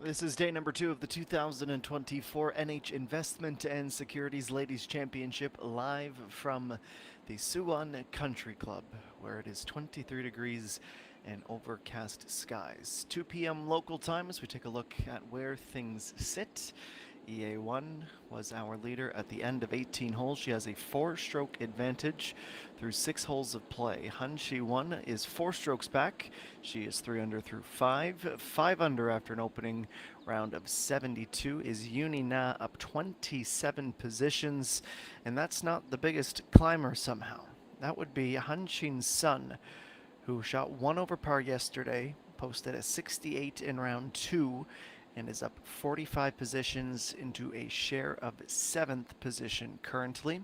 This is day number 2 of the 2024 NH Investment and Securities Ladies Championship, live from the Suwon Country Club, where it is 23 degrees and overcast skies. 2 p.m. local time as we take a look at where things sit. EA1 was our leader at the end of 18 holes. She has a 4-stroke advantage through 6 holes of play. Han Shi-won is 4 strokes back. She is 3 under through 5. 5 under after an opening round of 72 is Yuni Na, up 27 positions. And that's not the biggest climber somehow. That would be Han Shin's son, who shot 1 over par yesterday, posted a 68 in round 2, and is up 45 positions into a share of 7th position currently.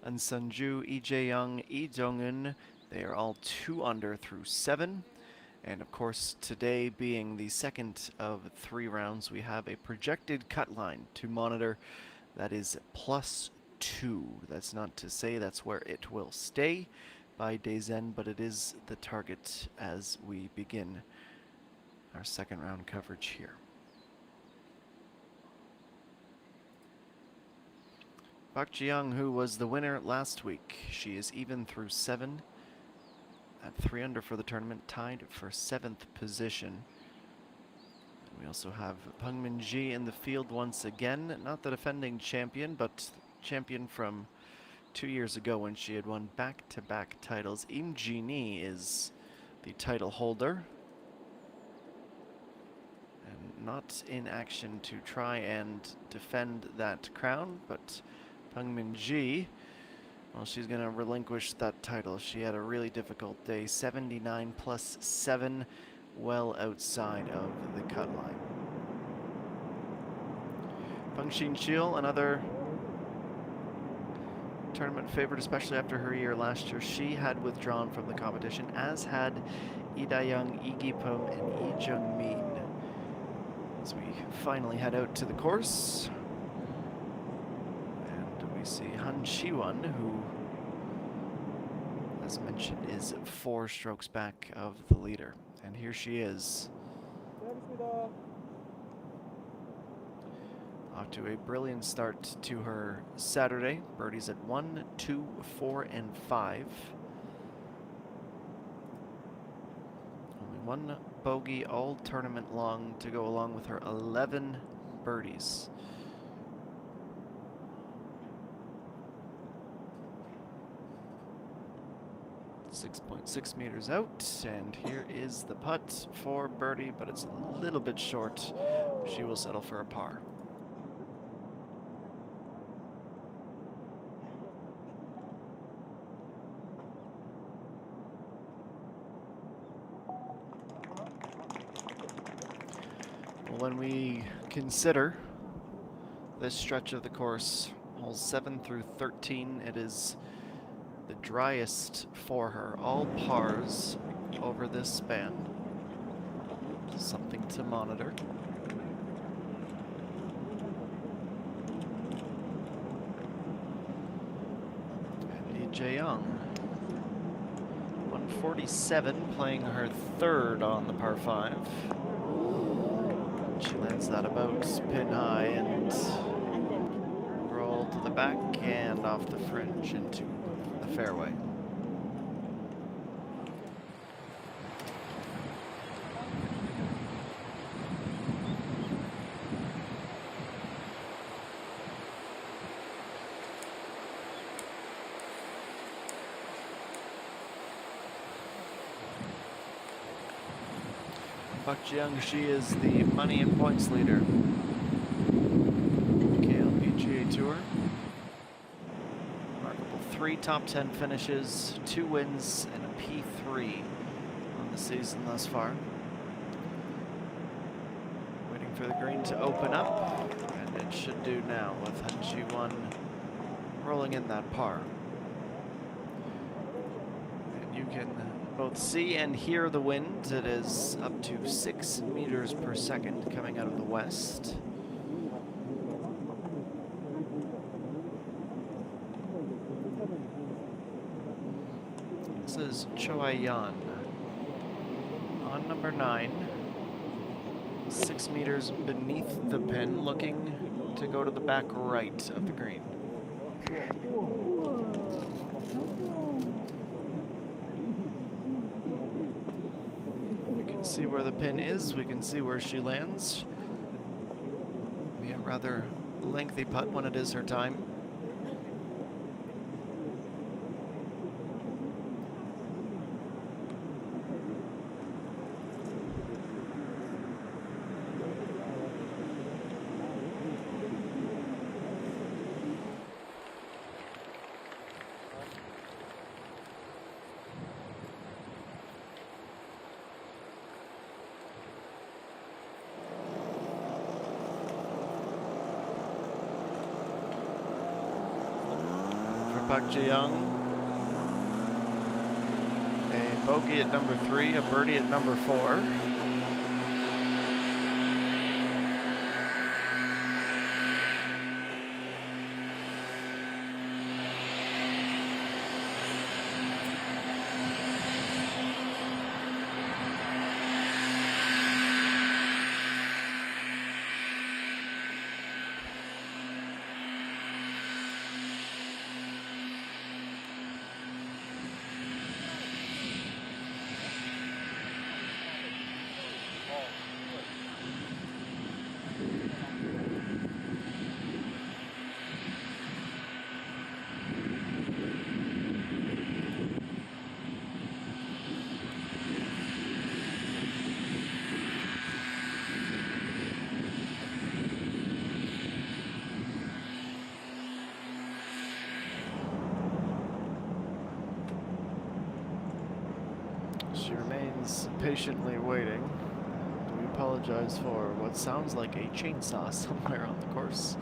And Sunju, Lee Jae-young, Lee Jong-un, they are all 2 under through 7. And of course, today being the second of 3 rounds, we have a projected cut line to monitor that is +2. That's not to say that's where it will stay by day's end, but it is the target as we begin our second round coverage here. Park Ji-young, who was the winner last week, she is even through 7 at 3 under for the tournament, tied for 7th position. We also have Peng Min-ji in the field once again, not the defending champion, but champion from 2 years ago when she had won back-to-back titles. Im Ji-ni is the title holder, and not in action to try and defend that crown, but Peng Min-ji, well, she's going to relinquish that title. She had a really difficult day. 79 plus 7, well outside of the cut line. Peng Xin-chil, another tournament favorite, especially after her year last year. She had withdrawn from the competition, as had Lee Da-young, Lee Gi-pum, and Lee Jung-min. As we finally head out to the course, we see Han Shi-won, who, as mentioned, is 4 strokes back of the leader. And here she is. Off to a brilliant start to her Saturday. Birdies at 1, 2, 4, and 5. Only 1 bogey all tournament long to go along with her 11 birdies. 6.6 meters out, and here is the putt for birdie, but it's a little bit short. She will settle for a par. When we consider this stretch of the course, holes 7 through 13, it is the driest for her. All pars over this span. Something to monitor. And Lee Jae-young, 147, playing her 3rd on the par 5. She lands that about pin high and roll to the back and off the fringe into the fairway. Park Ji-young, she is the money and points leader. KLPGA Tour. Remarkable 3 top 10 finishes, 2 wins, and a P3 on the season thus far. Waiting for the green to open up, and it should do now with Han Shi-won rolling in that par. And you can both see and hear the wind. It is up to 6 meters per second coming out of the west. This is Cho Ai-yan on number 9. 6 meters beneath the pin, looking to go to the back right of the green. We can see where the pin is, we can see where she lands. Be a rather lengthy putt when it is her time. Park Ji-young, a bogey at number 3, a birdie at number 4. She remains patiently waiting. We apologize for what sounds like a chainsaw somewhere on the course.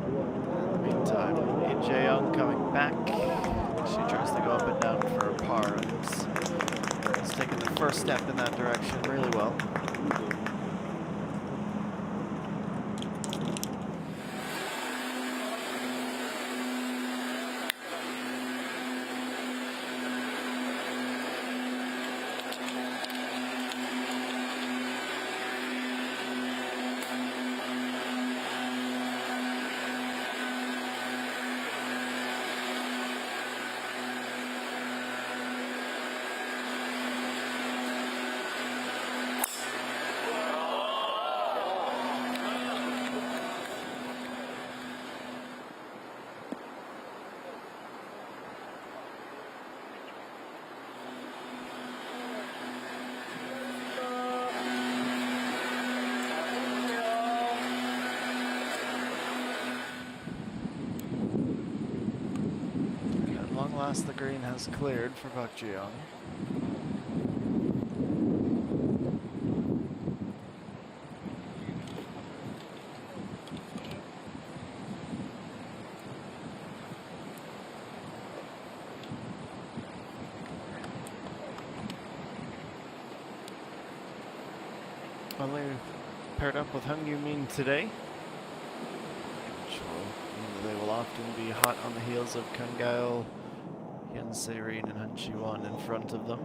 In the meantime, Lee Jae-young coming back. She tries to go up and down for a par and has taken the first step in that direction really well. The green has cleared for Park Ji-young. Only paired up with Hung Yoo-min today. They will often be hot on the heels of Kang Gail, Hyun Se-rin and Han Chi-won in front of them.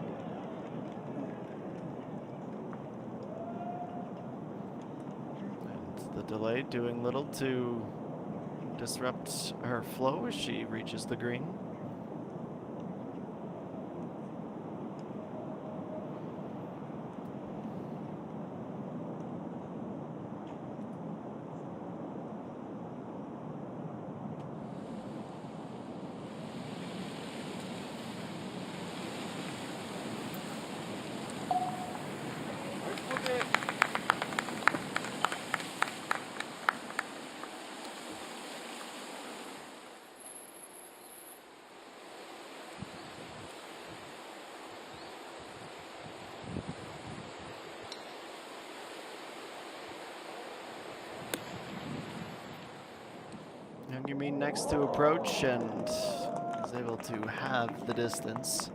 And the delay doing little to disrupt her flow as she reaches the green. And you mean next to approach and is able to have the distance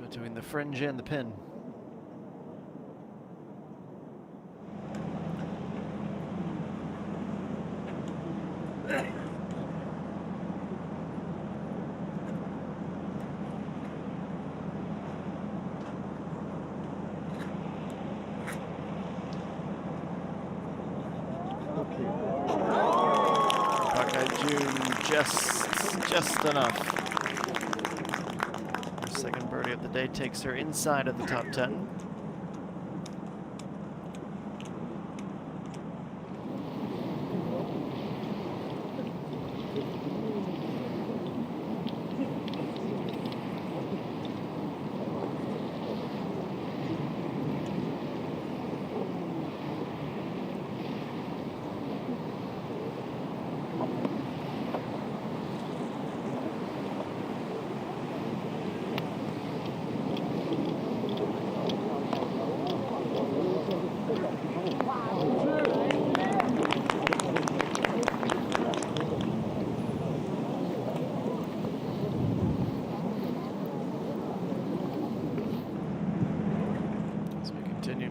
between the fringe and the pin. June just enough. Her second birdie of the day takes her inside of the top 10.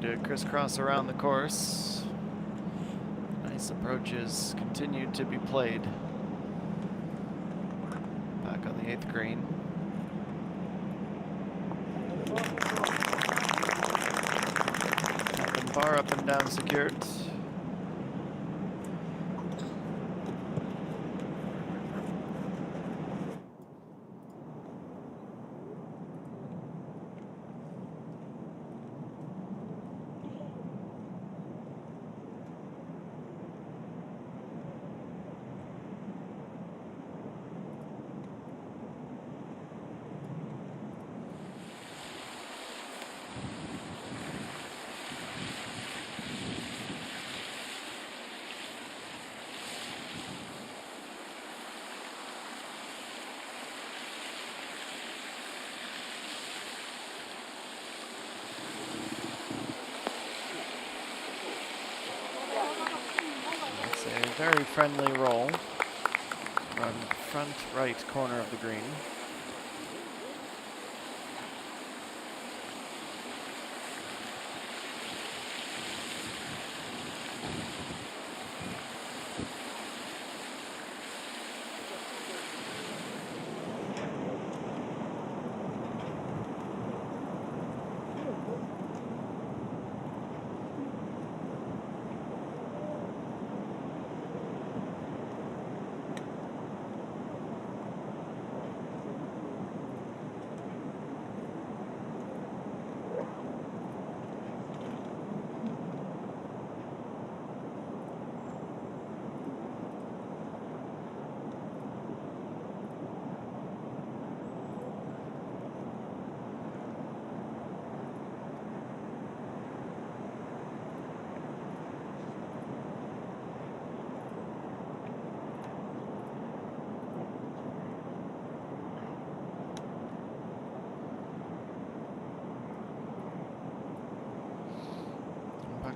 To crisscross around the course. Nice approaches continue to be played. Back on the 8th green. Tap and bar up and down secured. Very friendly roll from front right corner of the green.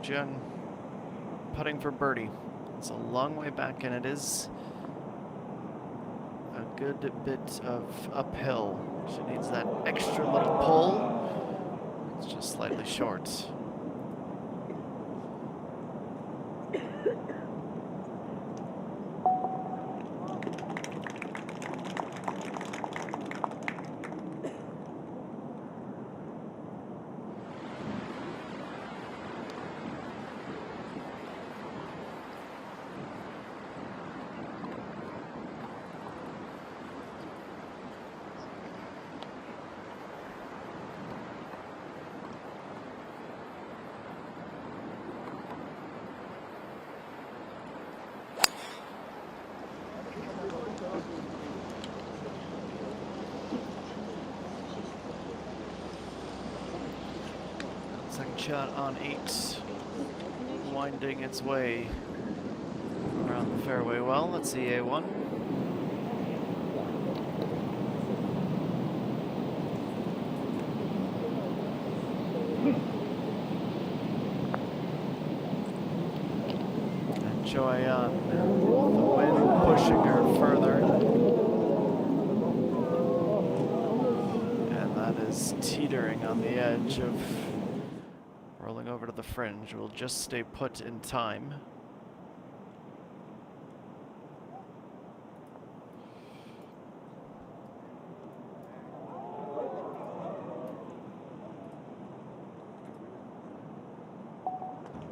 Jung putting for birdie. It's a long way back, and it is a good bit of uphill. She needs that extra little pull. It's just slightly short. Second shot on 8, winding its way around the fairway well. Let's see A1. And Joyanne, the wind pushing her further. And that is teetering on the edge of rolling over to the fringe. Will just stay put in time.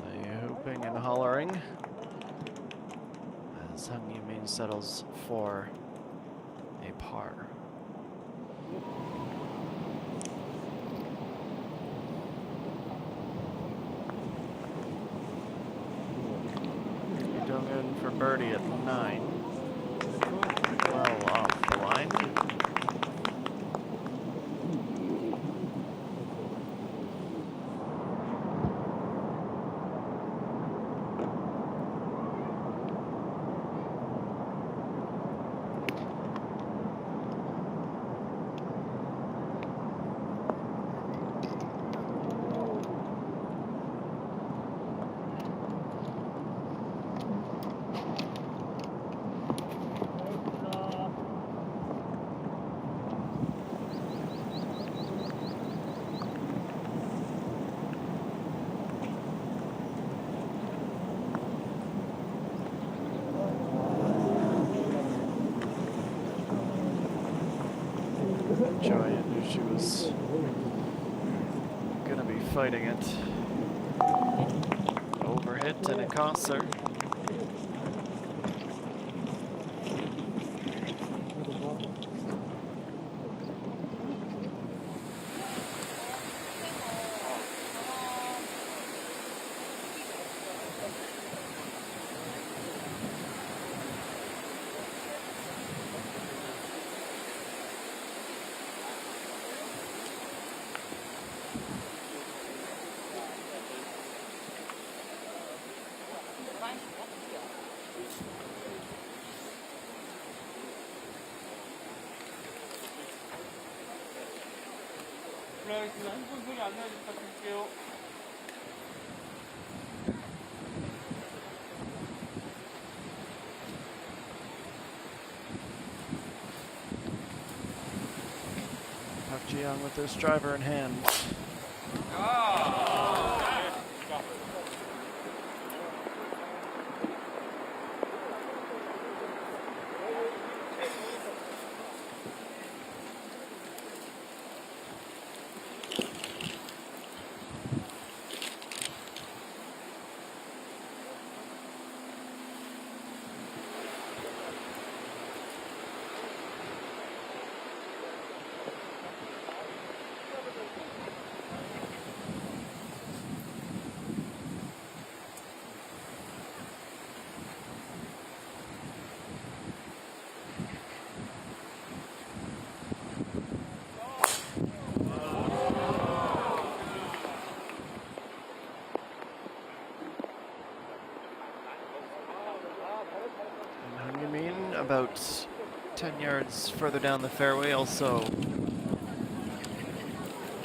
The hooping and hollering as Hung Yumin settles for a par. Dong'un for birdie at 9. Well off the line. Joy, I knew she was gonna be fighting it. Overhit and it costs her. 핸드폰 소리 안 나게 부탁드릴게요. Park Ji-young with this driver in hand. About 10 yards further down the fairway, also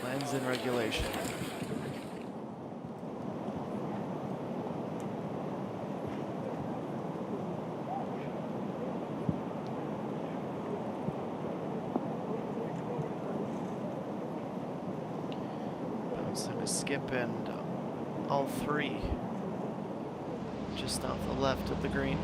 lands in regulation. Bouncing a skip and all three just off the left of the green.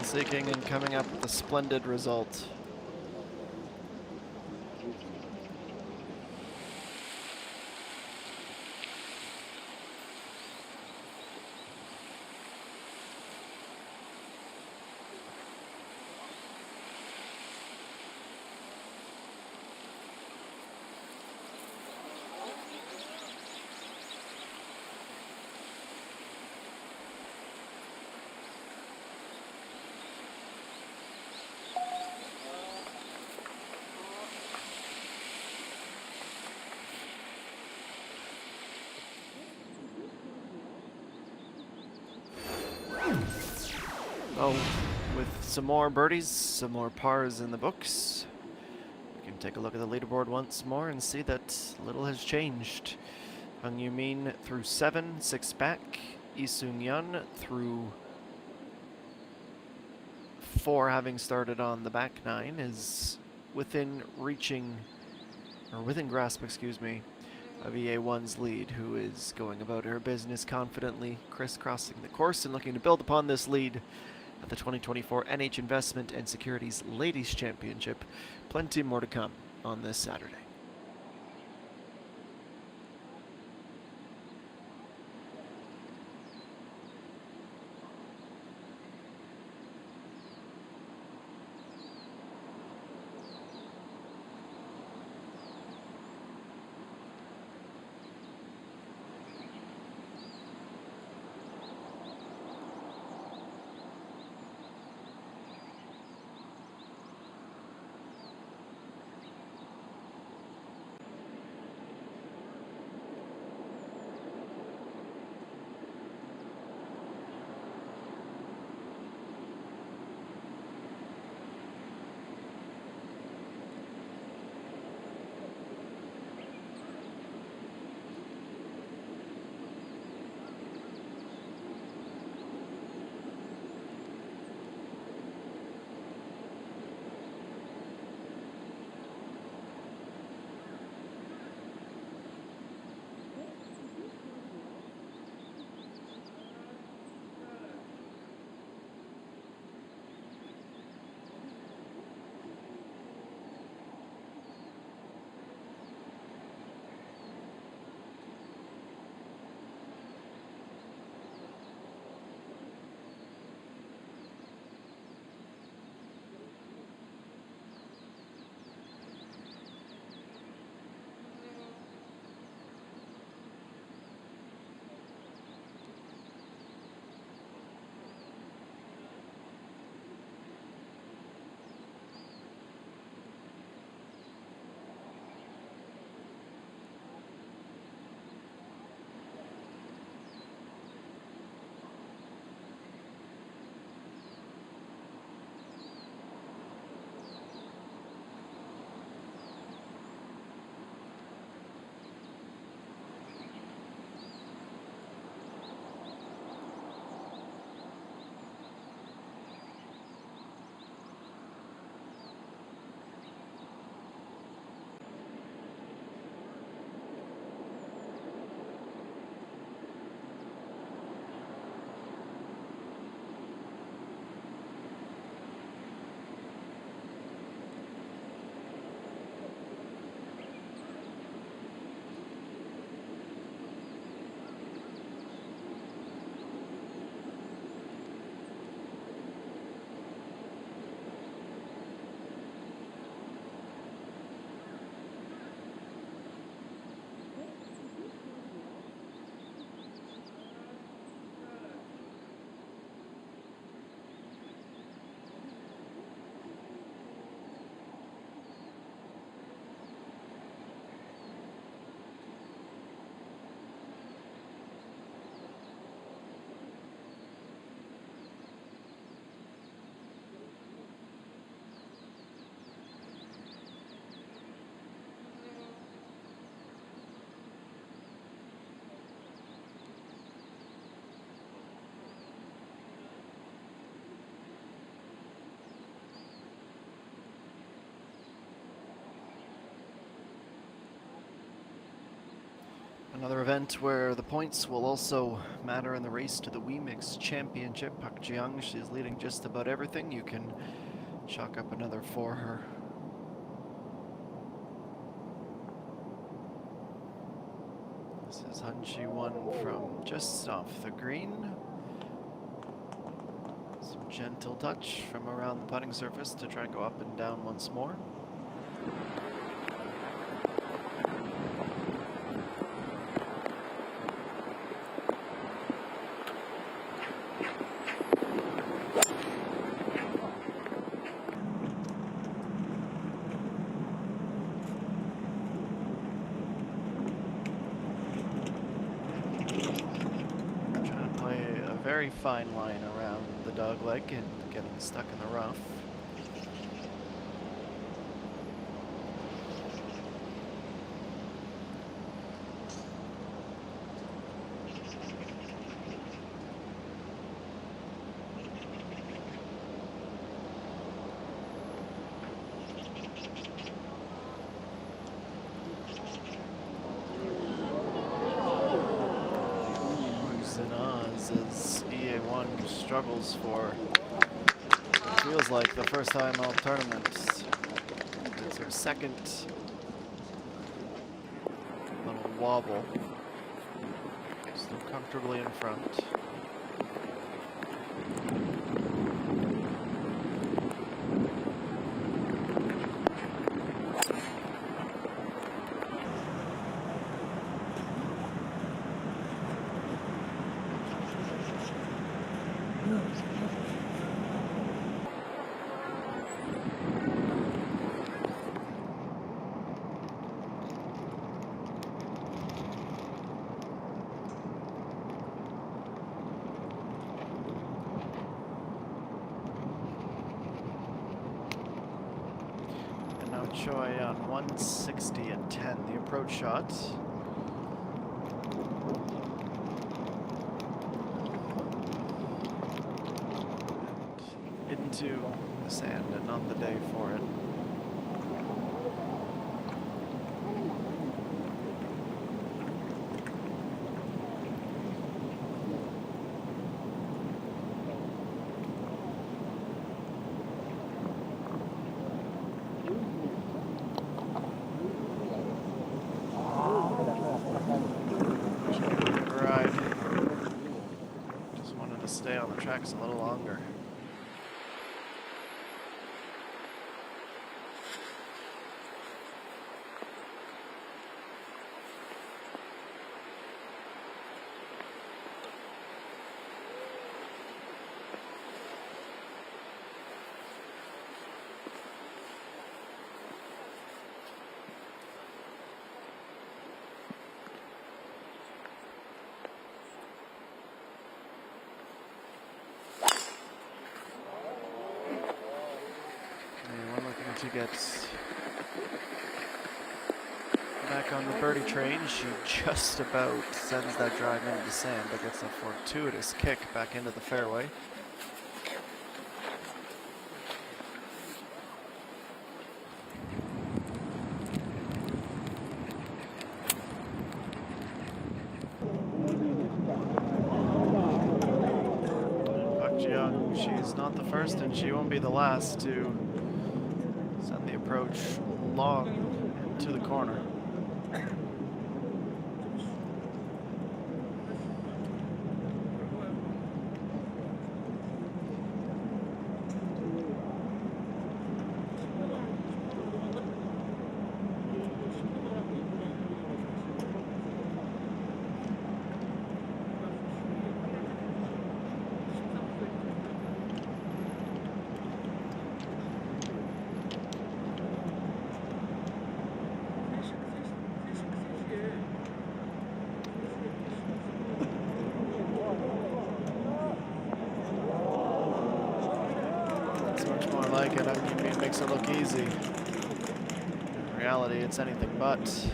Seeking and coming up with a splendid result. Oh, with some more birdies, some more pars in the books, we can take a look at the leaderboard once more and see that little has changed. Hung Yumin through 7, 6 back. Lee Seung-yeon through 4, having started on the back 9, is within grasp, of EA1's lead, who is going about her business confidently, crisscrossing the course and looking to build upon this lead at the 2024 NH Investment and Securities Ladies Championship. Plenty more to come on this Saturday. Another event where the points will also matter in the race to the WeMix Championship. Pak Jiang, she's leading just about everything. You can chalk up another for her. This is Han Chi-won from just off the green. Some gentle touch from around the putting surface to try and go up and down once more. Very fine line around the dogleg and getting stuck in the rough. one struggles for, feels like, the first time all tournament. It's her second little wobble. Still comfortably in front. Choi on 160 and 10, the approach shot. And into the sand and on the day for it. Stay on the tracks a little longer. To get back on the birdie train. She just about sends that drive into the sand, but gets a fortuitous kick back into the fairway. She's not the first and she won't be the last to send the approach long into the corner. Like it. I mean, it makes it look easy. In reality, it's anything but.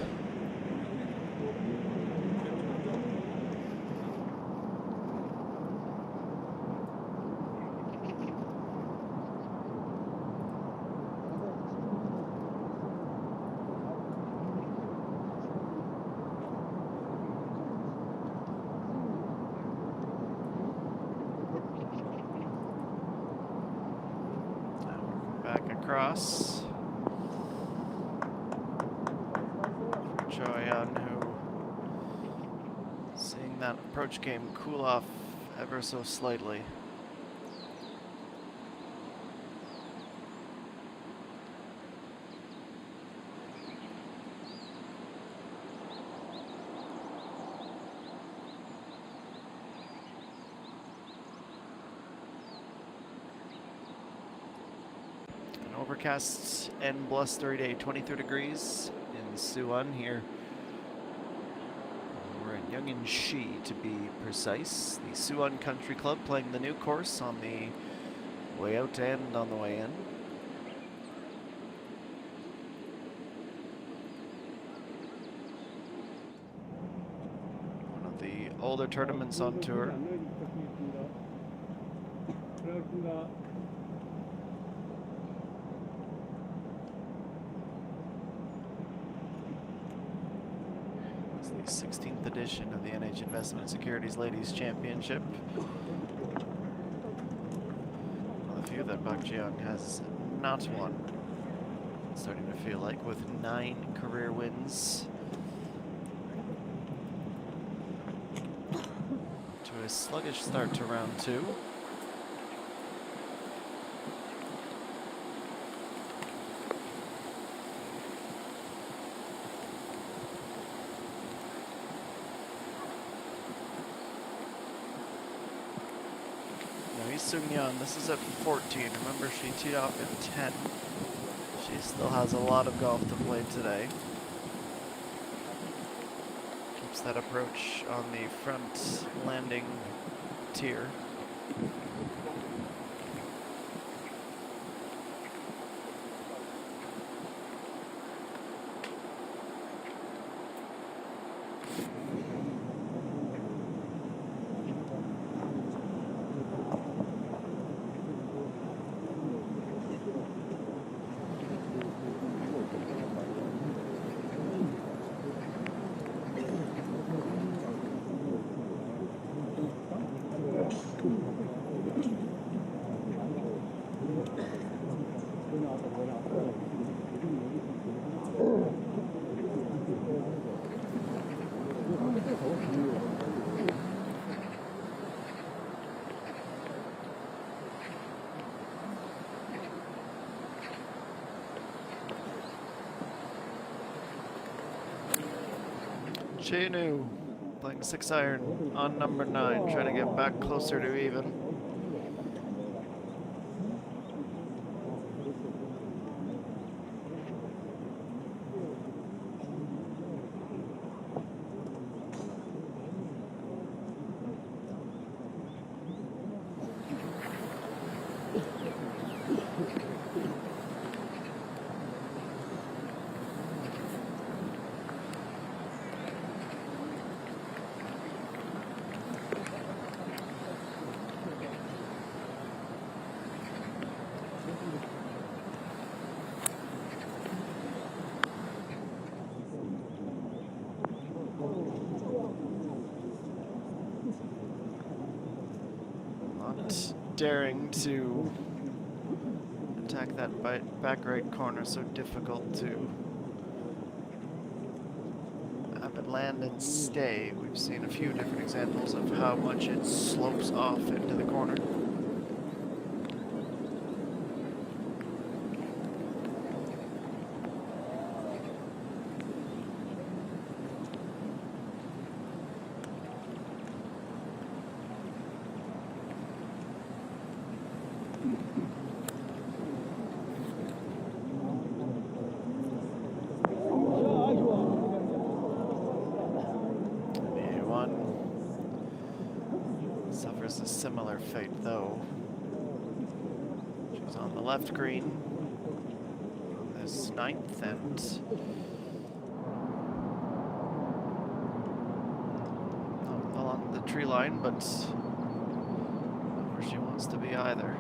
Across for Choi-Yun, who seeing that approach game cool off ever so slightly. Overcast and blustery day, 23 degrees in Suwon here. We're in Yongin-shi to be precise. The Suwon Country Club playing the new course on the way out and on the way in. One of the older tournaments on tour. The 16th edition of the NH Investment Securities Ladies Championship. few that Bak Jiang has not won. Starting to feel like with 9 career wins. To a sluggish start to round 2. Sung-Yan, this is at 14. Remember, she teed off at 10. She still has a lot of golf to play today. Keeps that approach on the front landing tier. Chenu playing 6-iron on number 9, trying to get back closer to even. Daring to attack that back right corner, so difficult to have it land and stay. We've seen a few different examples of how much it slopes off into the corner. Suffers a similar fate, though. She's on the left green this 9th and not along the tree line, but not where she wants to be either.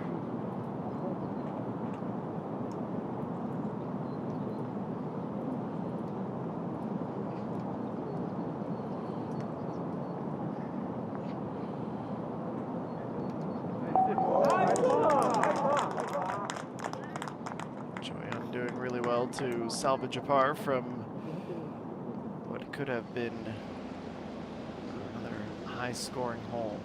To salvage a par from what could have been another high-scoring hole.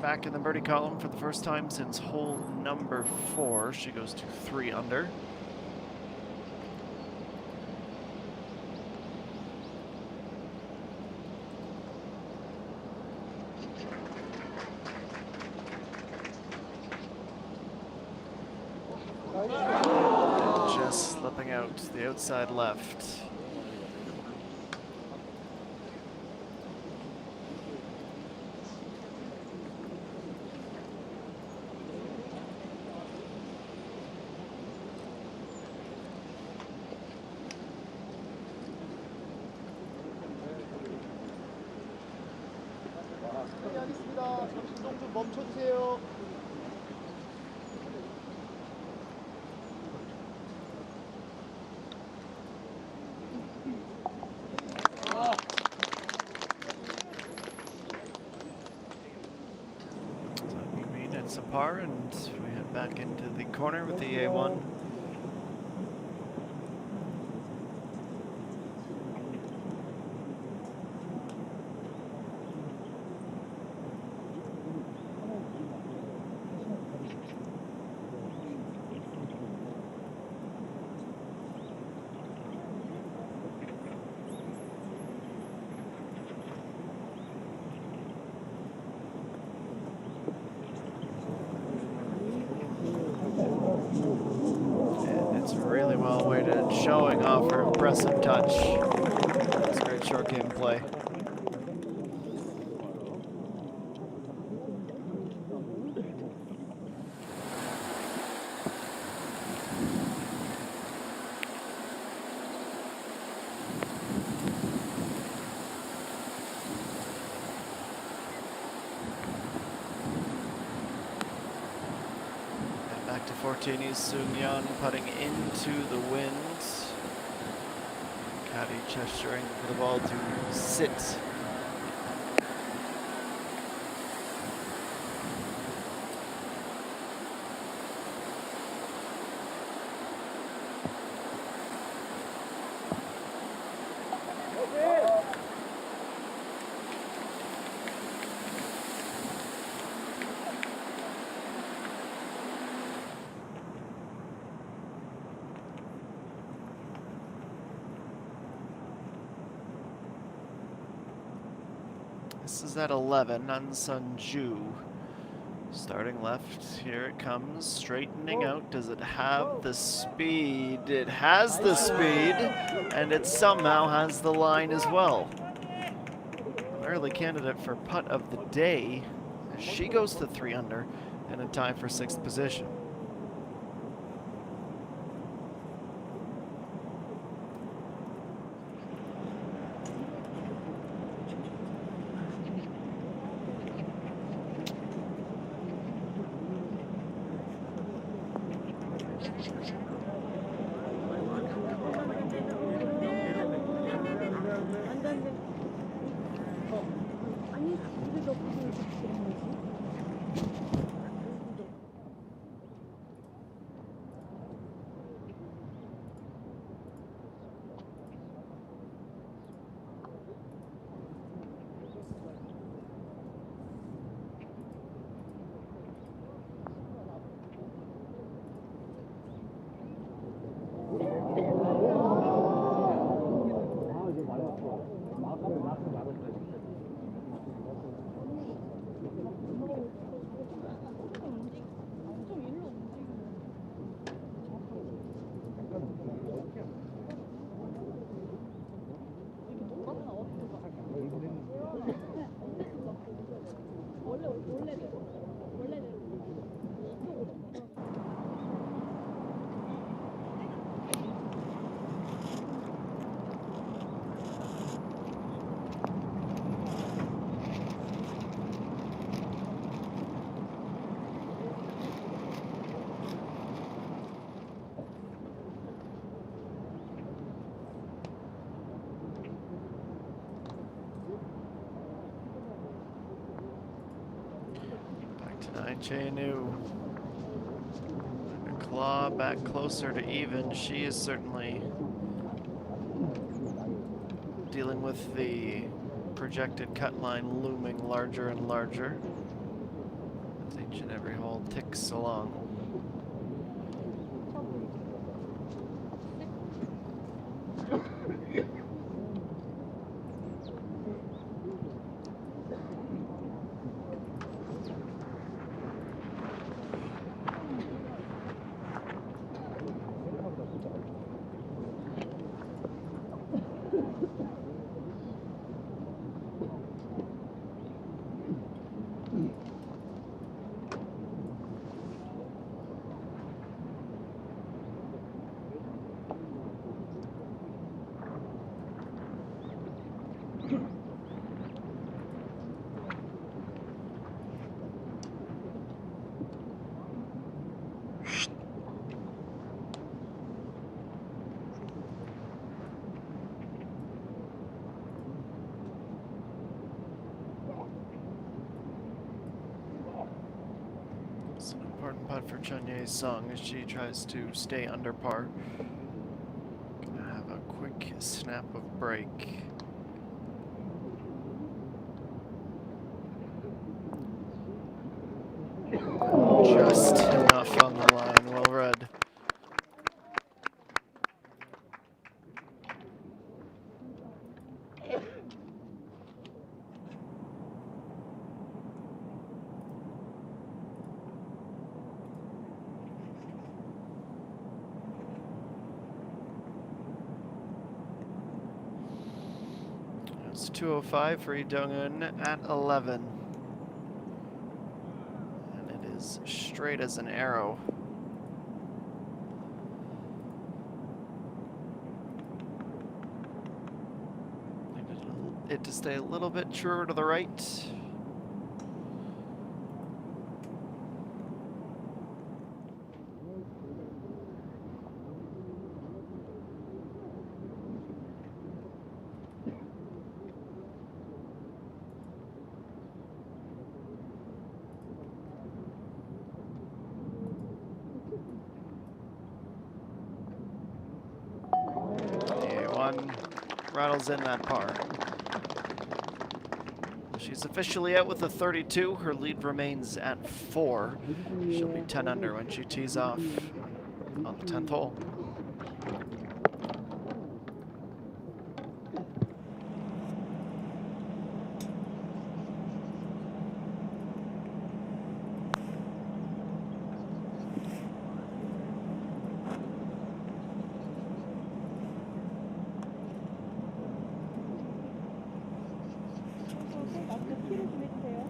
Back in the birdie column for the first time since hole number 4. She goes to 3 under. coming out the outside left. 하겠습니다. 잠시 이동 좀 멈춰주세요. It's a par, and we head back into the corner with the A1. Really well weighted, showing off her impressive touch. That's great short game play. Back to 14, is Soon-Yeon putting into the wind. Caddy gesturing for the ball to sit. This is at 11, Nan-Sun Ju. Starting left, here it comes, straightening out. Does it have the speed? It has the speed, and it somehow has the line as well. Early candidate for putt of the day. She goes to 3 under and a tie for 6th position. Chae-Nu, a claw back closer to even. She is certainly dealing with the projected cut line looming larger and larger as each and every hole ticks along. putt for Chunye Sung as she tries to stay under par. Gonna have a quick snap of break. Just enough on the line, well read. It's 205 for Lee Dong-eun at 11. And it is straight as an arrow. Needed it to stay a little bit truer to the right. Rattles in that par. She's officially out with a 32. Her lead remains at 4. She'll be 10 under when she tees off on the 10th hole.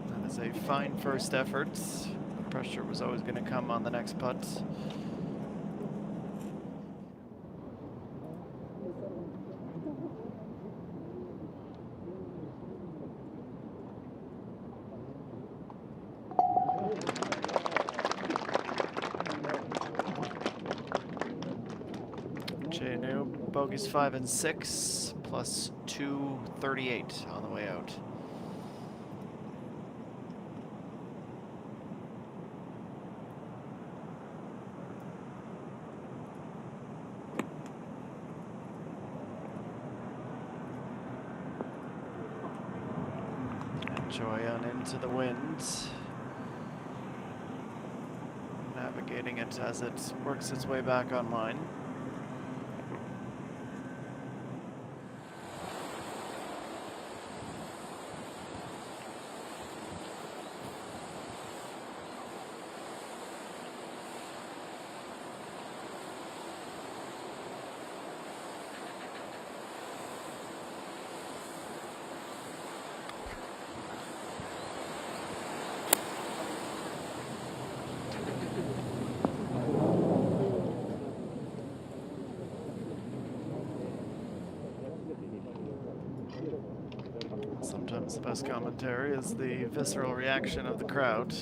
That is a fine first effort. The pressure was always going to come on the next putt. Chenu, bogeys 5 and 6, plus 238 on the way out. Joyon into the wind. Navigating it as it works its way back online. Sometimes the best commentary is the visceral reaction of the crowd.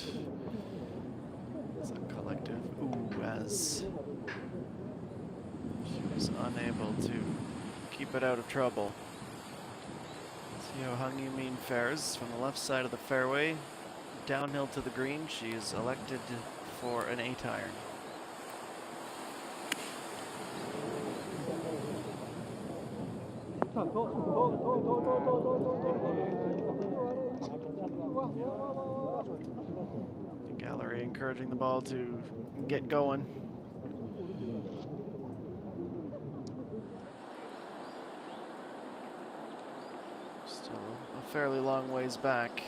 It's a collective ooh as she was unable to keep it out of trouble. See how Hung Yoo-min fares from the left side of the fairway, downhill to the green. She is elected for an 8 iron. The gallery encouraging the ball to get going. Still a fairly long ways back.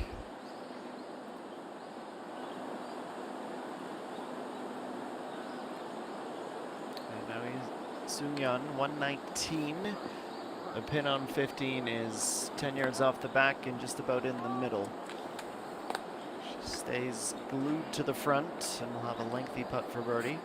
And now he's Sung-yeon, 119. The pin on 15 is 10 yards off the back and just about in the middle. She stays glued to the front and will have a lengthy putt for birdie.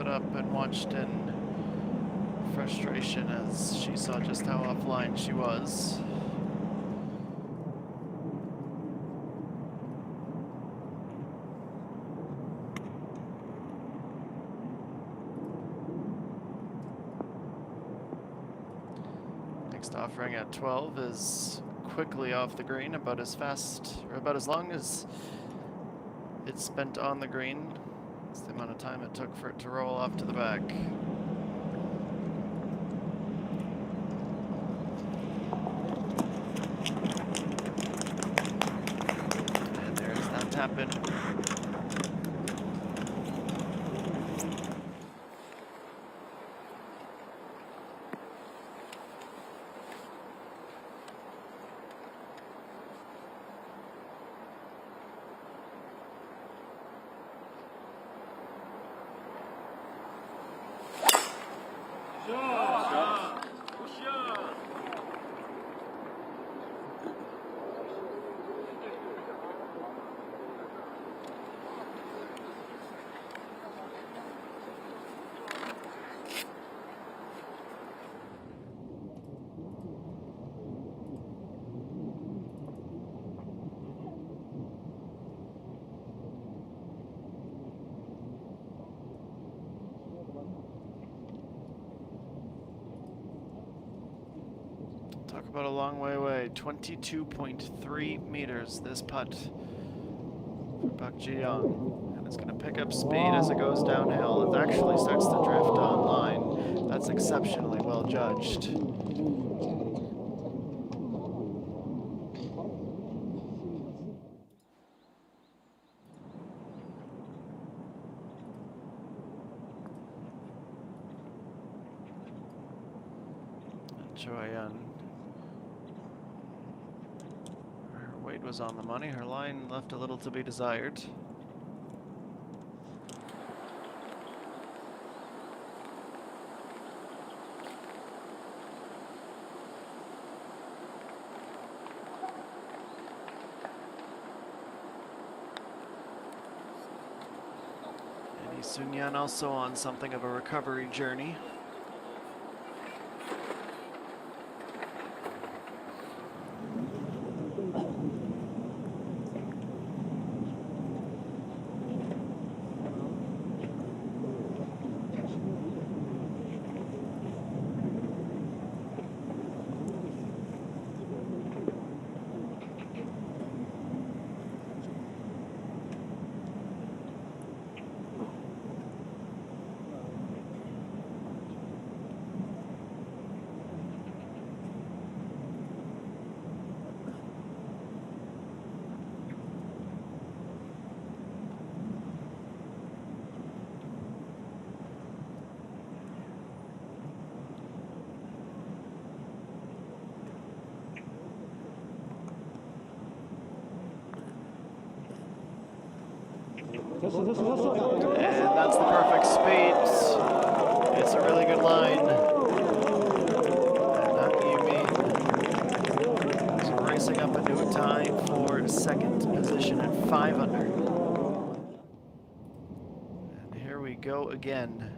stood up and watched in frustration as she saw just how offline she was. Next offering at 12 is quickly off the green, about as fast, or about as long as it's spent on the green. It's the amount of time it took for it to roll off to the back. And there's that tap in. Talk about a long way away. 22.3 meters this putt for Pak Ji-young. And it's going to pick up speed as it goes downhill. It actually starts to drift on line. That's exceptionally well judged. And Choi-Yun. Her weight was on the money. Her line left a little to be desired. Sun-Yan also on something of a recovery journey. And that's the perfect speed. It's a really good line. And Han Yu-min is racing up into a tie for second position at 5 under. And here we go again.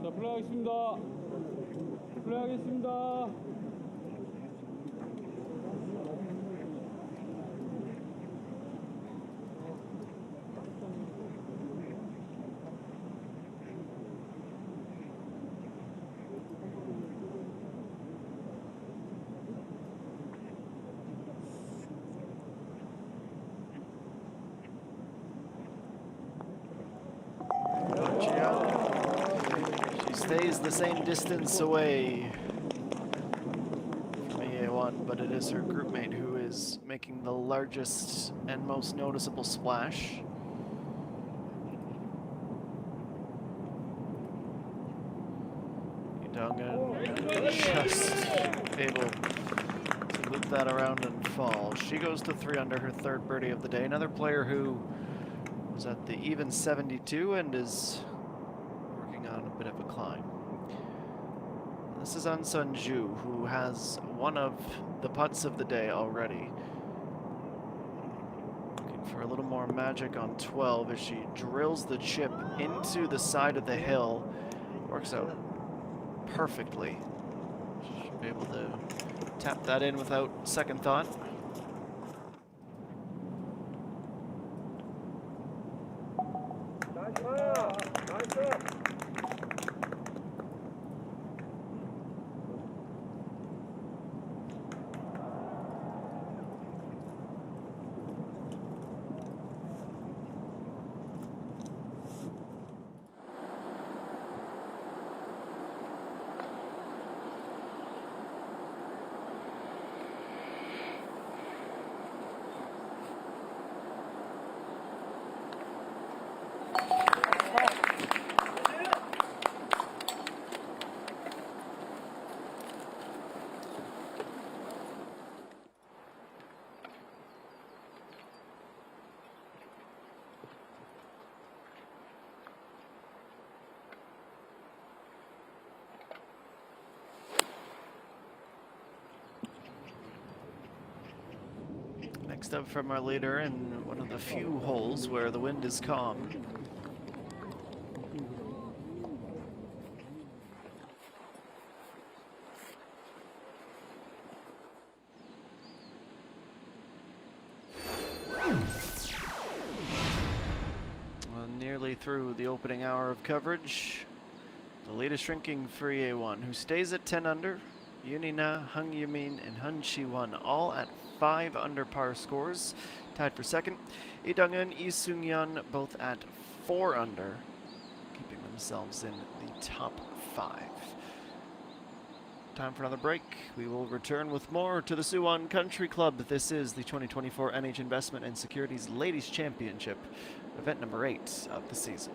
자, 플레이하겠습니다. 플레이하겠습니다. Stays the same distance away from EA1, but it is her groupmate who is making the largest and most noticeable splash. Yudongan just able to loop that around and fall. She goes to 3 under, her third birdie of the day. Another player who was at the even 72 and is working on a bit of a climb. This is An Sun Ju, who has one of the putts of the day already. Looking for a little more magic on 12 as she drills the chip into the side of the hill. Works out perfectly. Should be able to tap that in without second thought. Next up from our leader, and one of the few holes where the wind is calm. Well, nearly through the opening hour of coverage. The lead is shrinking for EA1, who stays at 10 under. Yunina, Hung Yumin, and Hun Chi-won all at 5 under par scores, tied for second. Lee Dong-eun, Lee Seung-yeon both at 4 under, keeping themselves in the top 5. Time for another break. We will return with more to the Suwon Country Club. This is the 2024 NH Investment and Securities Ladies Championship, event number 8 of the season.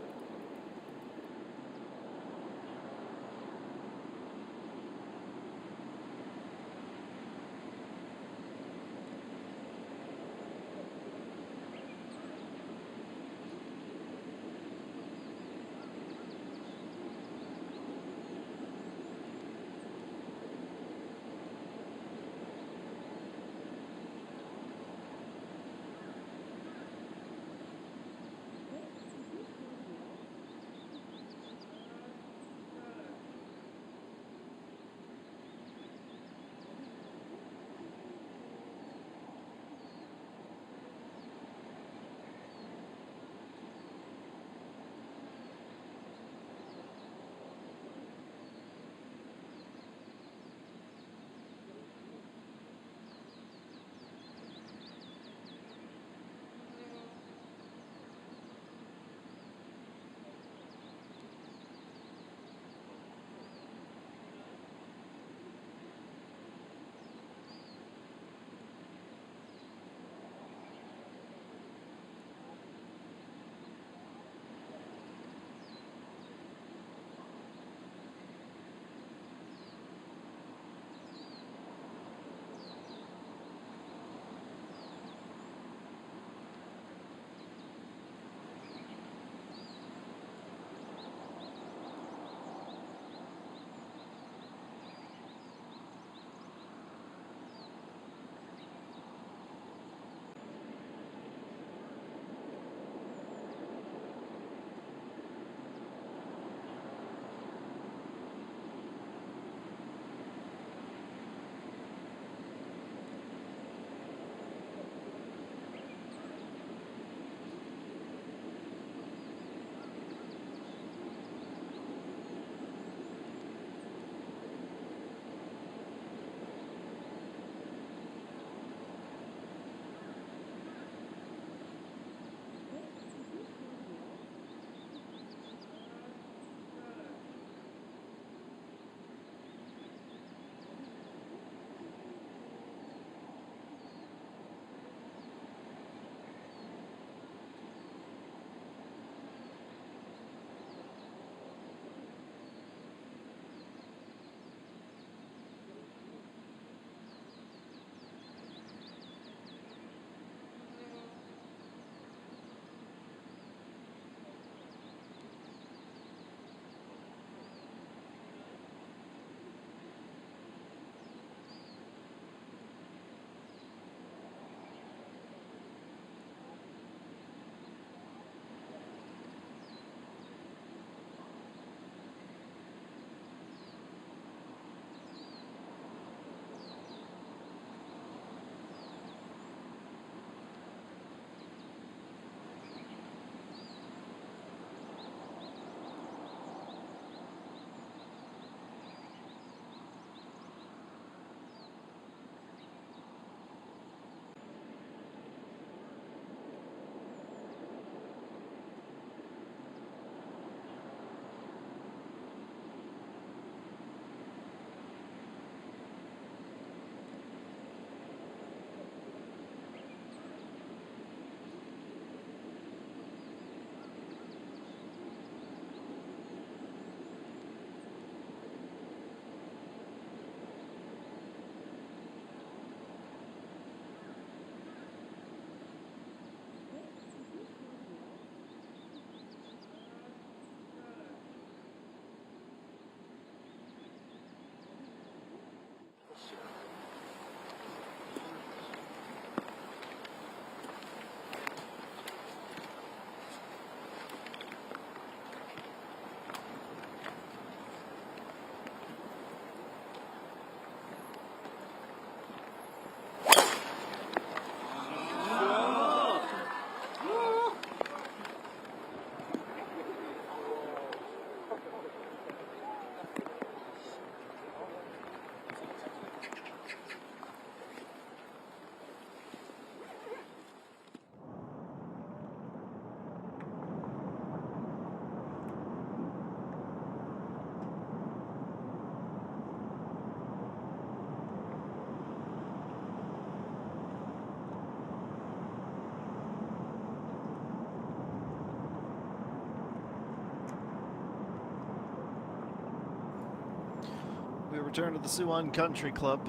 return to the Suwon Country Club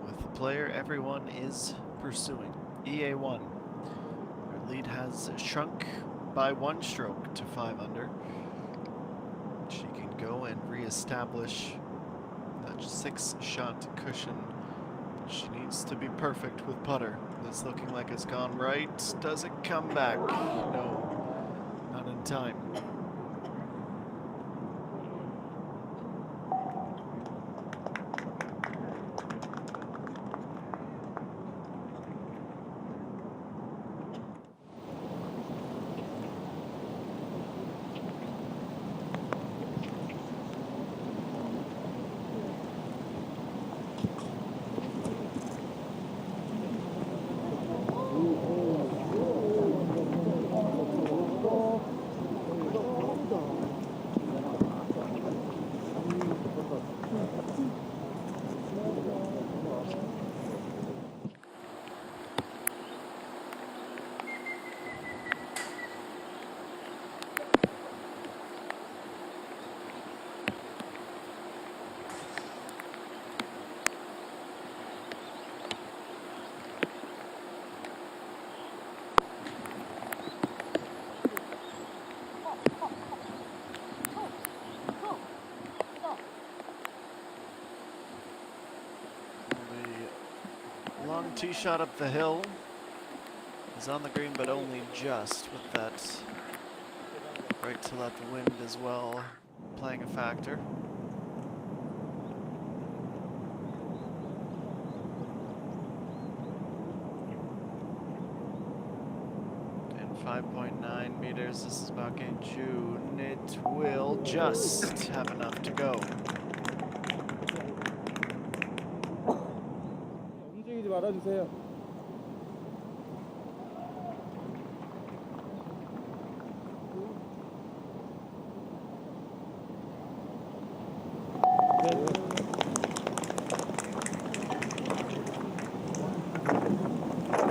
with the player everyone is pursuing, EA1. Her lead has shrunk by 1 stroke to 5 under. She can go and re-establish that 6-shot cushion. She needs to be perfect with putter. It's looking like it's gone right. Does it come back? No, not in time. Long tee shot up the hill is on the green, but only just, with that right to left wind as well playing a factor. And 5.9 meters, this is back in June. It will just have enough to go. 움직이지 말아주세요.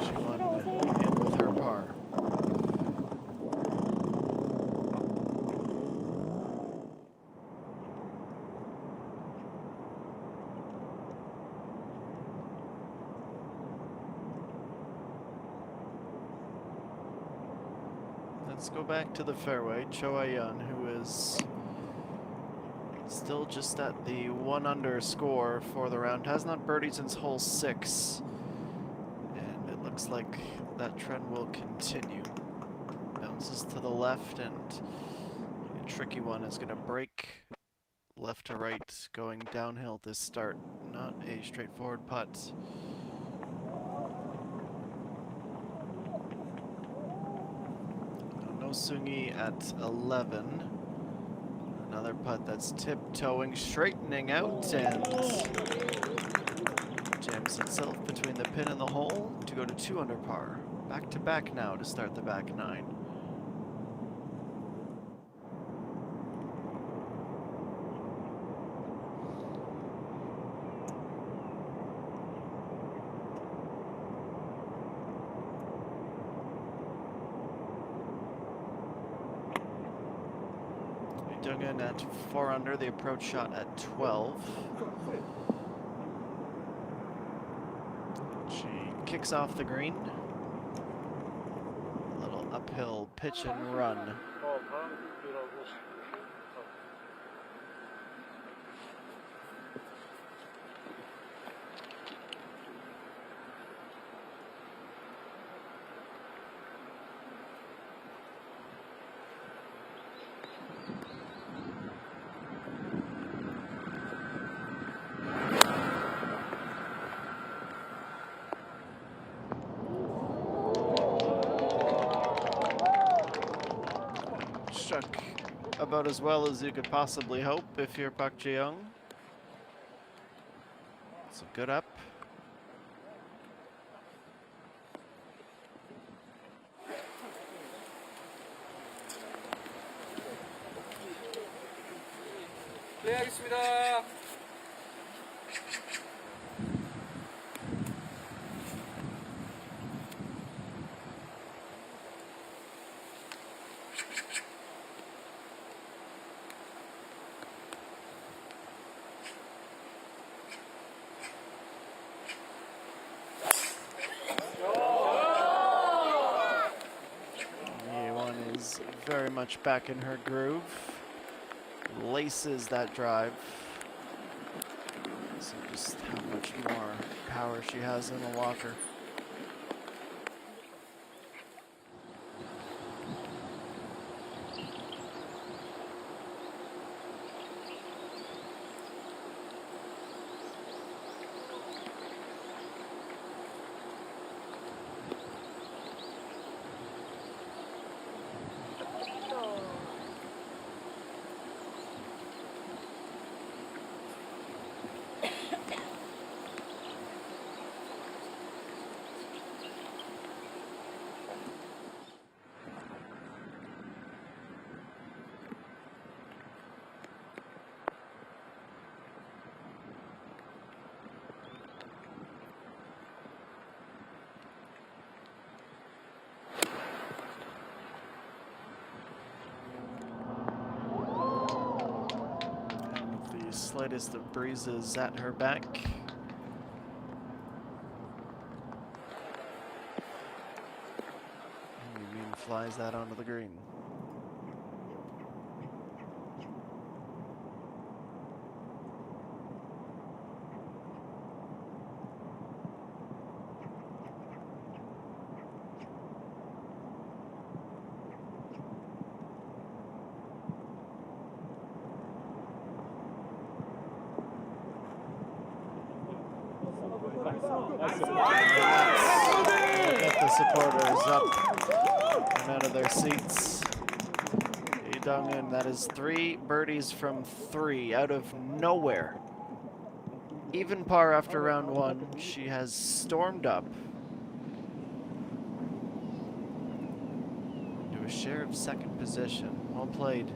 She won in with her par. Let's go back to the fairway. Cho Ayan, who is still just at the 1 under score for the round, has not birdied since hole 6. And it looks like that trend will continue. Bounces to the left, and a tricky one is going to break left to right going downhill this start. Not a straightforward putt. No Sungi at 11. Another putt that's tiptoeing, straightening out, and jams itself between the pin and the hole to go to 2 under par. Back to back now to start the back 9. Dungen at 4 under, the approach shot at 12. She kicks off the green. A little uphill pitch and run. Struck about as well as you could possibly hope if you're Park Ji-young. It's a good up. 네, 하겠습니다. very much back in her groove. Laces that drive. So just how much more power she has in the walker. Slightest of breezes at her back. And Yumeen flies that onto the green. Get the supporters up and out of their seats. Lee Dong-eun, that is 3 birdies from 3 out of nowhere. Even par after round 1. She has stormed up to a share of 2nd position. Well played.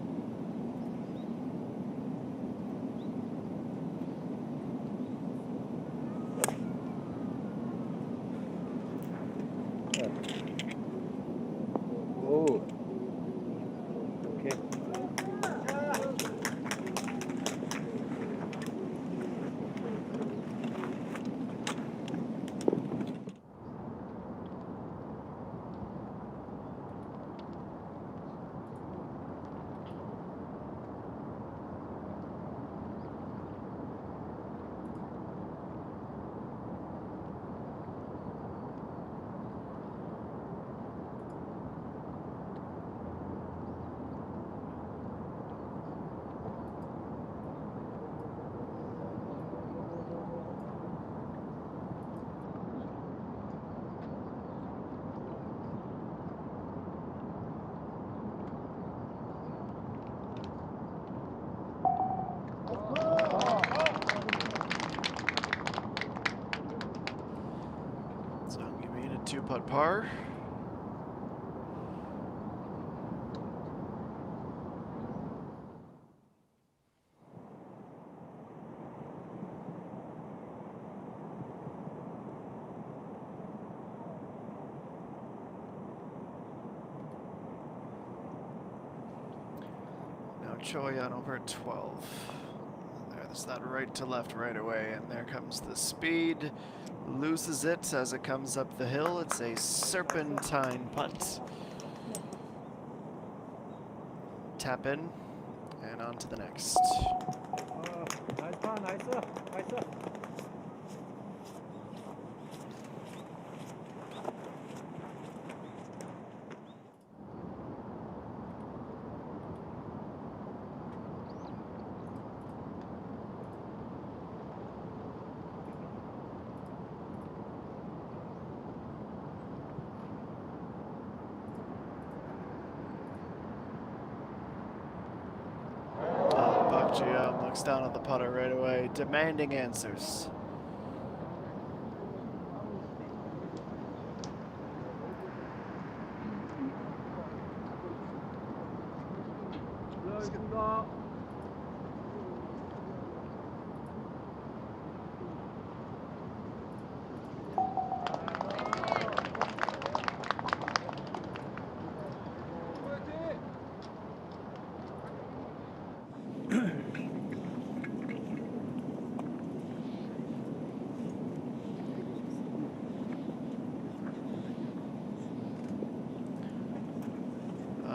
So Yumeen a 2-putt par. Now Choi on over at 12. There's that right to left right away, and there comes the speed. Loses it as it comes up the hill. It's a serpentine putt. Tap in, and on to the next. 나이스 파, 나이스, 나이스. Looks down at the putter right away, demanding answers.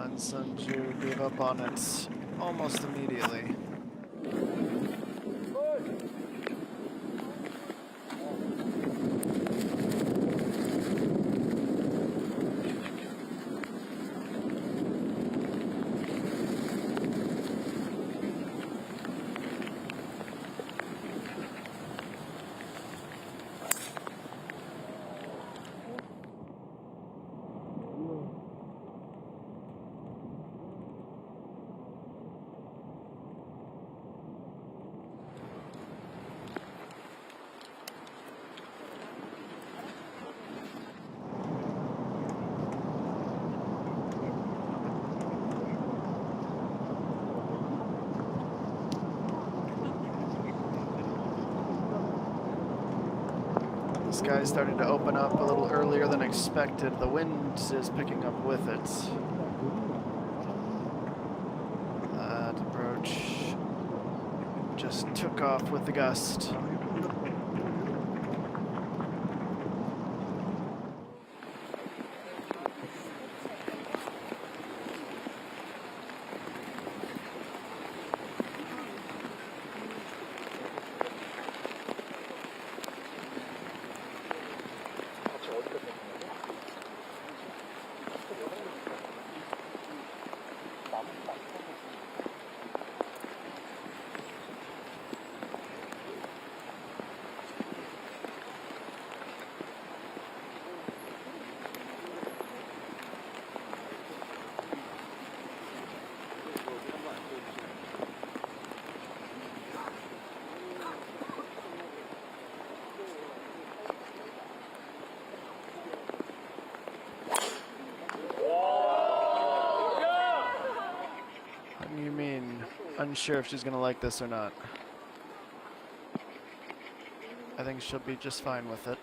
and Sunju gave up on it almost immediately. The sky's starting to open up a little earlier than expected. The wind is picking up with it. That approach just took off with the gust. What do you mean, unsure if she's gonna like this or not? I think she'll be just fine with it.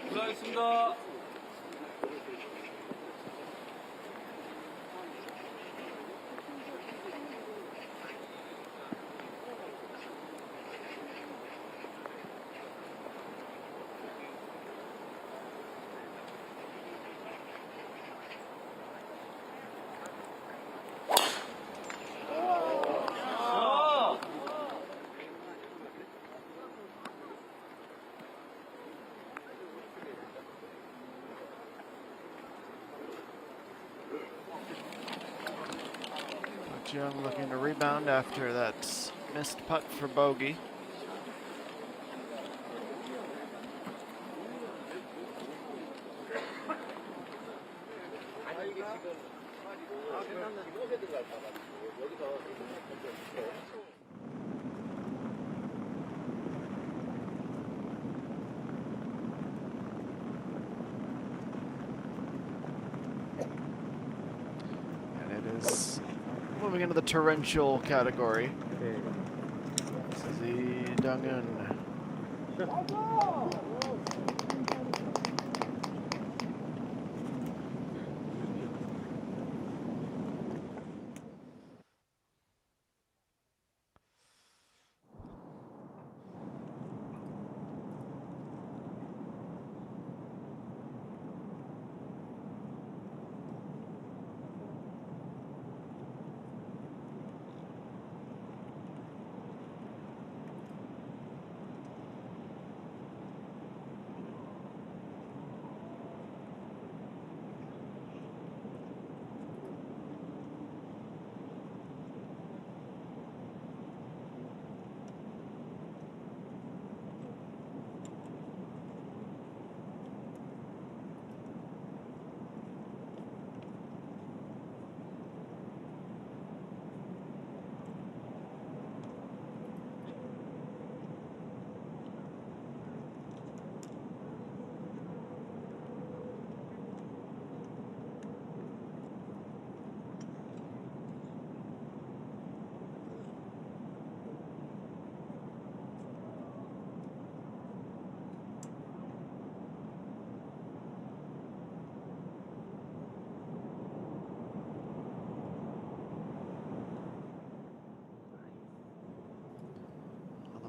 수고하셨습니다. Jung looking to rebound after that missed putt for bogey. And it is moving into the torrential category. This is the Dungan.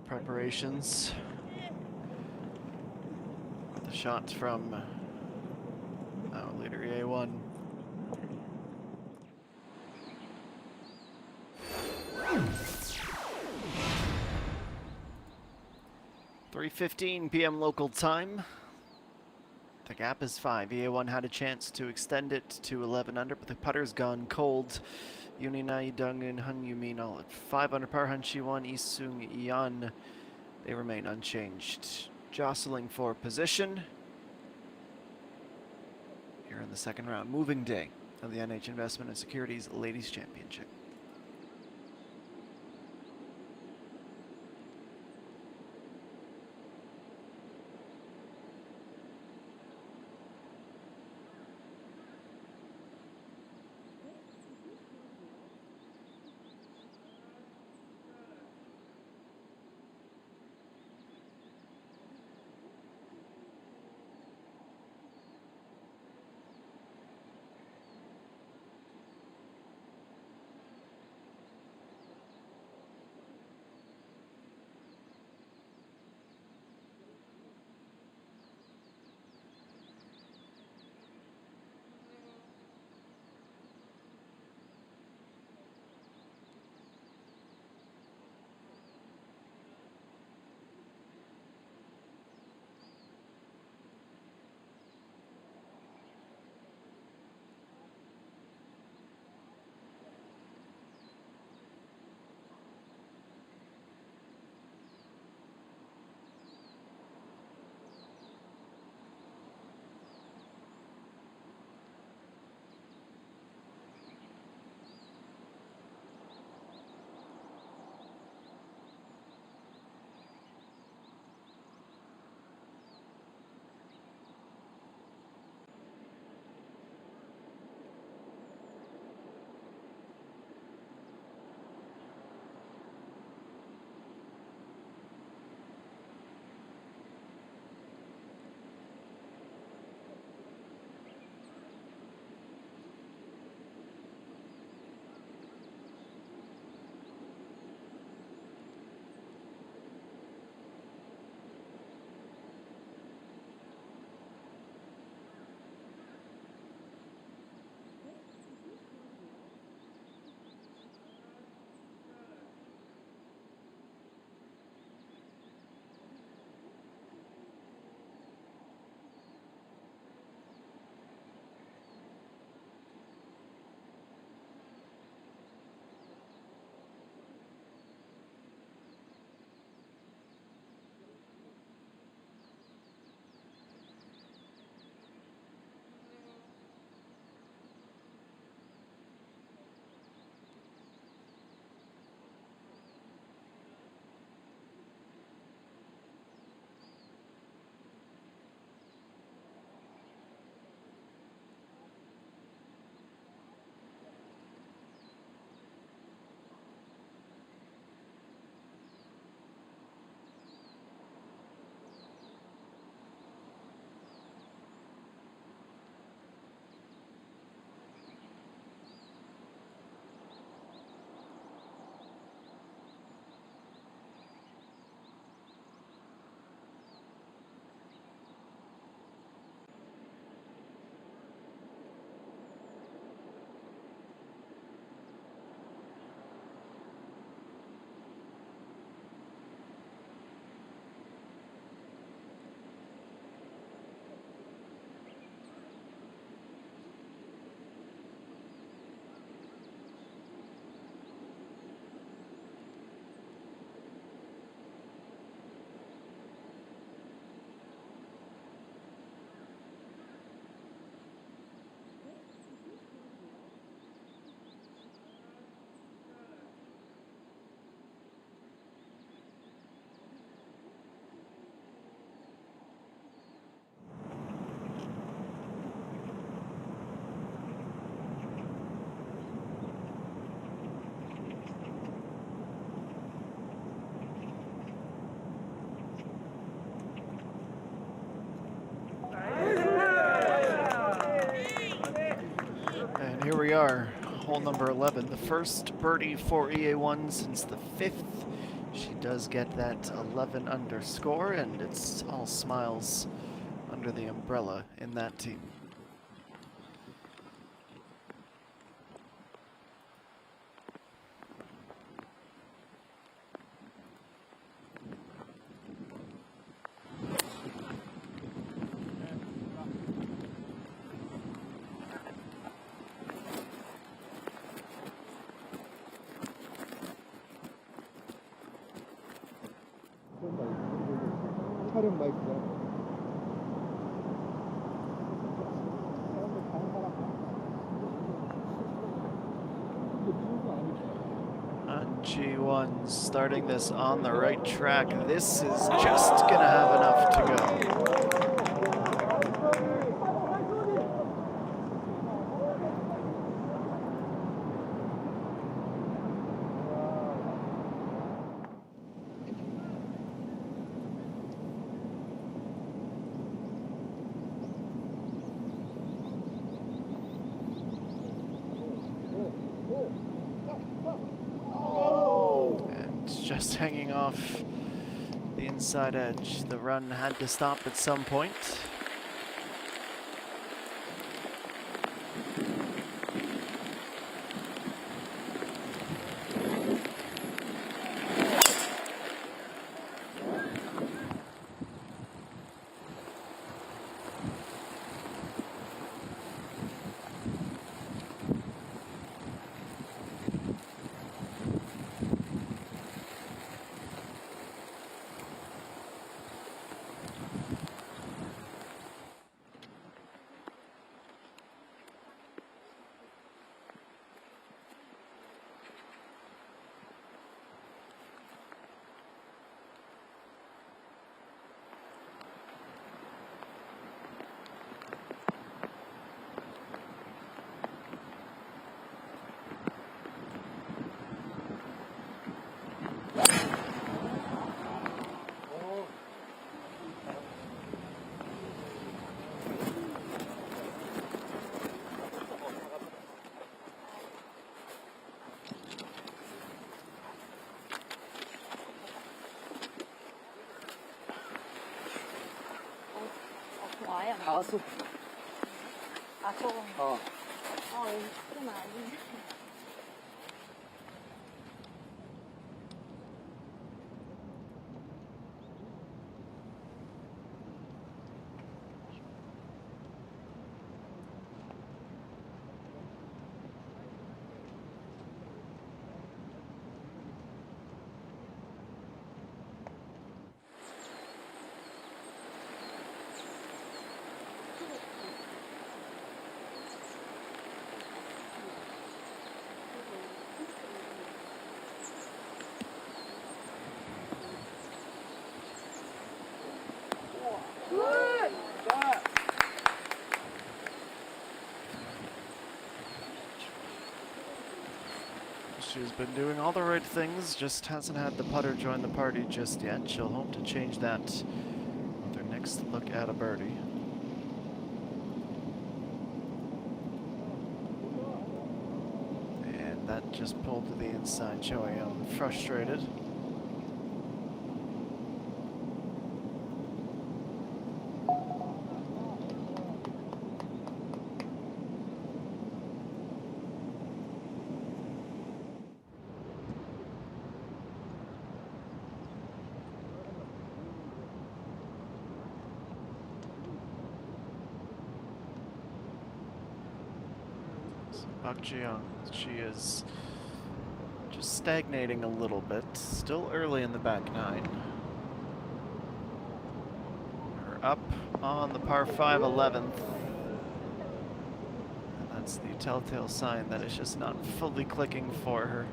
preparations. The shot from leader EA1. .3:15 p.m. local time. The gap is 5. EA1 had a chance to extend it to 11 under, but the putter's gone cold. Yuninai Dungan Han Yumin all at 5 under par. Han Shiwan Isung Yan, they remain unchanged. Jostling for position here in the second round. Moving day of the NH Investment and Securities Ladies Championship. Here we are, hole number 11, the first birdie for EA1 since the 5th She does get that 11 under score, and it's all smiles under the umbrella in that team. 촬영 마이크야. G1 starting this on the right track. This is just gonna have enough to go. Just hanging off the inside edge. The run had to stop at some point. 와요. 다 왔어. 아, 저거. 어. 좀 아니네. She's been doing all the right things, just hasn't had the putter join the party just yet. She'll hope to change that with her next look at a birdie. And that just pulled to the inside, showing I'm frustrated. Park Ji-young, she is just stagnating a little bit, still early in the back nine. We're up on the par 5 11th. And that's the telltale sign that it's just not fully clicking for her.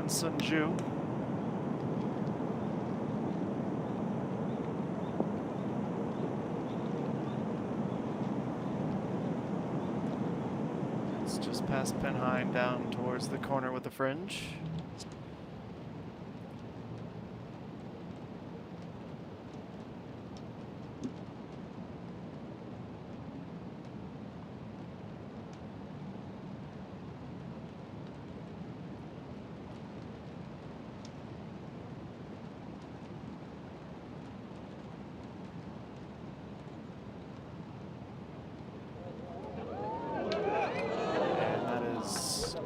Sunju. It's just past pin high and down towards the corner with the fringe.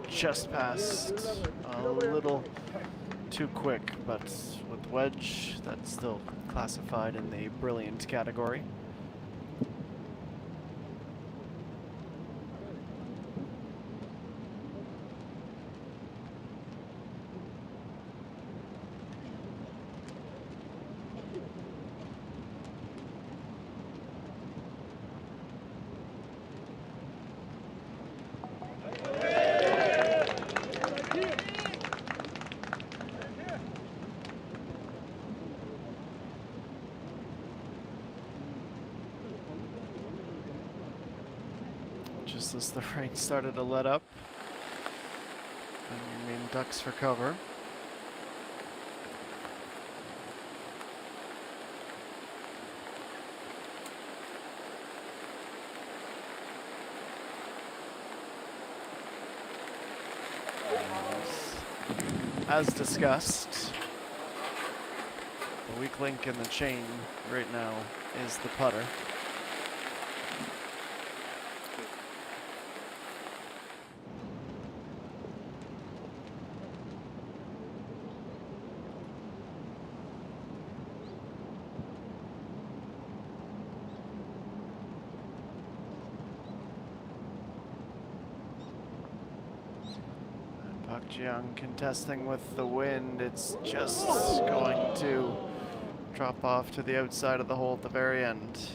Just past, a little too quick, but with wedge, that's still classified in the brilliant category. Just as the rain started to let up, and you mean ducks for cover. And as discussed, the weak link in the chain right now is the putter. Jiang contesting with the wind. It's just going to drop off to the outside of the hole at the very end.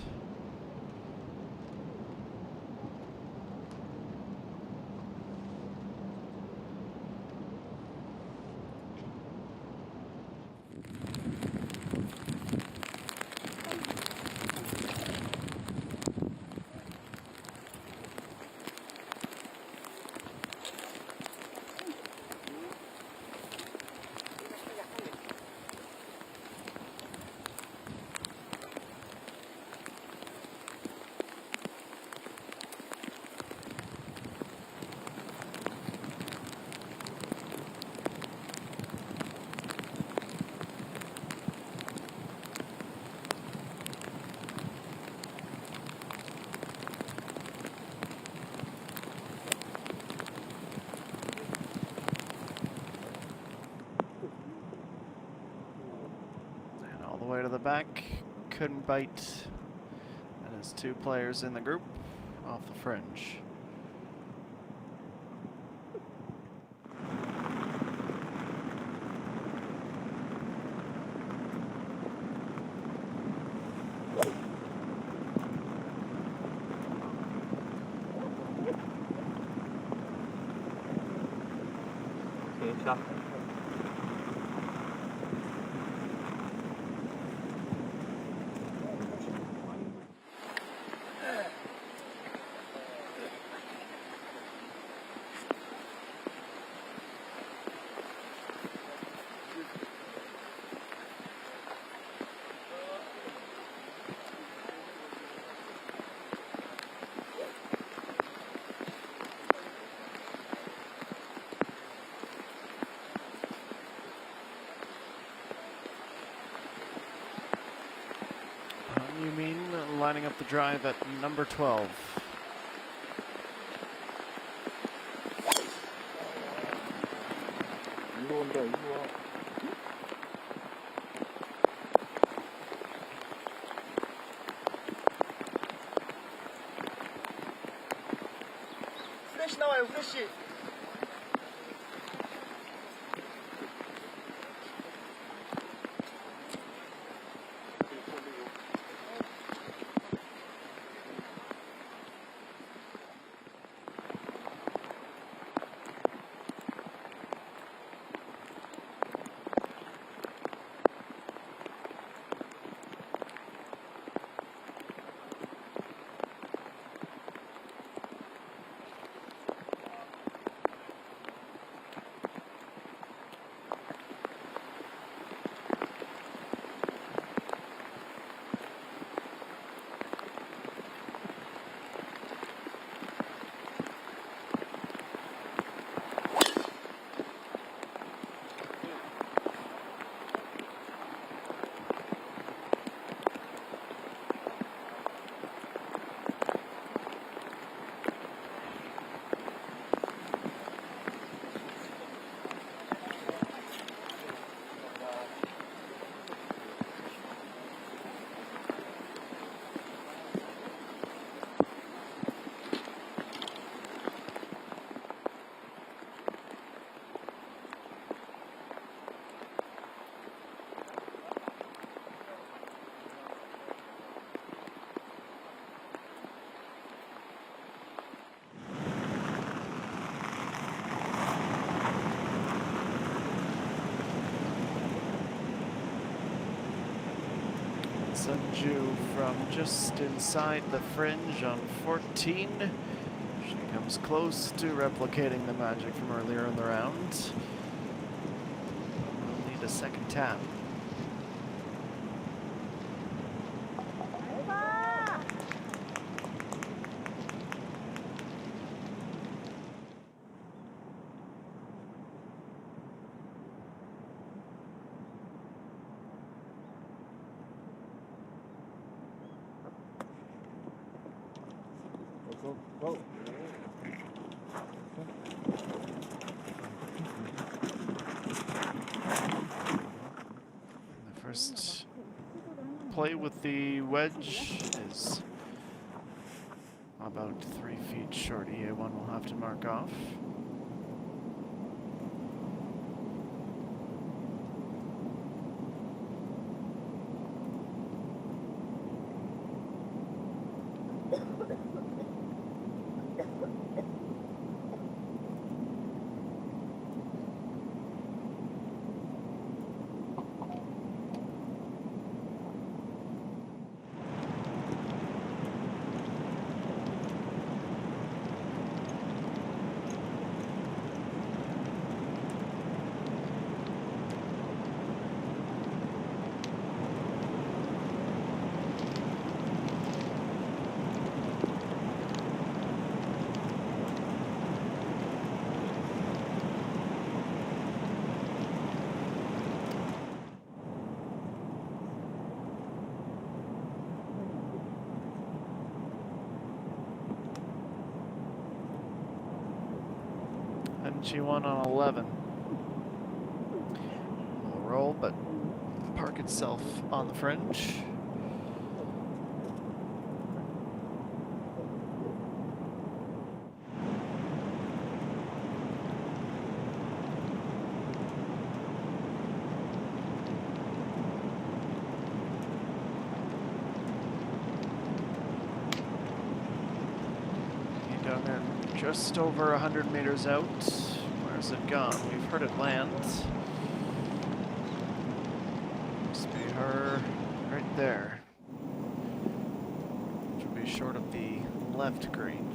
Way to the back, couldn't bite, and his two players in the group off the fringe. Okay, shot. You mean lining up the drive at number 12? 프레시 나와요, 프레시. Sunju from just inside the fringe on 14. She comes close to replicating the magic from earlier in the round. We'll need a second tap. The first play with the wedge is about 3 feet short. EA1 will have to mark off. And she won on 11. Will roll, but park itself on the fringe. Down there, just over 100 meters out. Where's it gone? We've heard it land. Must be her right there. Which would be short of the left green.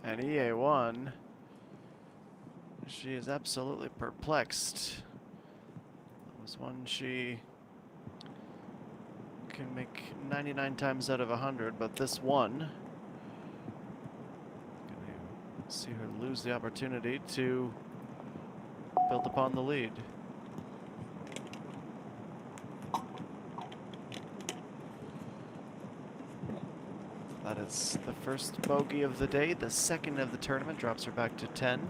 And EA1, she is absolutely perplexed. That was one she can make 99 times out of 100, but this one, gonna see her lose the opportunity to build upon the lead. That is the first bogey of the day. The second of the tournament drops her back to 10.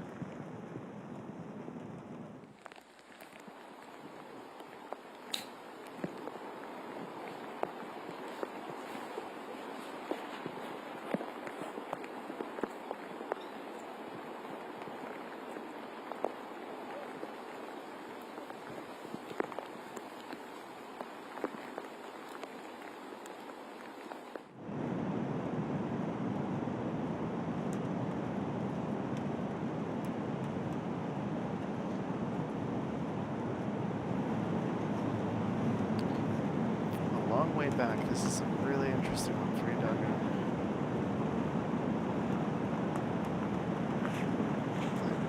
Way back. This is a really interesting one for you, Doug.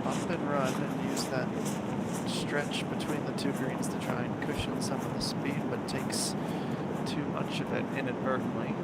Up up and run and use that stretch between the two greens to try and cushion some of the speed, but takes too much of it inadvertently.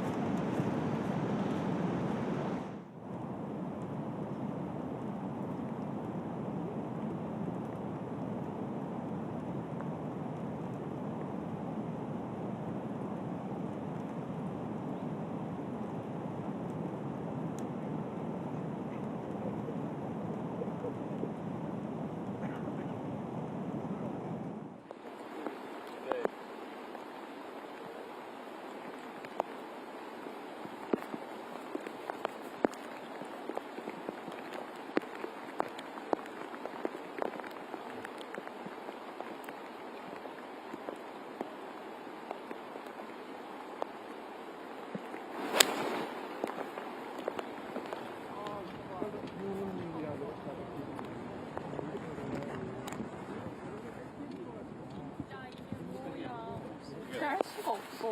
할 수가 없어.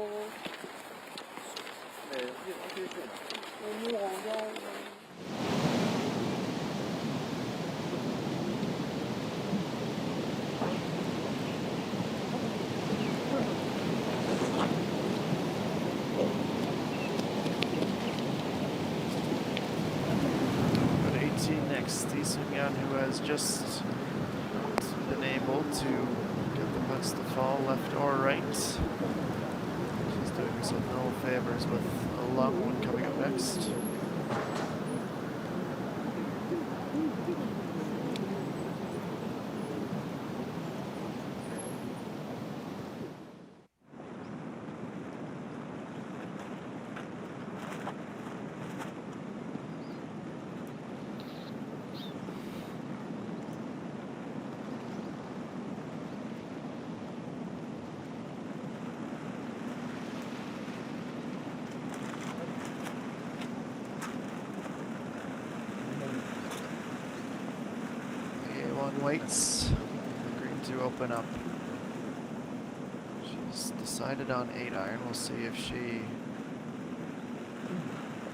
네, 너무 어려워. But 18 next, Lee Seung-yeon, who has just been able to get the putts to fall left or right. She's doing herself no favors with a long one coming up next. Waits the green to open up. She's decided on 8-iron. We'll see if she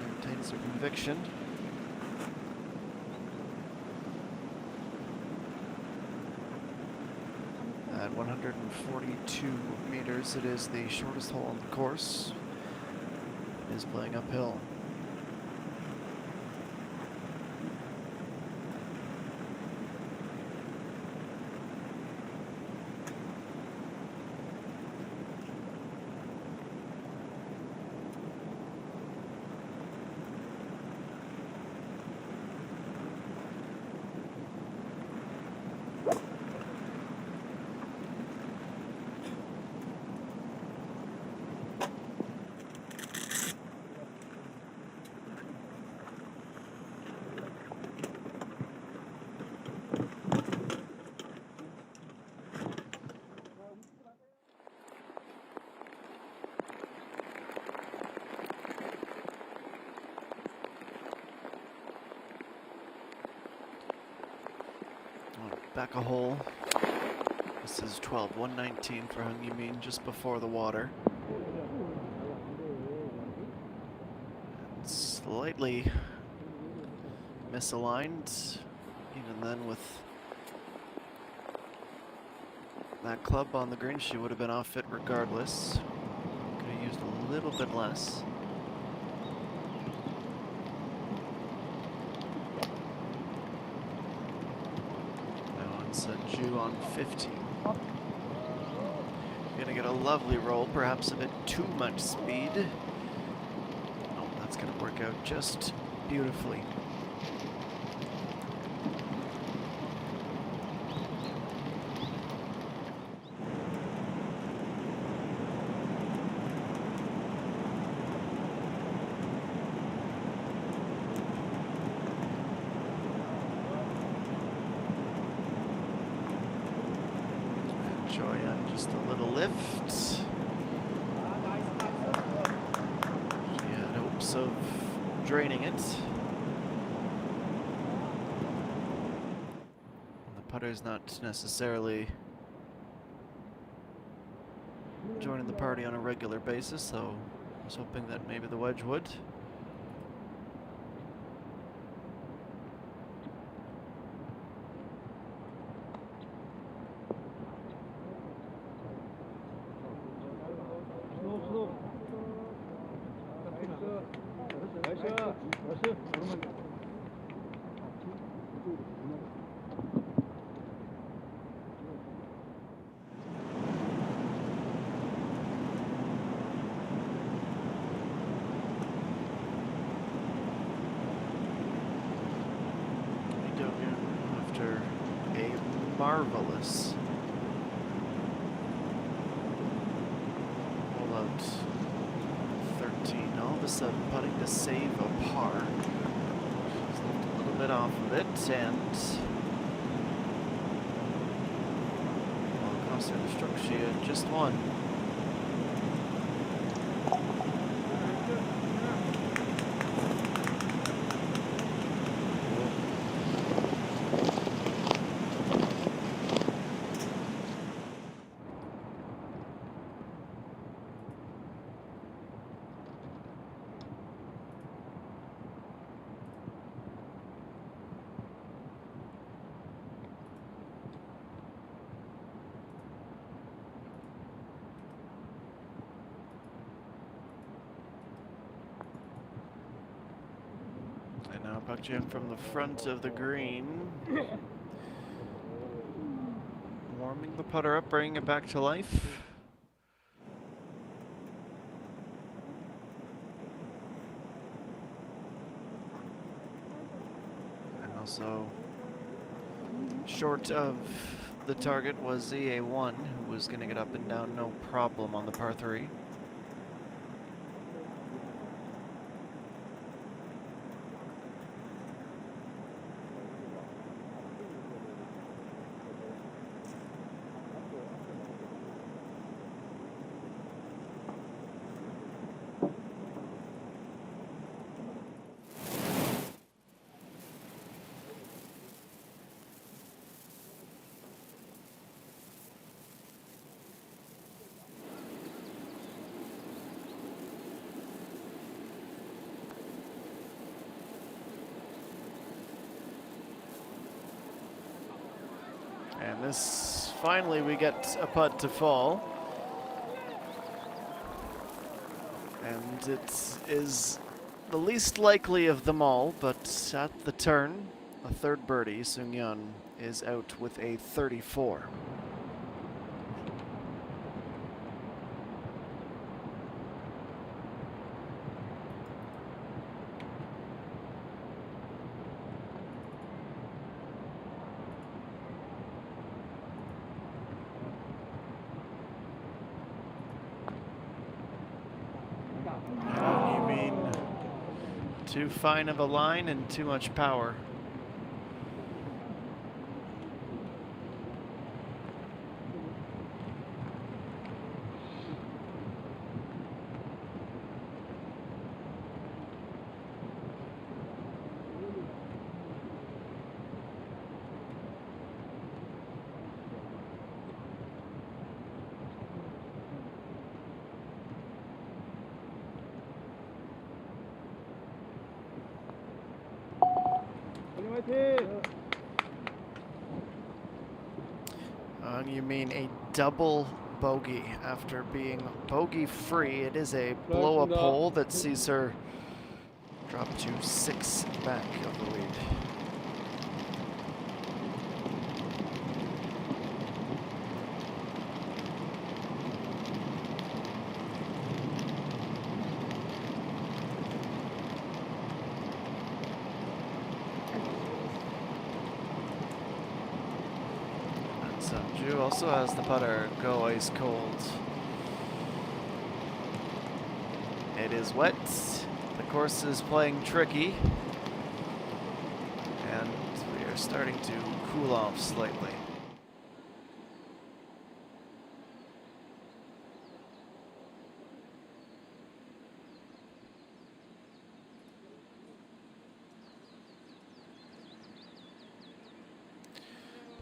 maintains her conviction. At 142 meters, it is the shortest hole on the course. It is playing uphill. Back a hole. This is 12, 119 for Hung Yumin, just before the water. And slightly misaligned, even then with that club on the green, she would have been off it regardless. Could have used a little bit less. Jew on 15. Gonna get a lovely roll, perhaps a bit too much speed. Oh, that's gonna work out just beautifully. Just a little lift. She had hopes of draining it. The putter's not necessarily joining the party on a regular basis, so I was hoping that maybe the wedge would. We dove in after a marvelous hole out 13. All of a sudden, putting to save a par. She's left a little bit off of it, and well, across the stroke, she had just won. And now Park Ji-young from the front of the green. Warming the putter up, bringing it back to life. And also short of the target was EA1, who was going to get up and down no problem on the par 3. And this, finally we get a putt to fall. And it is the least likely of them all, but at the turn, a third birdie, Seung-yeon is out with a 34. You mean too fine of a line and too much power? You mean a double bogey after being bogey free. It is a blow up hole that sees her drop to 6 back of the lead. Ju also has the putter go ice cold. It is wet. The course is playing tricky. And we are starting to cool off slightly.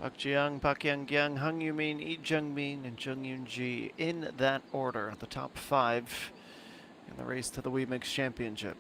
Park Ji-young, Park Yang-gyang, Hung Yoo-min, Lee Jung-min, and Jung Yoon-ji in that order, the top 5 in the race to the Wemix Championship.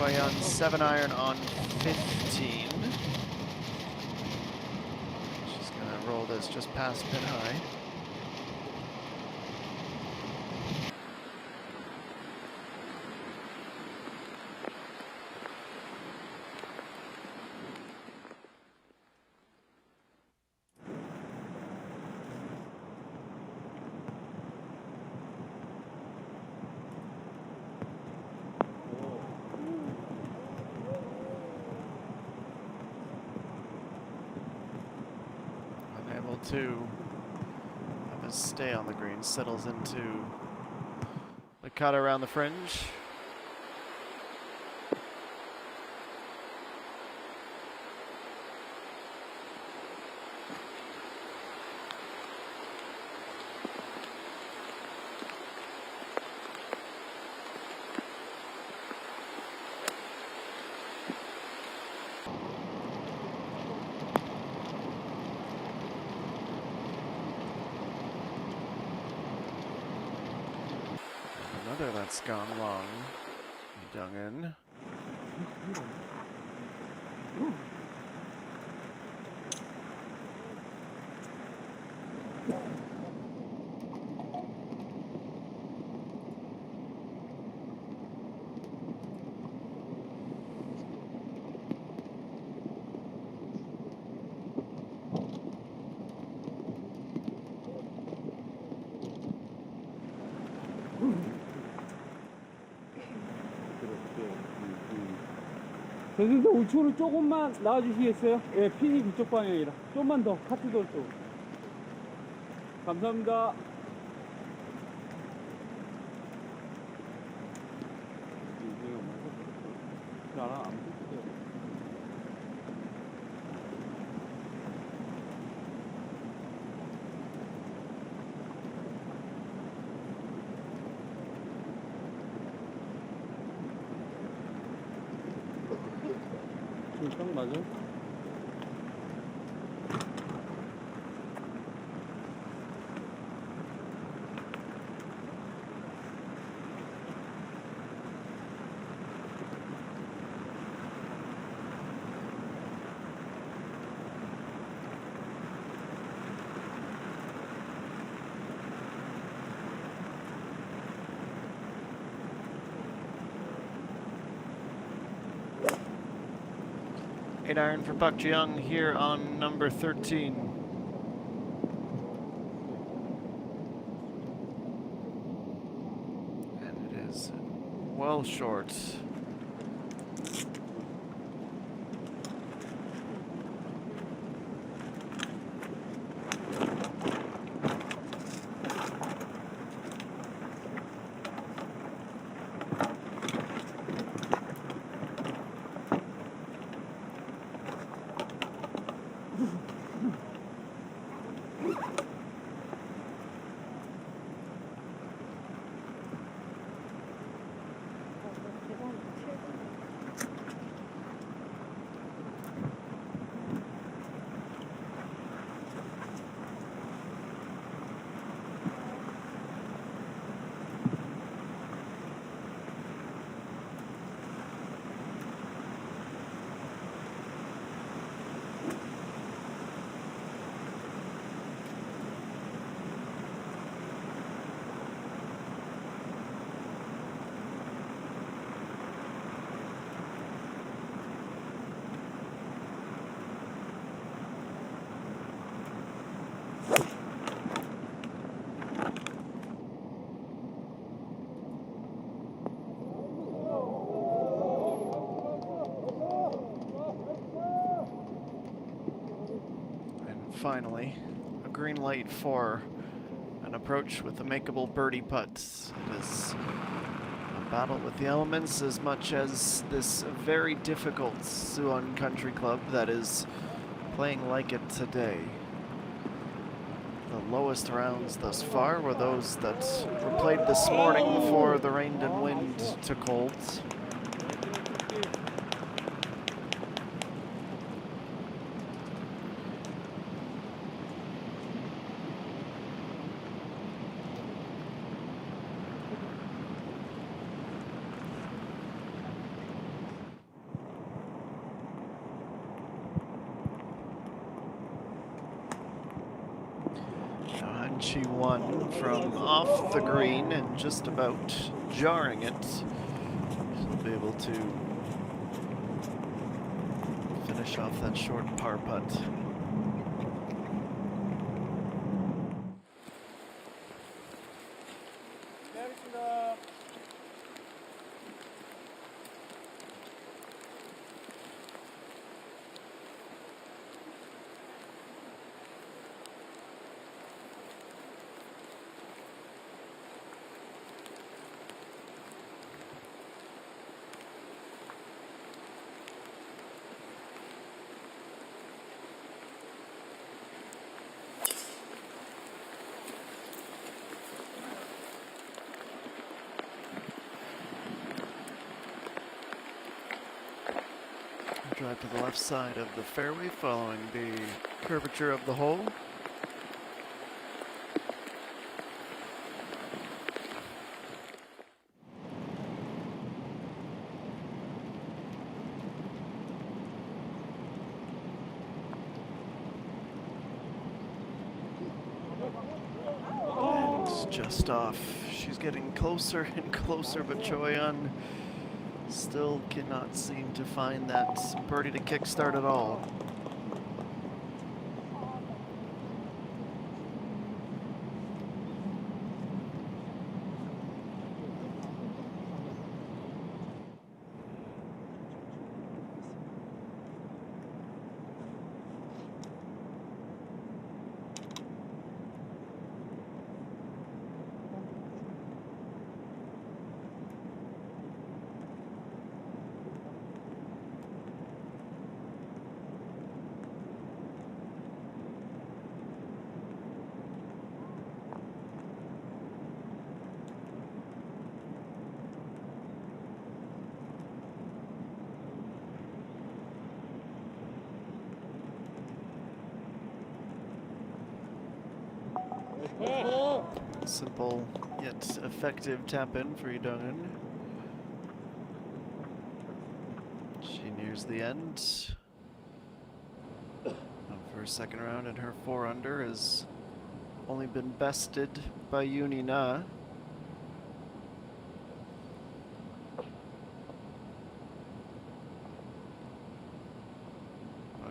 Guayan 7-iron on 15. She's gonna roll this just past pin high. Unable to have his stay on the green, settles into the cut around the fringe. Another that's gone long. Dug in. 선생님들 우측으로 조금만 나와주시겠어요? 예, 핀이 그쪽 방향이라 좀만 더 카트돌 쪽. 감사합니다. 나랑 안 붙어요. 딱 맞아? Eight iron for Pak Jiang here on number 13. And it is well short. Finally, a green light for an approach with a makeable birdie putt. It is a battle with the elements as much as this very difficult Suwon Country Club that is playing like it today. The lowest rounds thus far were those that were played this morning before the rain and wind took hold. and she won from off the green and just about jarring it. She'll be able to finish off that short par putt. Drive to the left side of the fairway following the curvature of the hole. And it's just off. She's getting closer and closer, but Choyan still cannot seem to find that birdie to kickstart at all. Simple yet effective tap in for Idungan. She nears the end of her second round, and her 4-under has only been bested by Yuni Na.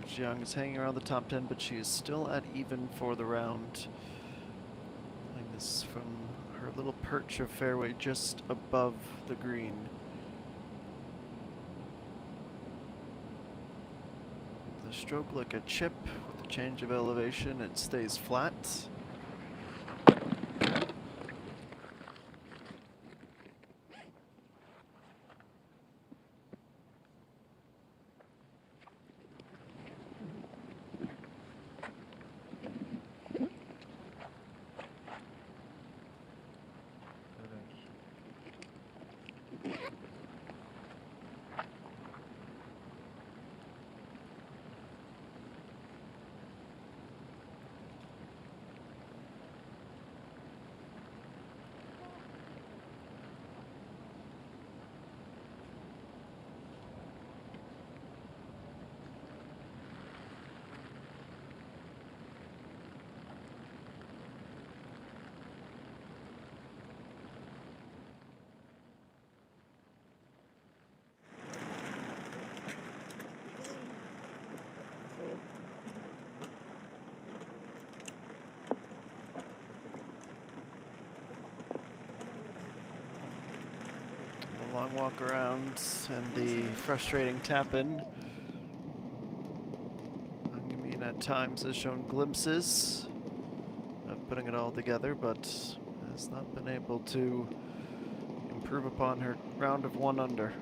Jiang is hanging around the top 10, but she is still at even for the round. Playing this from her little perch of fairway just above the green. The stroke like a chip with a change of elevation, it stays flat. Long walk around and the frustrating tap in. I mean, at times has shown glimpses of putting it all together, but has not been able to improve upon her round of 1 under.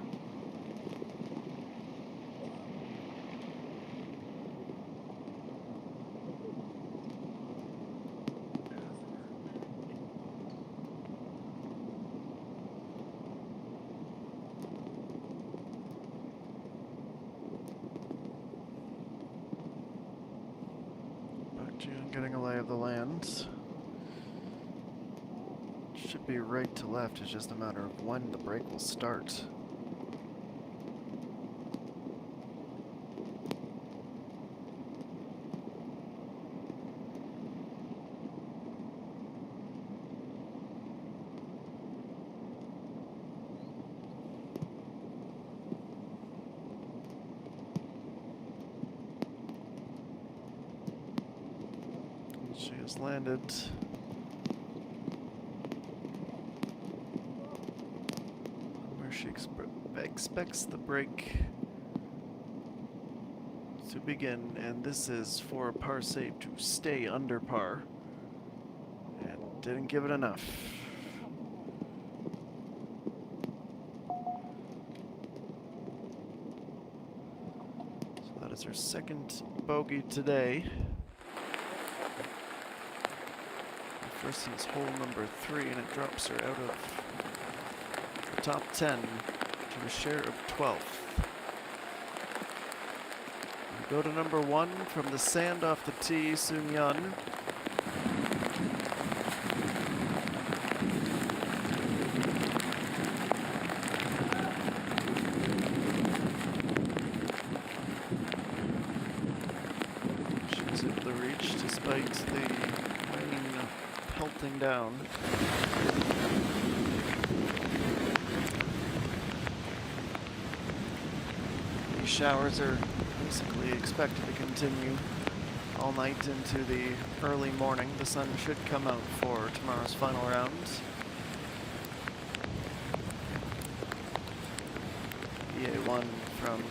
Getting a lay of the land. Should be right to left, it's just a matter of when the break will start. She has landed. Where she expects the break to begin, and this is for a par save to stay under par. And didn't give it enough. So that is her second bogey today. First since hole number 3, and it drops her out of the top 10 to a share of 12th. We go to number 1 from the sand off the tee, Soon Yun. She's able to reach despite the rain pelting down. These showers are basically expected to continue all night into the early morning. The sun should come out for tomorrow's final round. EA1 from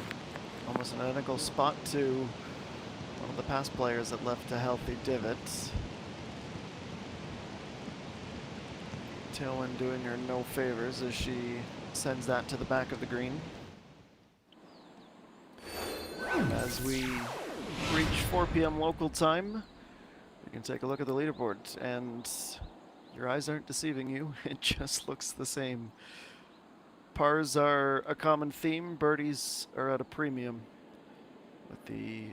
almost an identical spot to one of the past players that left a healthy divot. Tailwind doing her no favors as she sends that to the back of the green. As we reach 4 p.m. local time, we can take a look at the leaderboard, and your eyes aren't deceiving you. It just looks the same. Pars are a common theme, birdies are at a premium, with the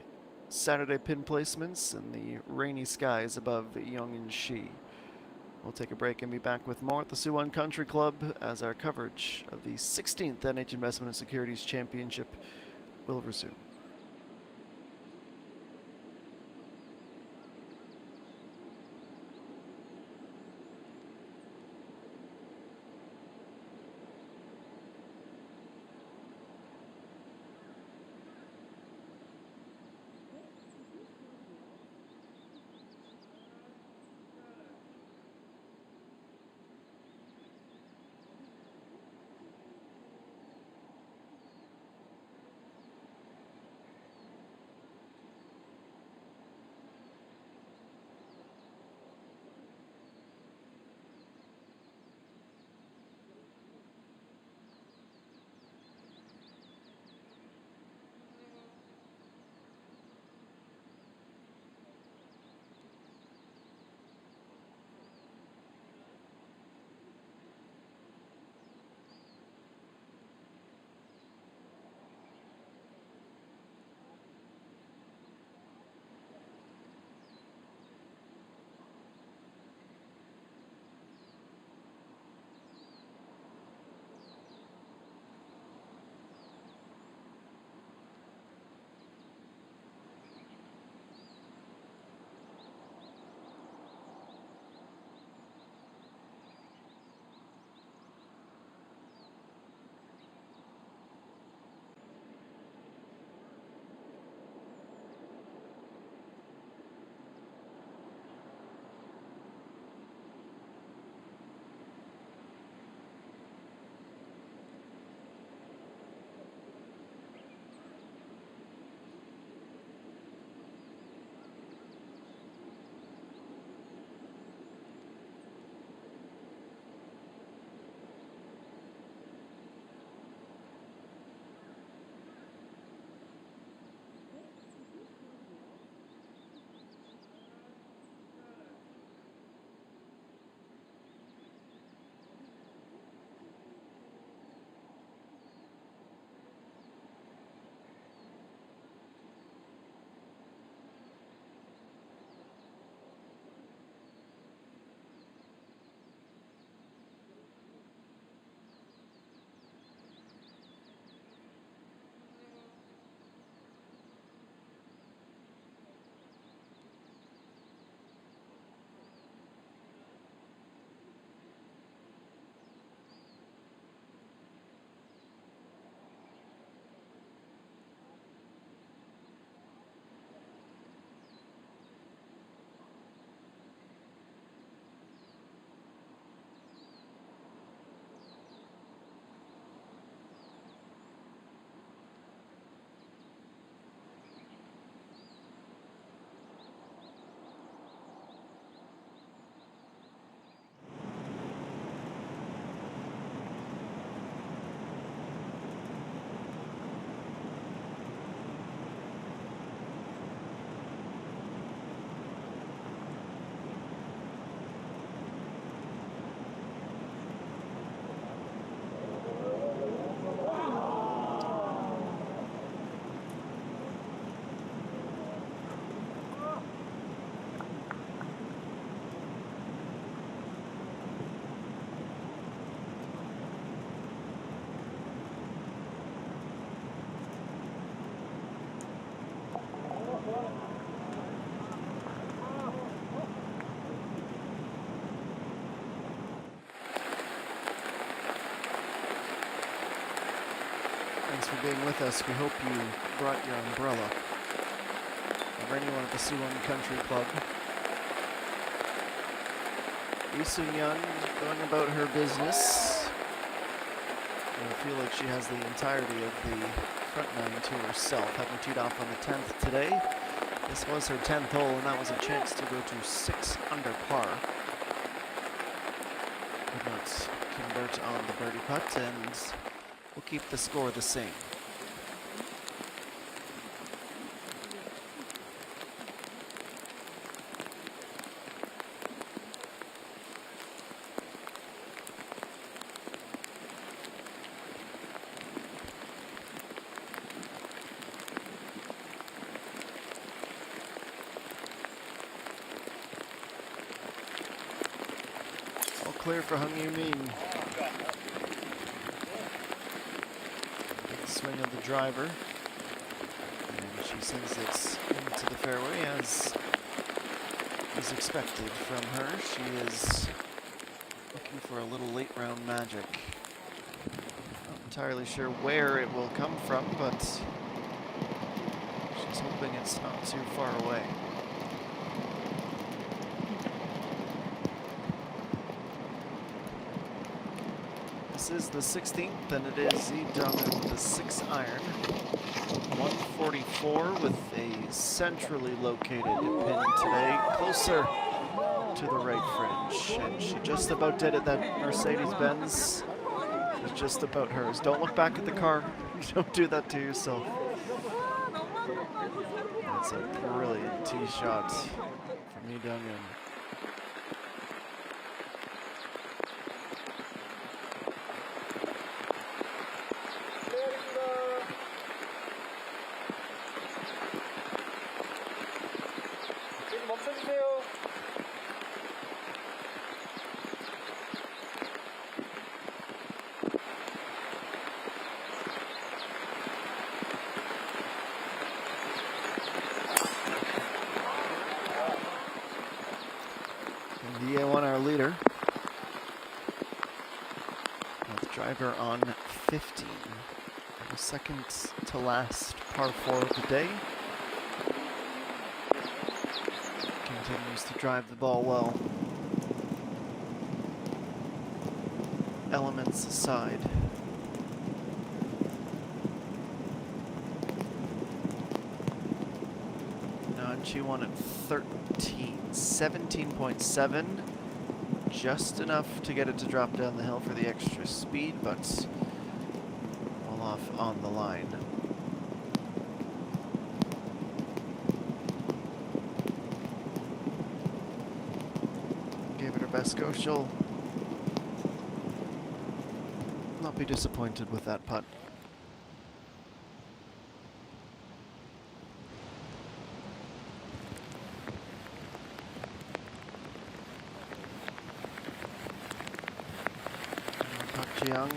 Saturday pin placements and the rainy skies above Yong and Shi. We'll take a break and be back with more at the Suwon Country Club as our coverage of the 16th NH Investment and Securities Championship will resume. Thanks for being with us. We hope you brought your umbrella. For anyone at the Suwon Country Club. Lee Soon-young going about her business. I feel like she has the entirety of the front nine to herself, having teed off on the 10th today. This was her 10th hole, and that was a chance to go to 6 under par. Could not convert on the birdie putt, and we'll keep the score the same. Clear for Hung Yoo-min. Big swing of the driver. And she sends it into the fairway as is expected from her. She is looking for a little late round magic. Not entirely sure where it will come from, but she's hoping it's not too far away. This is the 16th, and it is Lee Dong-eun with a 6-iron. 144 with a centrally located pin today, closer to the right fringe. And she just about did it. That Mercedes-Benz is just about hers. Don't look back at the car. Don't do that to yourself. That's a brilliant tee shot from Lee Dong-eun. The A1, our leader, with driver on 15. The second to last par 4 of the day. Continues to drive the ball well. Elements aside. She won at 13, 17.7, just enough to get it to drop down the hill for the extra speed, but well off on the line. Gave it her best go. She'll not be disappointed with that putt.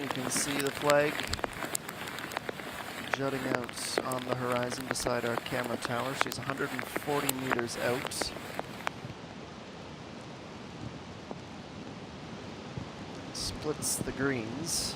You can see the flag jutting out on the horizon beside our camera tower. She's 140 meters out. Splits the greens.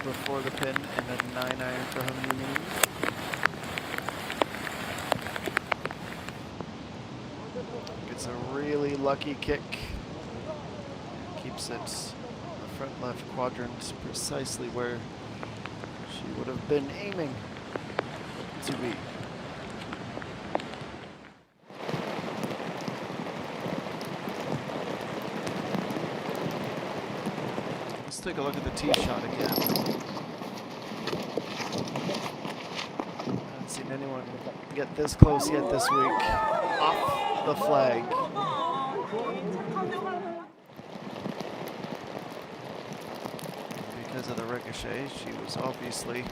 Before the pin, and a 9-iron for Hung Yoo-min. Gets a really lucky kick. Keeps it in the front left quadrant, precisely where she would have been aiming to be. Let's take a look at the tee shot again. Haven't seen anyone get this close yet this week. Off the flag. Because of the ricochet, she was obviously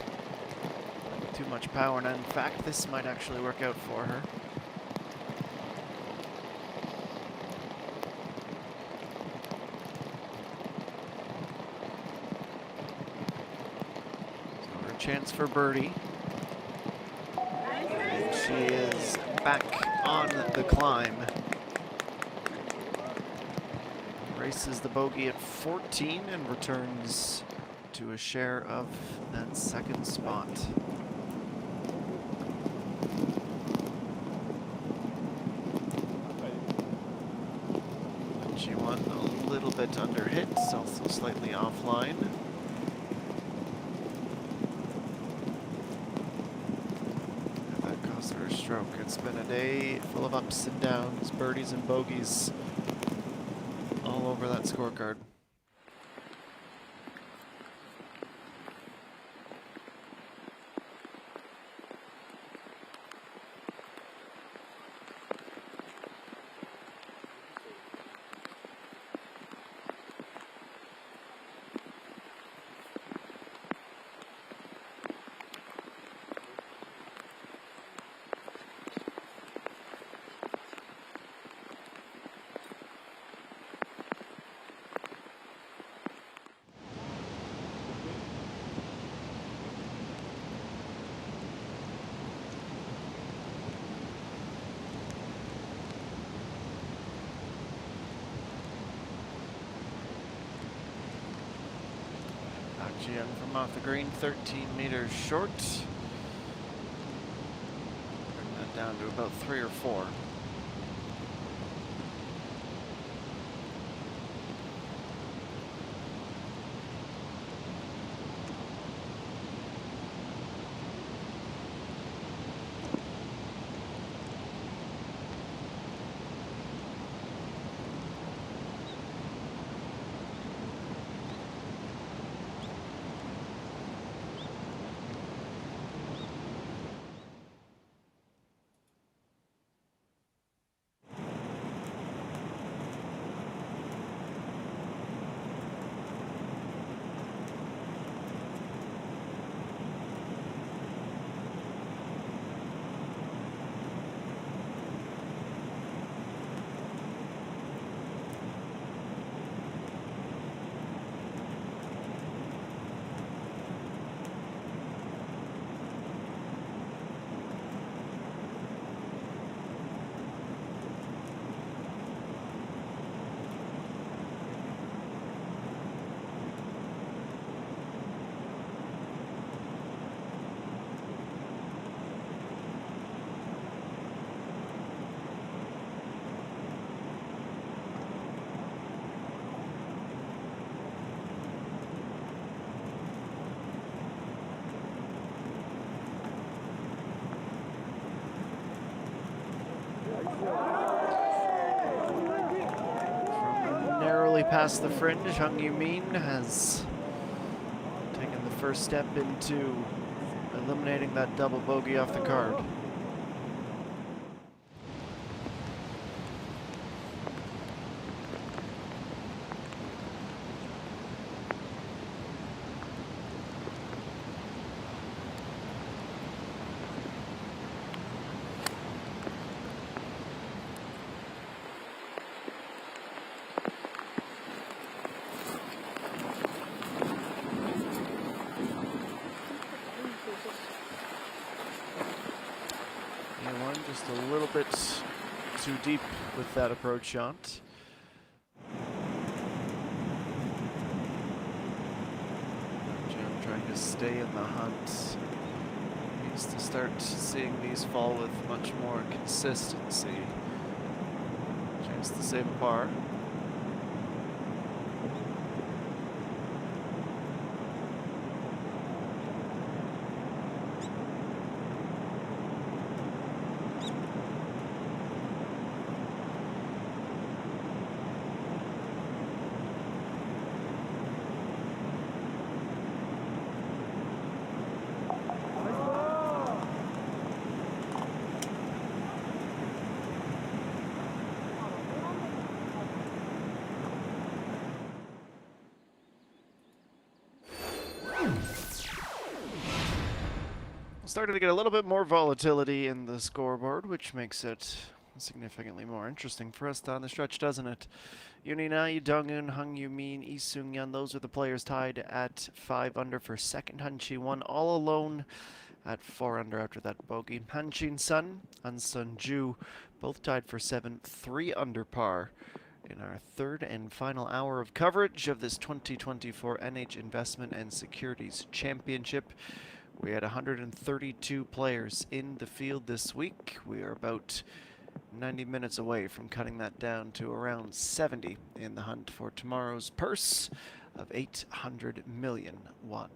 too much power, and in fact, this might actually work out for her. So her chance for birdie. And she is back on the climb. Races the bogey at 14 and returns to a share of that second spot. She won a little bit under hits, also slightly offline. And that cost her a stroke. It's been a day full of ups and downs, birdies and bogeys all over that scorecard. GM from off the green, 13 meters short. Bring that down to about 3 or 4. Narrowly past the fringe, Hung Yu-min has taken the first step into eliminating that double bogey off the card. Just a little bit too deep with that approach shot. Jim trying to stay in the hunt. Needs to start seeing these fall with much more consistency. Chance to save a par. Starting to get a little bit more volatility in the scoreboard, which makes it significantly more interesting for us down the stretch, doesn't it? Yuninai, Dongun, Hung Yumin, Lee Seung-yeon, those are the players tied at 5 under for second. Han Chi-won all alone at 4 under after that bogey. Han Chin-sun and Sun Ju both tied for 7, 3 under par in our third and final hour of coverage of this 2024 NH Investment and Securities Championship. We had 132 players in the field this week. We are about 90 minutes away from cutting that down to around 70 in the hunt for tomorrow's purse of 800 million won.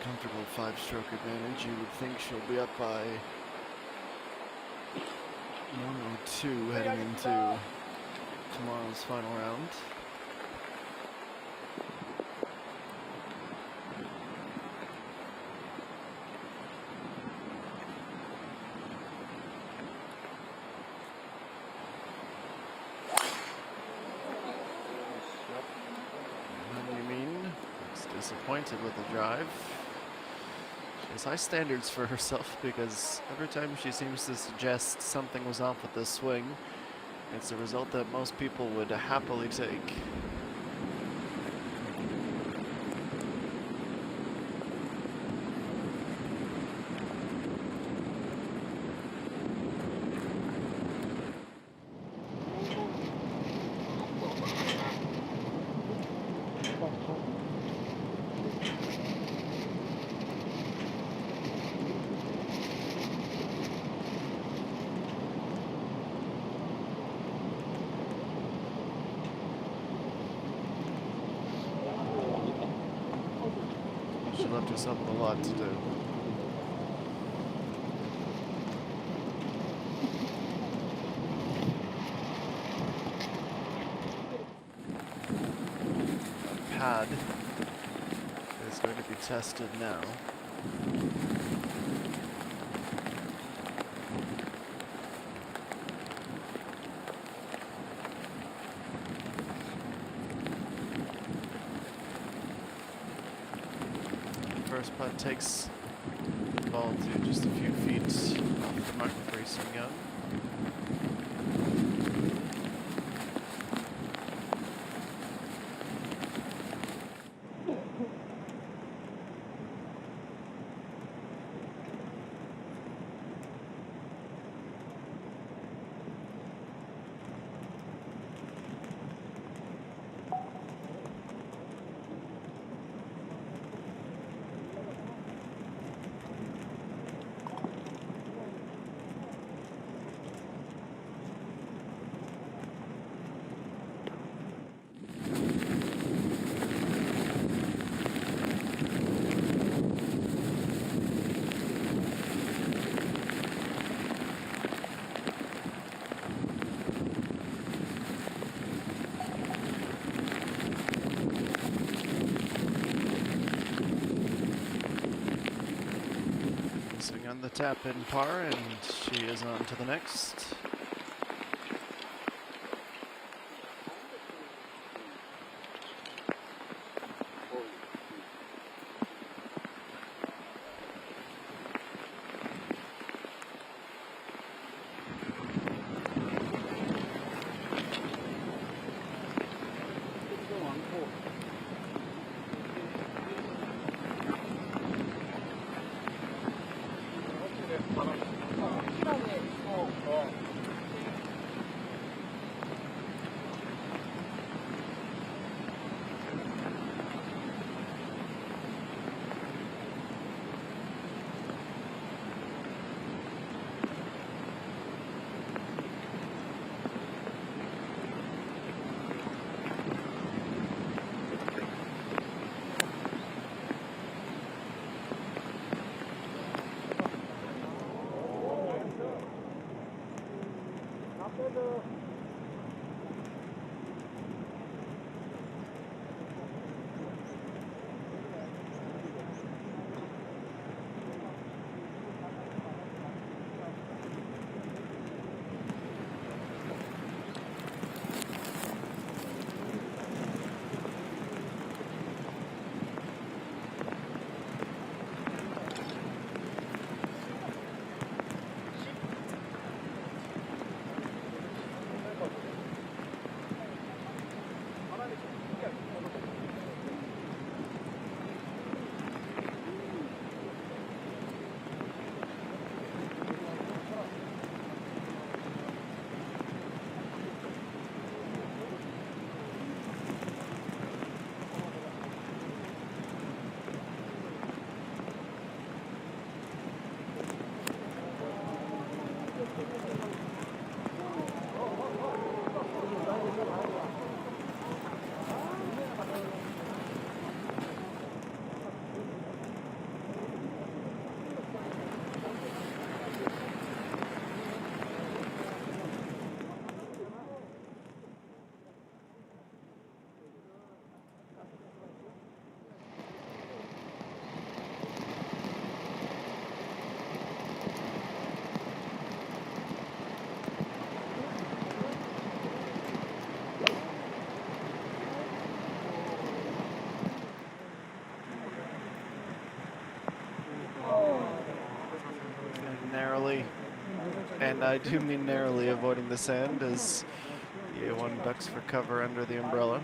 Comfortable 5-stroke advantage. You would think she'll be up by 102 heading into tomorrow's final round. Disappointed with the drive. She has high standards for herself because every time she seems to suggest something was off with the swing, it's a result that most people would happily take. got yourself a lot to do. A pad is going to be tested now. First putt takes the ball to just a few feet off the mark for Racing Young. Swing on the tap in par, and she is on to the next. Narrowly, and I do mean narrowly, avoiding the sand as the A1 ducks for cover under the umbrella.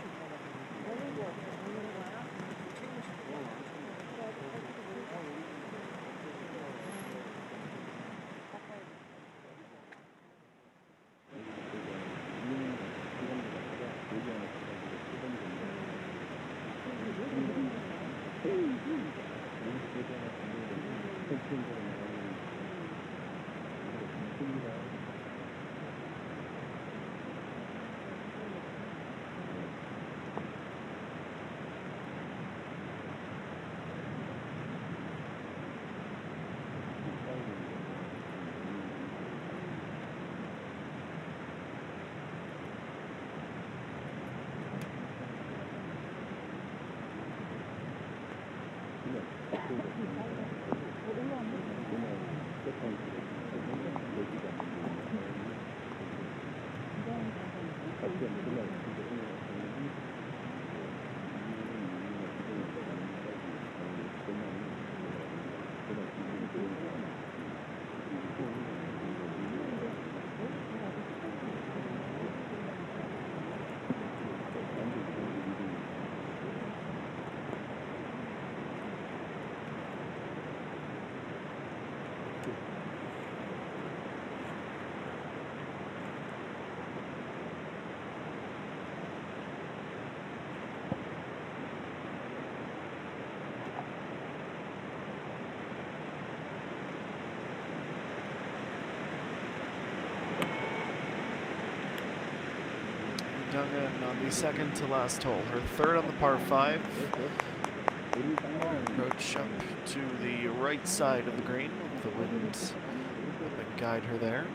Dug in on the second to last hole. Her third on the par 5. Approach up to the right side of the green. The wind helping guide her there.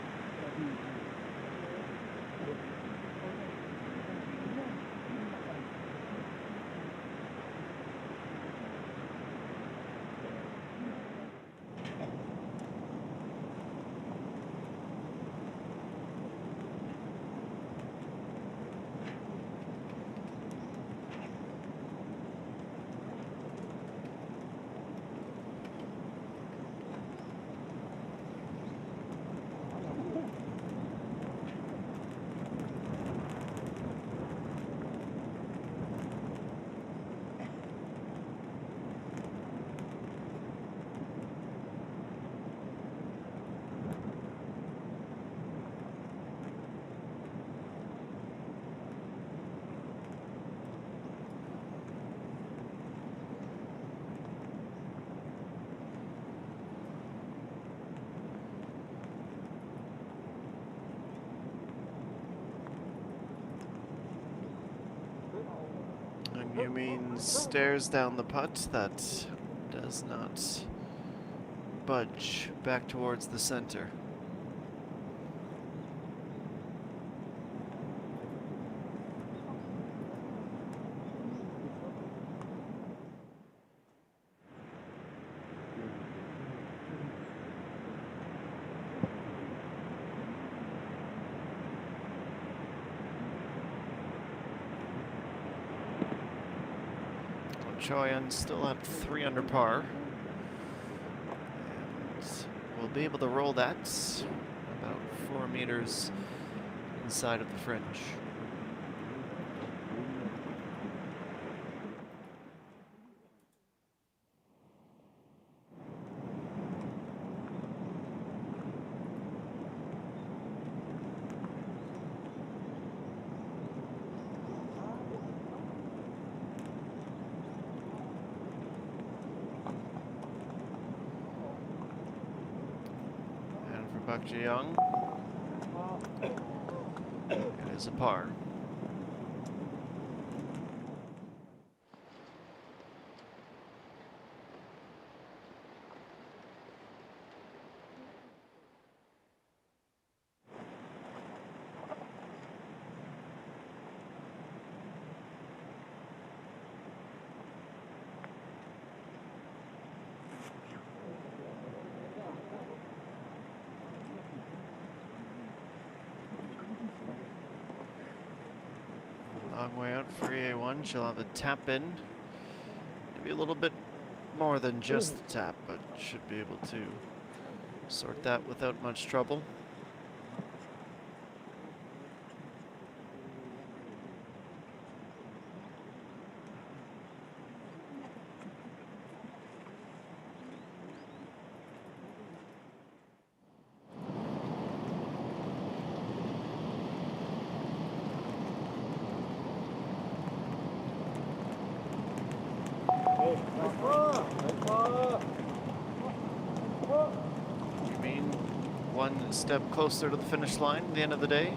And you mean stairs down the putt? That does not budge back towards the center. Choyan still at 3 under par. And we'll be able to roll that about 4 meters inside of the fringe. Buck Ji-young. It is a par. Long way out for EA1. She'll have a tap in. Maybe a little bit more than just the tap, but should be able to sort that without much trouble. You mean one step closer to the finish line at the end of the day?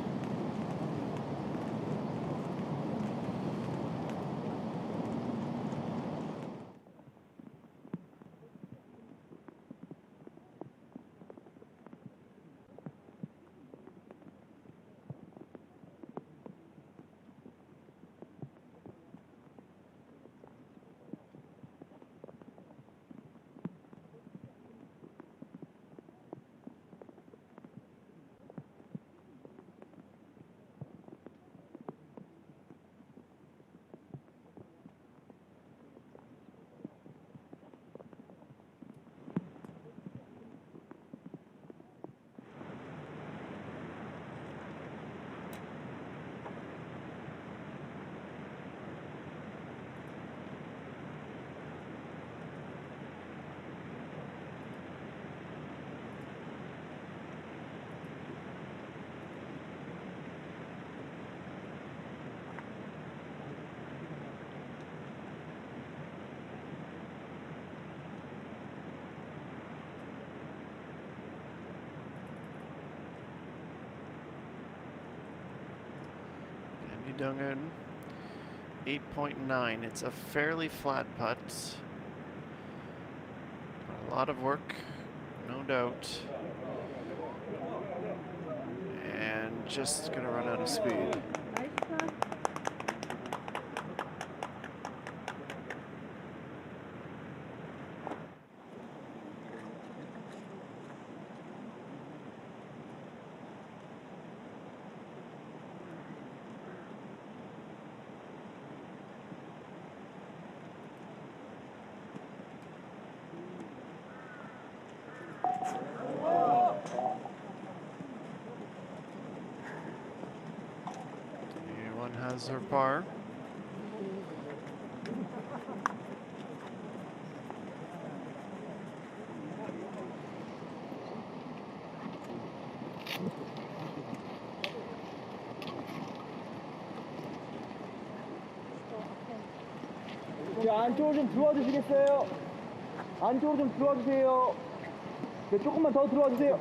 Idungun, 8.9. It's a fairly flat putt. A lot of work, no doubt. And just gonna run out of speed. One has her par. 네, 안쪽으로 좀 들어와 주시겠어요? 안쪽으로 좀 들어와 주세요. 네, 조금만 더 들어와 주세요.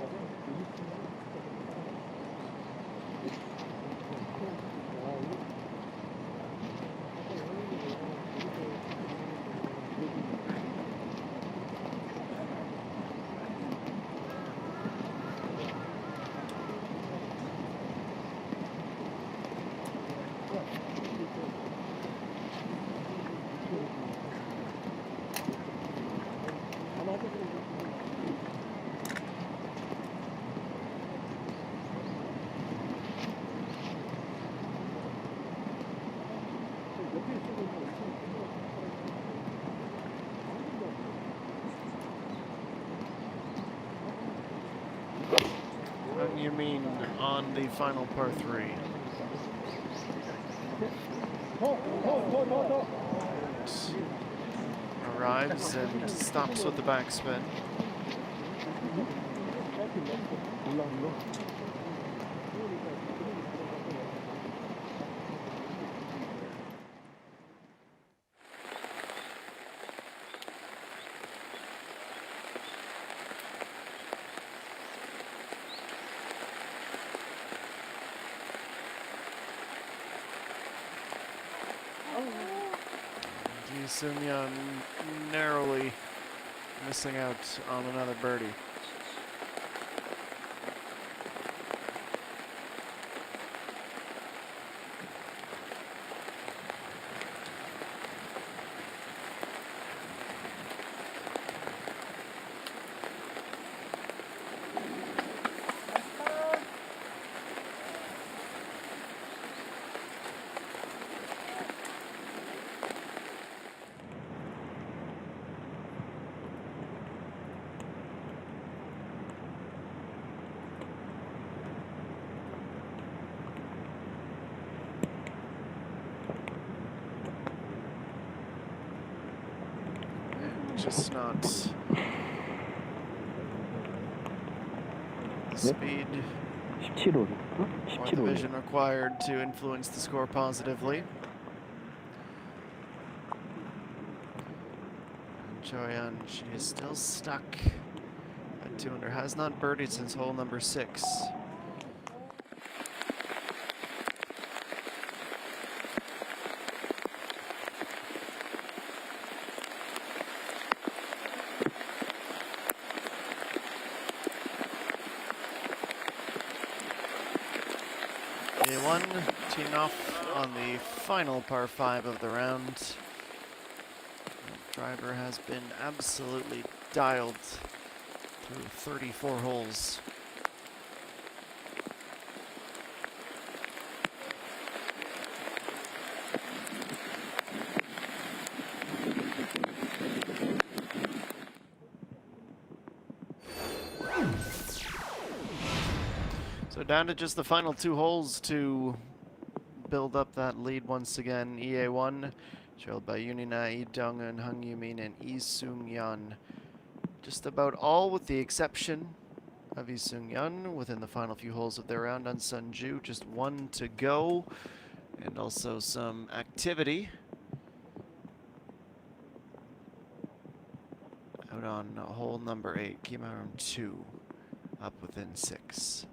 You mean on the final par 3? Arrives and stops with the backspin. Sun-Yan narrowly missing out on another birdie. Just not the speed 17홀. or the vision required to influence the score positively. And Joyan, she is still stuck at 2 under, has not birdied since hole number 6. A1 teeing off on the final par 5 of the round. The driver has been absolutely dialed through 34 holes. So down to just the final 2 holes to build up that lead once again. EA1, trailed by Yunina, Lee Dong-eun, Hung Yumin, and Lee Seung-yeon. Just about all with the exception of Lee Seung-yeon within the final few holes of their round on Sunju. Just 1 to go, and also some activity out on hole number 8. Came out on 2, up within 6.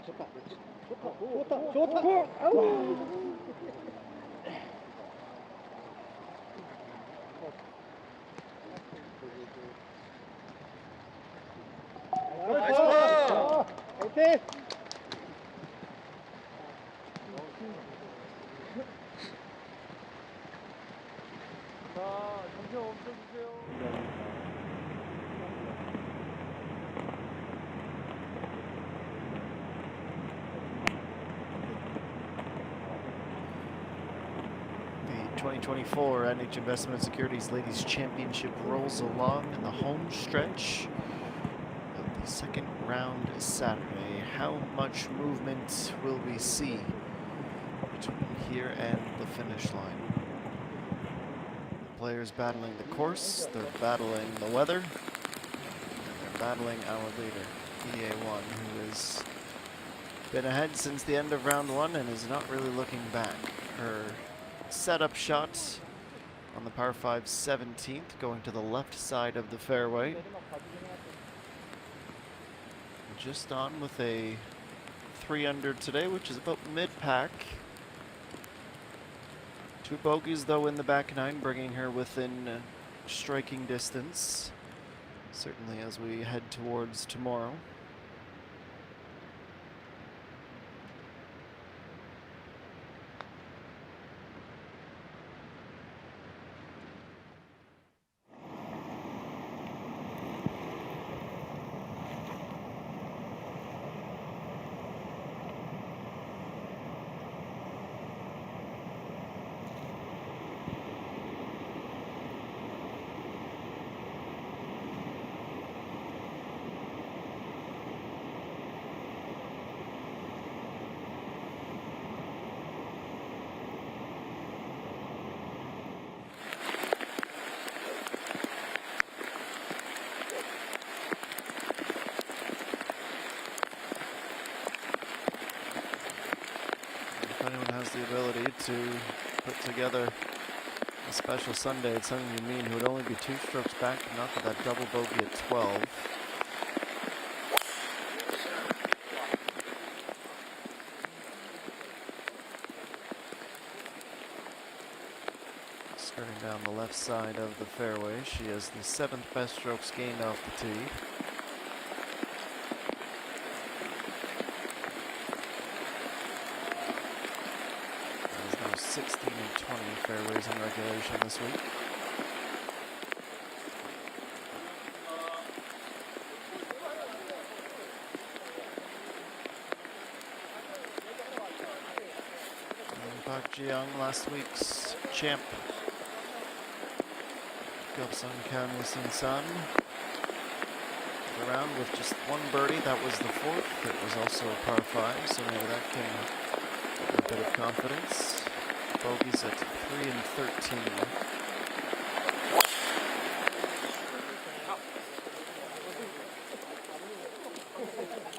좋다. 아우. 화이팅! 자, 정신 멈춰주세요. The 2024 NH Investment Securities Ladies Championship rolls along in the home stretch of the second round Saturday. How much movement will we see between here and the finish line? The players battling the course, they're battling the weather, and they're battling our leader, EA1, who has been ahead since the end of round one and is not really looking back. Her setup shot on the par 5 17th, going to the left side of the fairway. Just on with a 3 under today, which is about mid-pack. 2 bogeys though in the back 9, bringing her within striking distance, certainly as we head towards tomorrow. If anyone has the ability to put together a special Sunday, it's something you mean who would only be 2 strokes back and knock at that double bogey at 12. Skirting down the left side of the fairway, she has the 7th best strokes gained off the tee. There's now 16 and 20 fairways in regulation this week. Park Ji-young, last week's champ. Gyeongsang County Sinsan. Around with just 1 birdie, that was the 4th. It was also a par 5, so maybe that can give a bit of confidence. Bogeys at 3 and 13.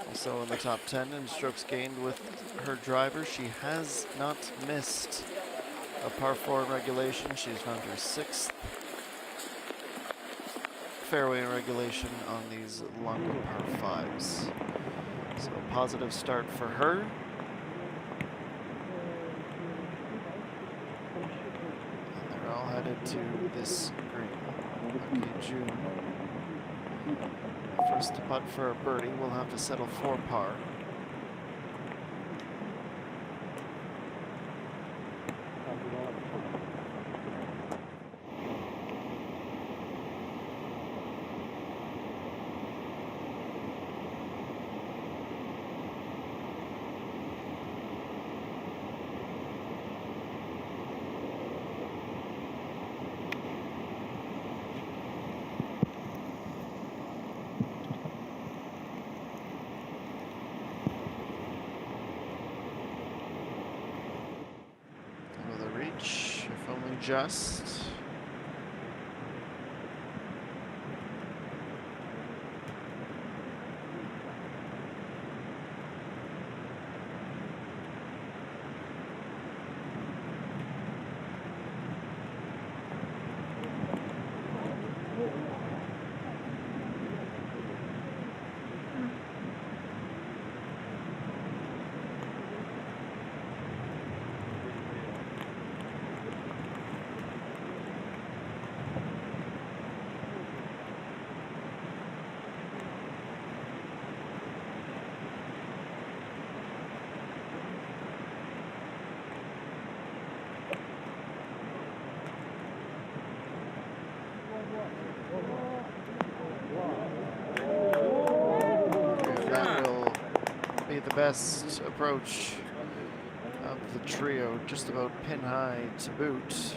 Also in the top 10 in strokes gained with her driver. She has not missed a par 4 in regulation. She's found her 6th fairway in regulation on these longer par 5s. So a positive start for her. And they're all headed to this green. Okay, June. First to putt for a birdie, we'll have to settle for par. If only just. be the best approach of the trio, just about pin high to boot.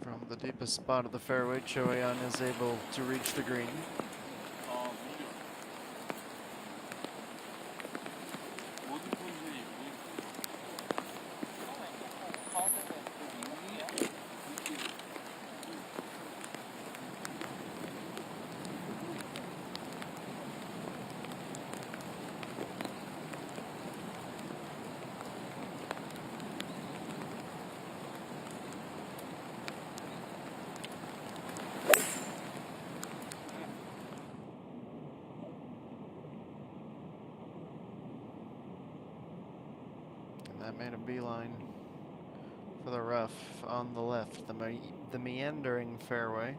From the deepest spot of the fairway, Cho Ayan is able to reach the green. That made a beeline for the rough on the left, the meandering fairway.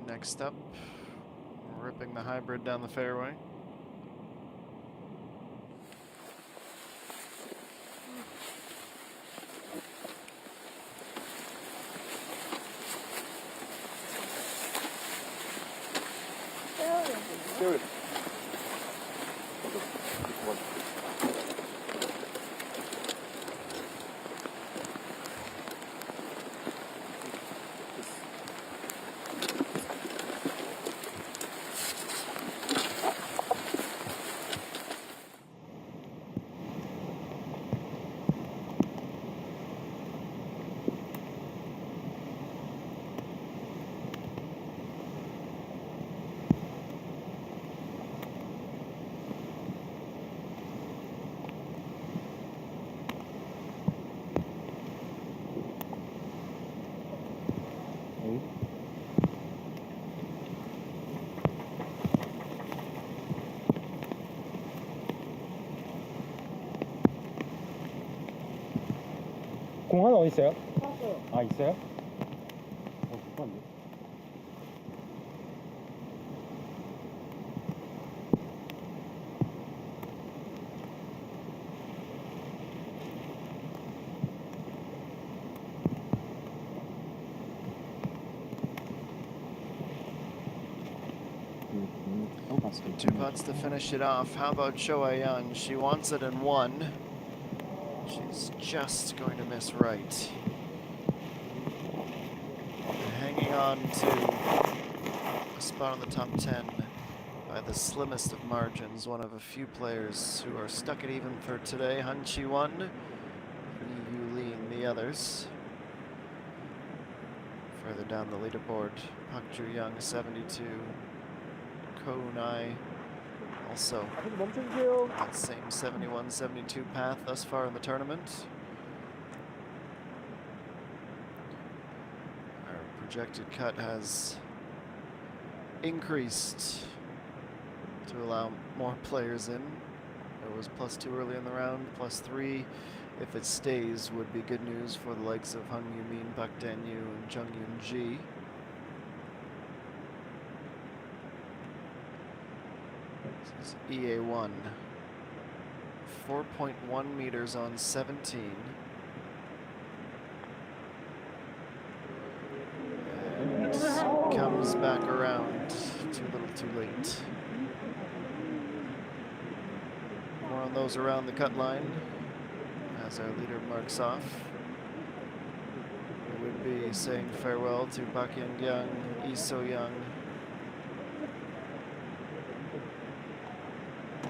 Next up, ripping the hybrid down the fairway. 공 하나 어디 있어요? 아, 있어요? 못 봤네. Two putts to finish it off. How about Cho Ayan? She wants it in one. She's just going to miss right. Hanging on to a spot in the top 10 by the slimmest of margins. One of a few players who are stuck at even for today. Han Chi-won, Lee Yu Lee, and the others. Further down the leaderboard, Park Ju-young, 72. Ko Nai also that same 71-72 path thus far in the tournament. Our projected cut has increased to allow more players in. It was +2 early in the round, +3 if it stays would be good news for the likes of Hung Yoo-min, Park Dan-yu, and Jung Yoon-ji. This is EA1. 4.1 meters on 17. And comes back around too little too late. More on those around the cut line as our leader marks off. We would be saying farewell to Park In-young, Lee So-young.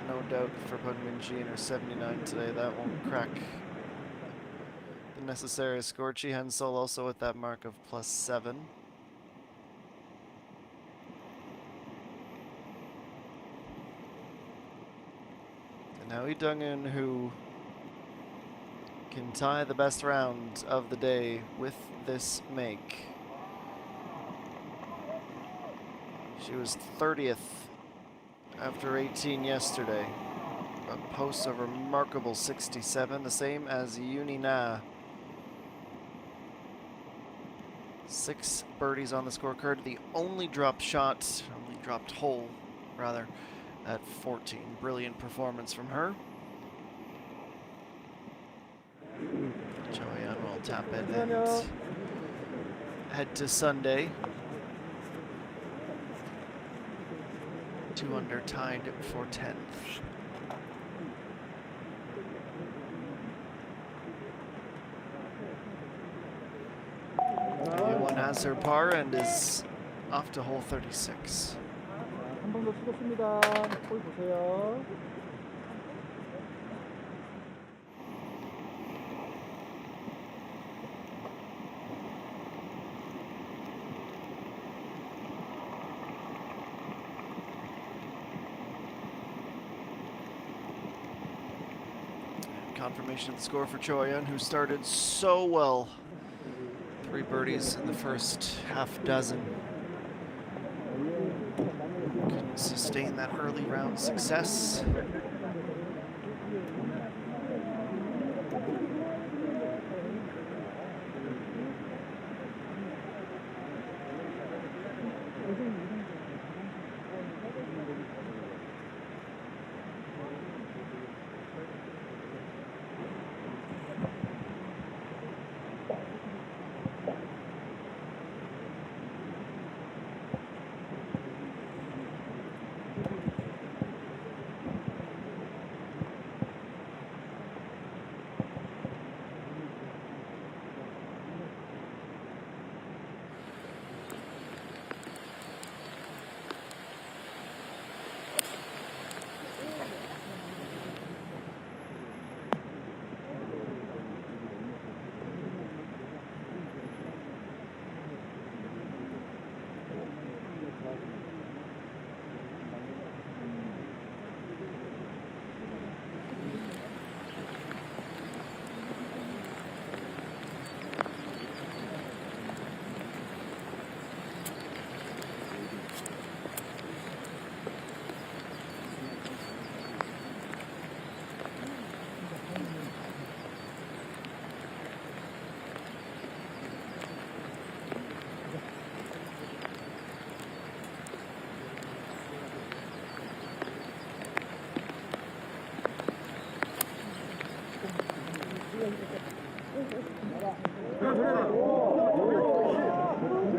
No doubt for Peng Min-ji in her 79 today, that won't crack the necessary score. Chi Hensol also with that mark of +7. And now Lee Dong-eun, who can tie the best round of the day with this make. She was 30th after 18 yesterday, but posts a remarkable 67, the same as Uni Na. 6 birdies on the scorecard, the only dropped hole, rather, at 14. Brilliant performance from her. Choyan will tap it and head to Sunday. 2 under, tied for 10th. Everyone has her par and is off to hole 36. 한 번 더 치겠습니다. 볼 보세요. Confirmation of the score for Choyan, who started so well. 3 birdies in the first half dozen. Couldn't sustain that early round success.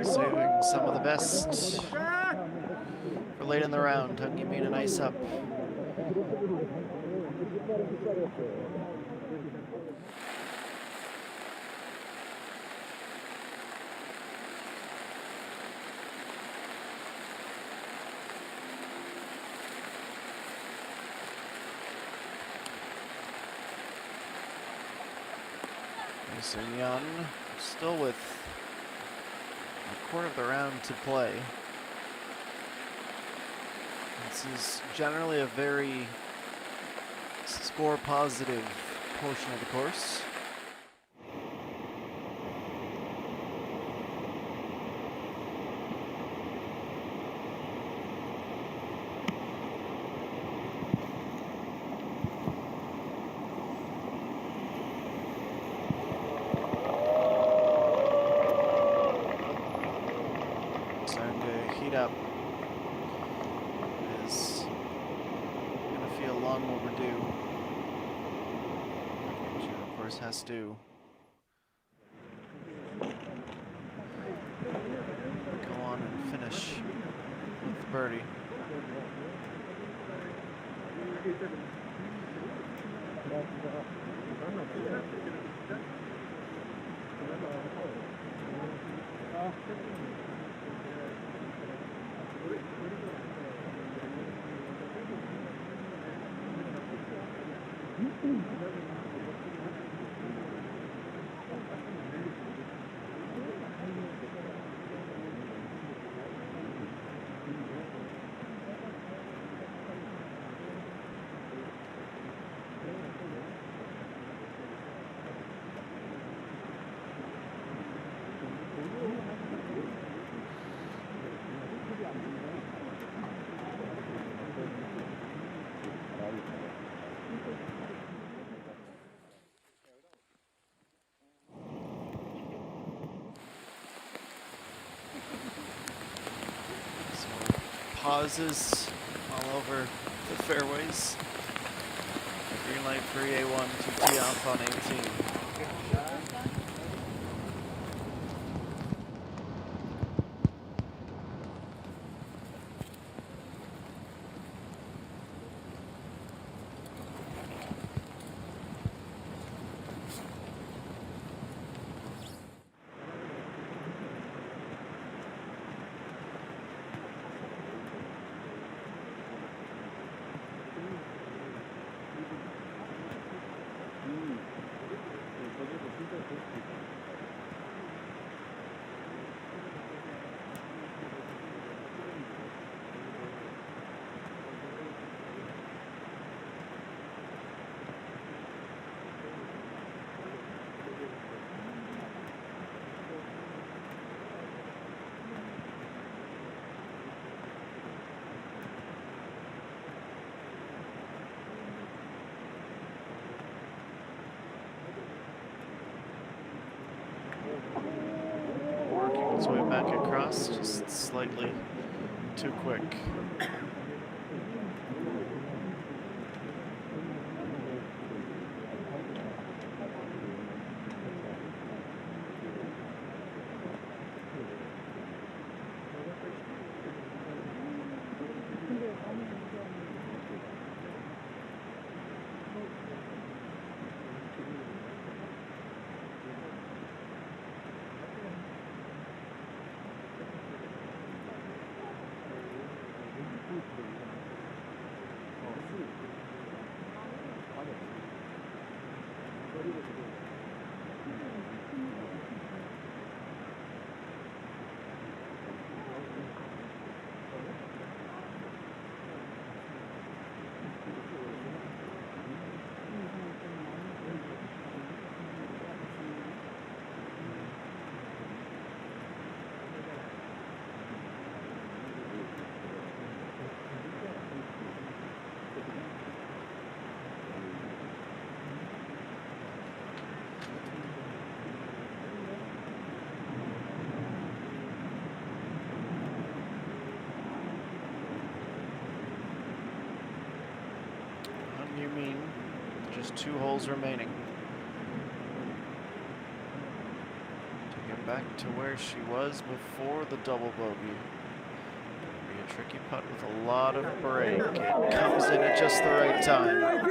Saving some of the best for late in the round. Hung made a nice up. Sun Yun still with a quarter of the round to play. This is generally a very score positive portion of the course. Up is going to feel long overdue, which of course has to go on and finish with the birdie. pauses all over the fairways. Green light for EA1 to tee off on 18. Working its way back across, just slightly too quick. You mean just 2 holes remaining to get back to where she was before the double bogey. Gonna be a tricky putt with a lot of break. It comes in at just the right time.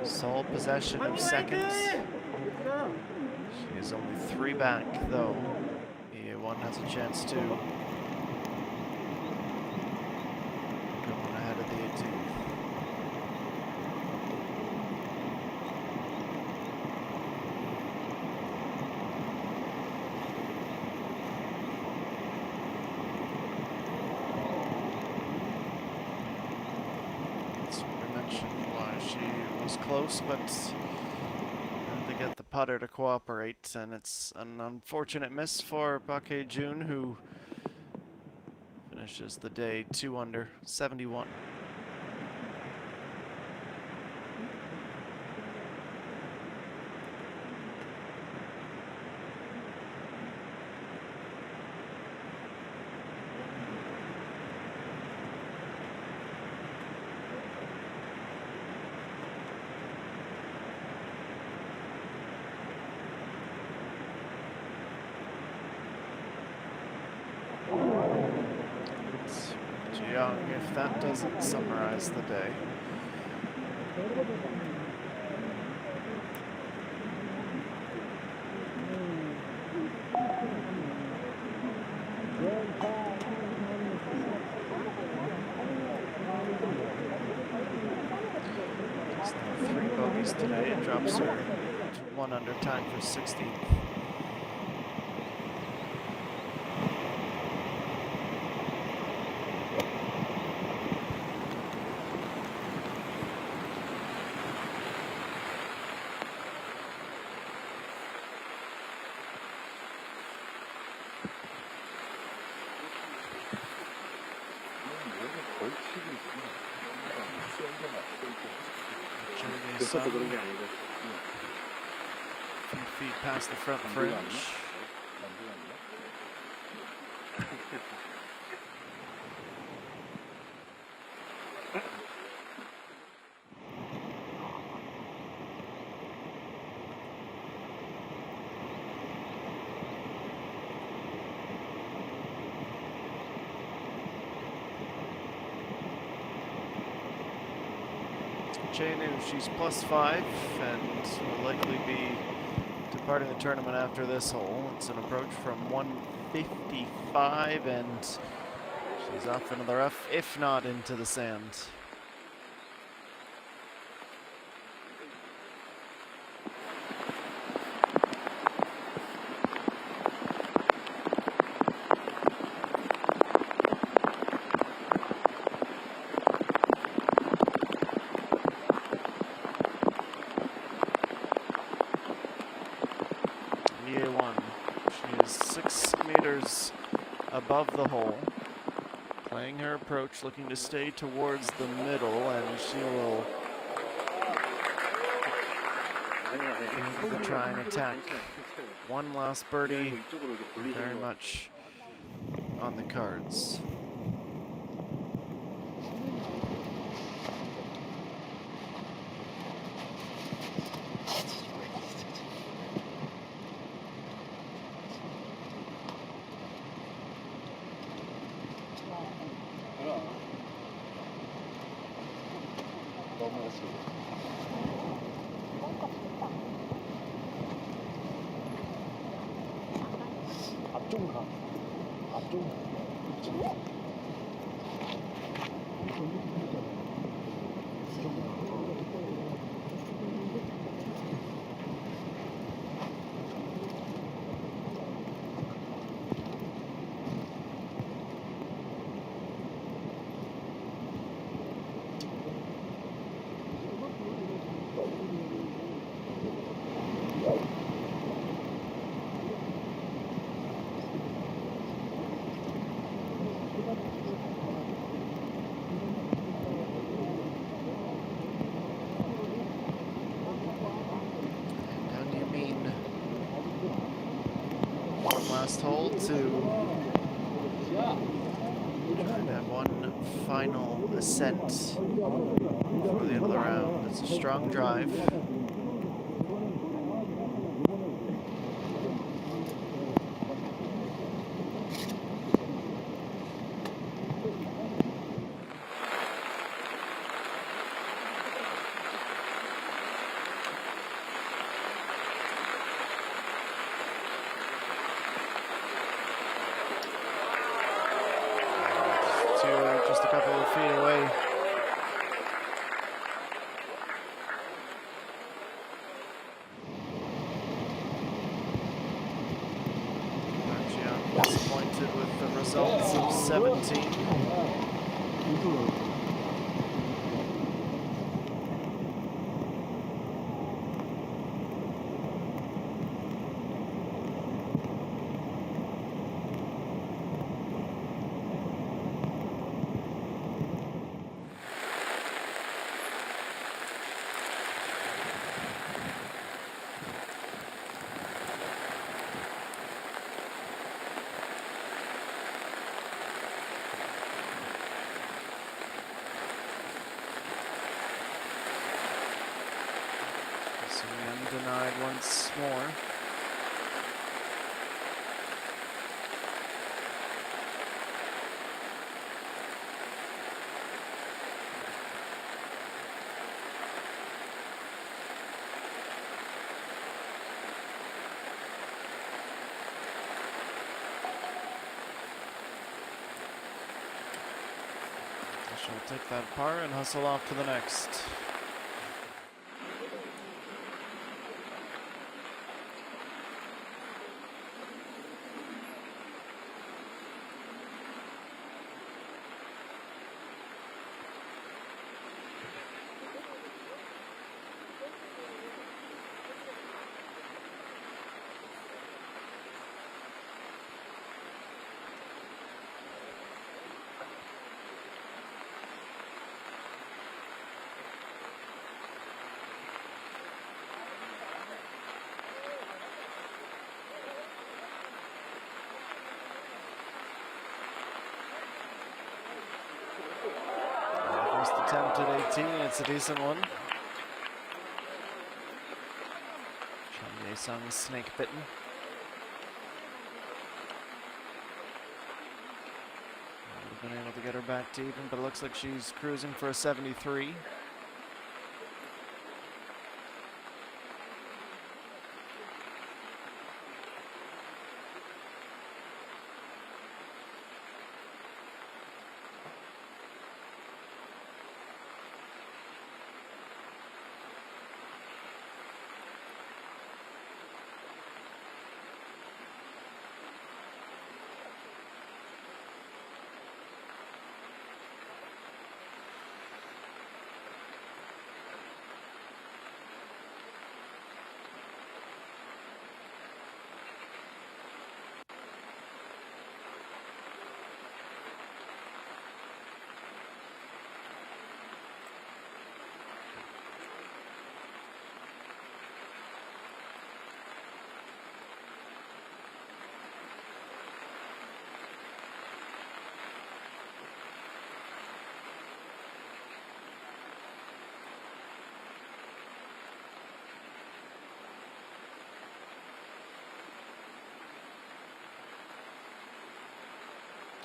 Sole possession of seconds. She is only 3 back though. EA1 has a chance to ahead of the 18th. So we mentioned why she was close, but had to get the putter to cooperate, and it's an unfortunate miss for Park Jun, who finishes the day 2 under, 71. Young, if that doesn't summarize the day. Just 3 bogeys today. It drops her to 1 under, time for 16th. Some few feet past the front fringe. Chenu, she's +5 and will likely be departing the tournament after this hole. It's an approach from 155 and she's off into the rough, if not into the sand. She is 6 meters above the hole, playing her approach, looking to stay towards the middle, and she will try and attack. One last birdie, very much on the cards. 앞쪽 가. 앞쪽. Last hole to try and have one final ascent before the end of the round. It's a strong drive. Just a couple of feet away. Marchion disappointed with the results of 17. Denied once more. She'll take that par and hustle off to the next. attempt at 18. It's a decent one. Chang Ye-sung snake bitten. Would have been able to get her back to even, but it looks like she's cruising for a 73.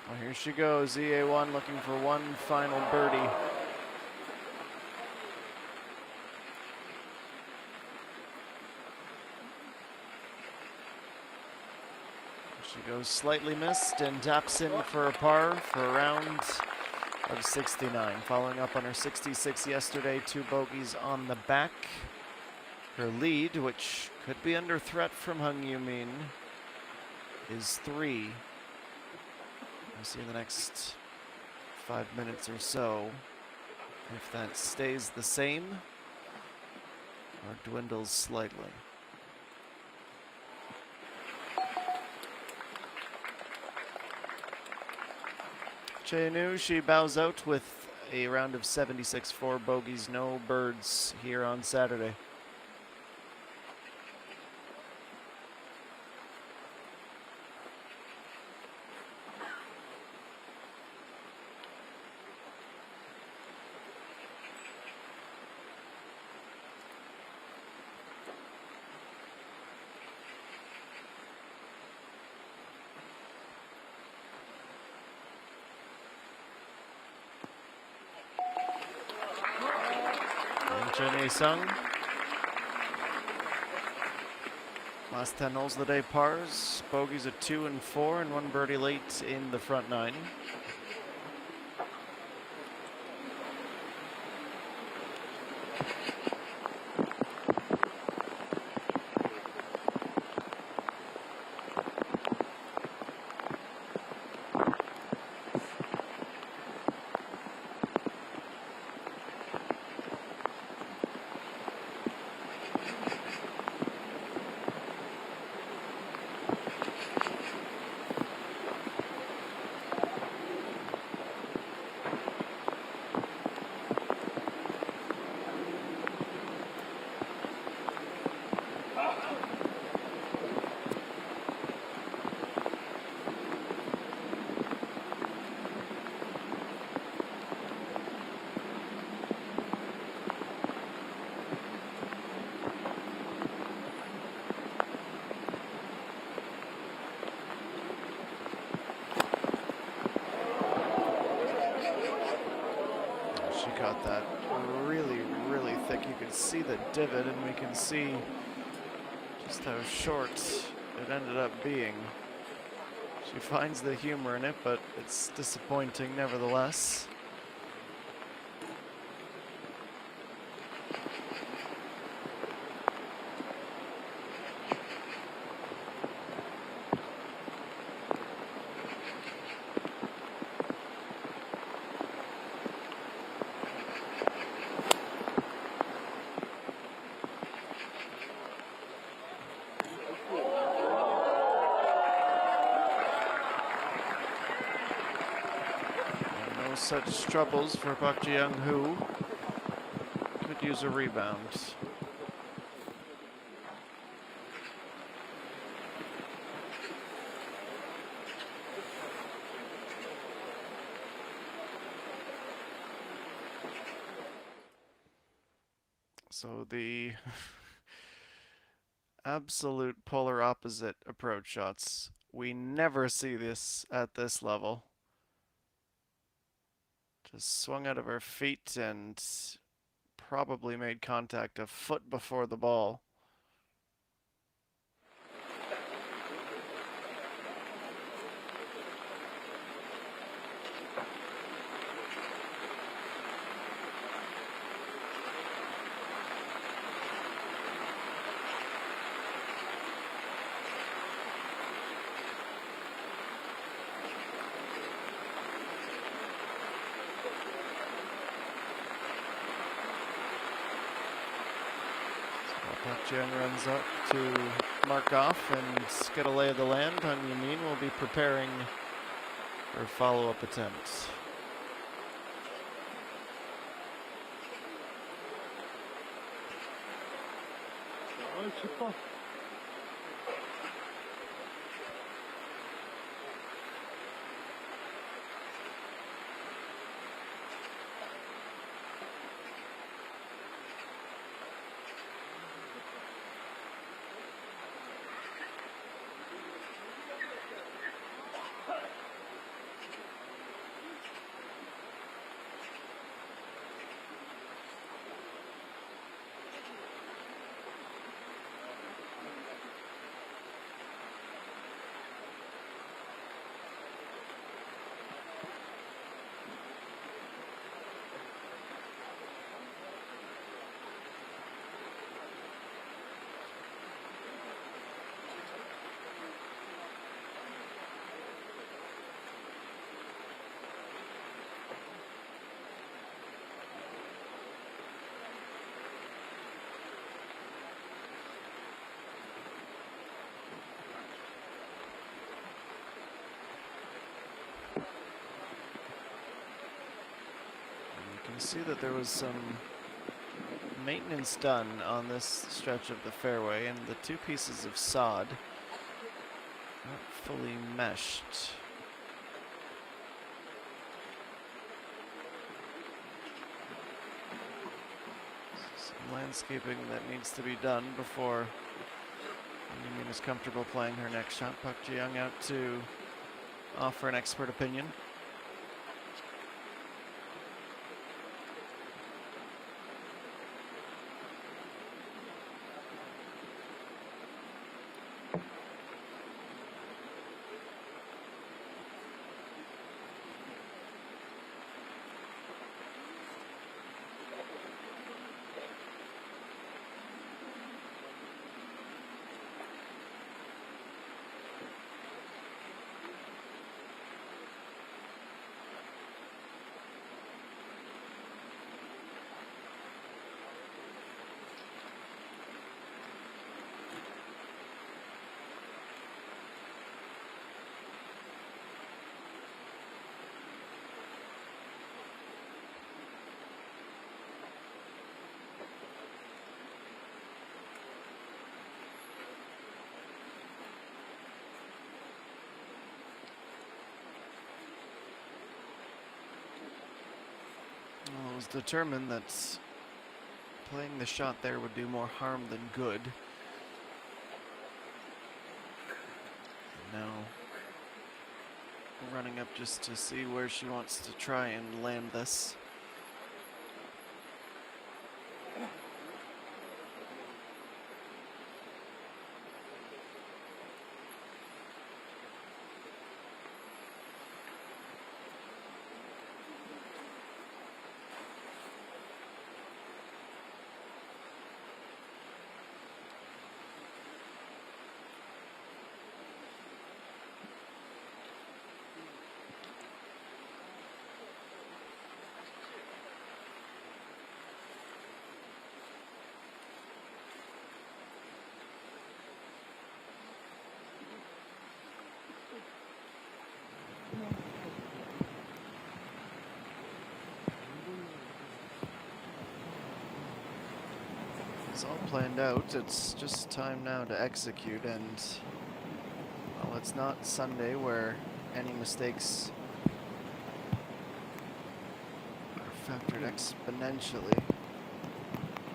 Well, here she goes, EA1 looking for one final birdie. She goes slightly missed and taps in for a par for a round of 69. Following up on her 66 yesterday, 2 bogeys on the back. Her lead, which could be under threat from Hung Yoo-min, is 3. We'll see in the next 5 minutes or so if that stays the same or dwindles slightly. Chenu, she bows out with a round of 76, 4 bogeys, no birds here on Saturday. Chang Ye-sung. Last 10 holes of the day pars. Bogeys at 2 and 4 and 1 birdie late in the front 9. Got that really, really thick. You can see the divot, and we can see just how short it ended up being. She finds the humor in it, but it's disappointing nevertheless. Such troubles for Park Ji-young, who could use a rebound. So the absolute polar opposite approach shots. We never see this at this level. Just swung out of her feet and probably made contact a foot before the ball. Jen runs up to mark off and get a lay of the land. Han Yumin will be preparing for follow-up attempts. You can see that there was some maintenance done on this stretch of the fairway, and the two pieces of sod not fully meshed. Some landscaping that needs to be done before Yumin is comfortable playing her next shot. Park Ji-young out to offer an expert opinion. Well, it was determined that playing the shot there would do more harm than good. And now running up just to see where she wants to try and land this. It's all planned out. It's just time now to execute, and well, it's not Sunday where any mistakes are factored exponentially.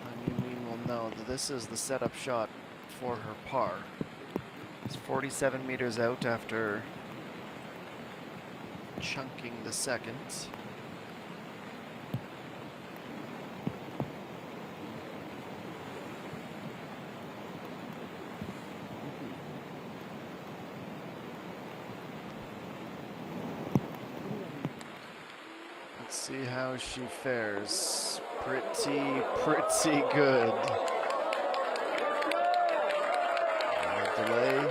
Han Yumin know that this is the setup shot for her par. It's 47 meters out after chunking the second. Let's see how she fares. Pretty good. Delay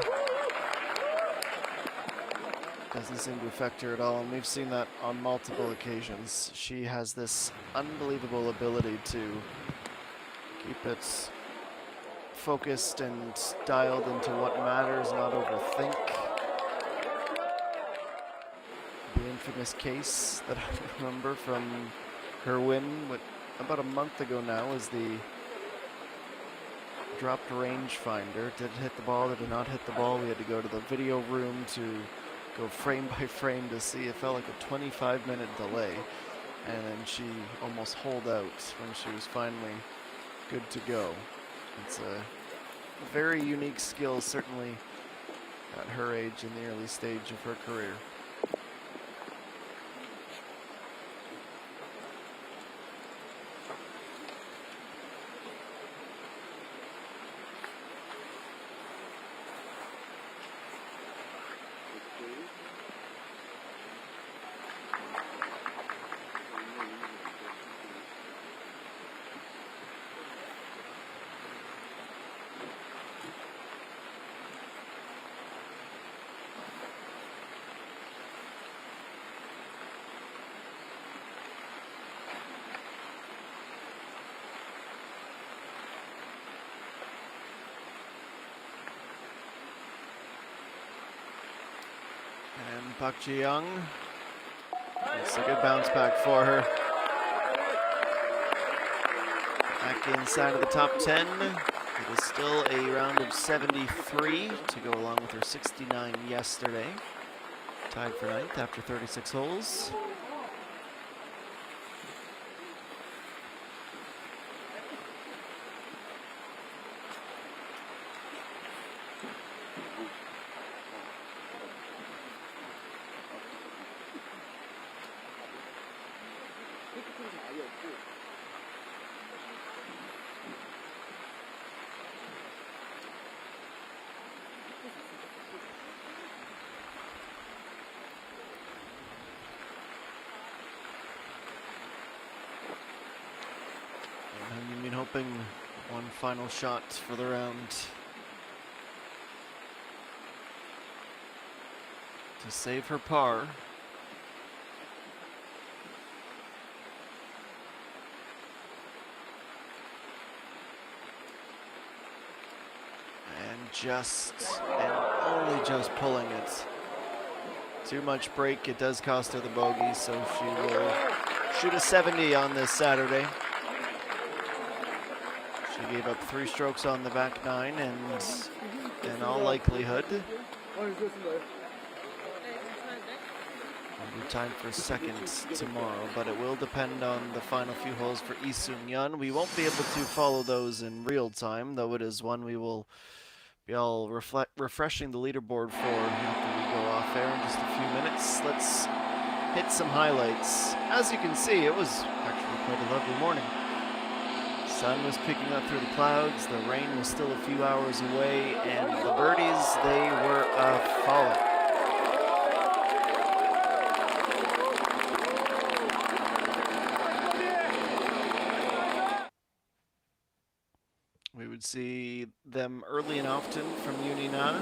doesn't seem to affect her at all, and we've seen that on multiple occasions. She has this unbelievable ability to keep it focused and dialed into what matters, not overthink. The infamous case that I remember from her win about a month ago now is the dropped rangefinder. Did it hit the ball? Did it not hit the ball? We had to go to the video room to go frame by frame to see. It felt like a 25-minute delay, and then she almost holed out when she was finally good to go. It's a very unique skill, certainly at her age in the early stage of her career. And Park Ji-young, it's a good bounce back for her. Back inside of the top 10. It is still a round of 73 to go along with her 69 yesterday. Tied for ninth after 36 holes. And Yumin hoping one final shot for the round to save her par. And only just pulling it. Too much break, it does cost her the bogey, so she will shoot a 70 on this Saturday. She gave up 3 strokes on the back 9, and in all likelihood, will be time for second tomorrow, but it will depend on the final few holes for Lee Seung-yeon. We won't be able to follow those in real time, though it is one we will be all refreshing the leaderboard for after we go off air in just a few minutes. Let's hit some highlights. As you can see, it was actually quite a lovely morning. Sun was peeking up through the clouds, the rain was still a few hours away, and the birdies, they were falling. We would see them early and often from Yunina.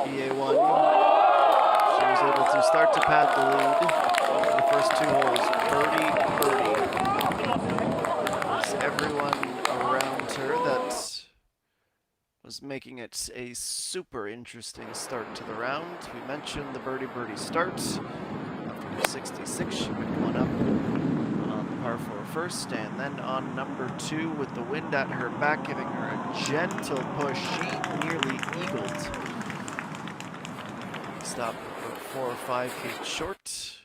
PA1. She was able to start to pad the lead in the first 2 holes. Birdie. Was everyone around her that was making it a super interesting start to the round. We mentioned the birdie start. After 66, she picked one up on the par 4 first, and then on number 2 with the wind at her back, giving her a gentle push. She nearly eagled. Stopped about 4 or 5 feet short.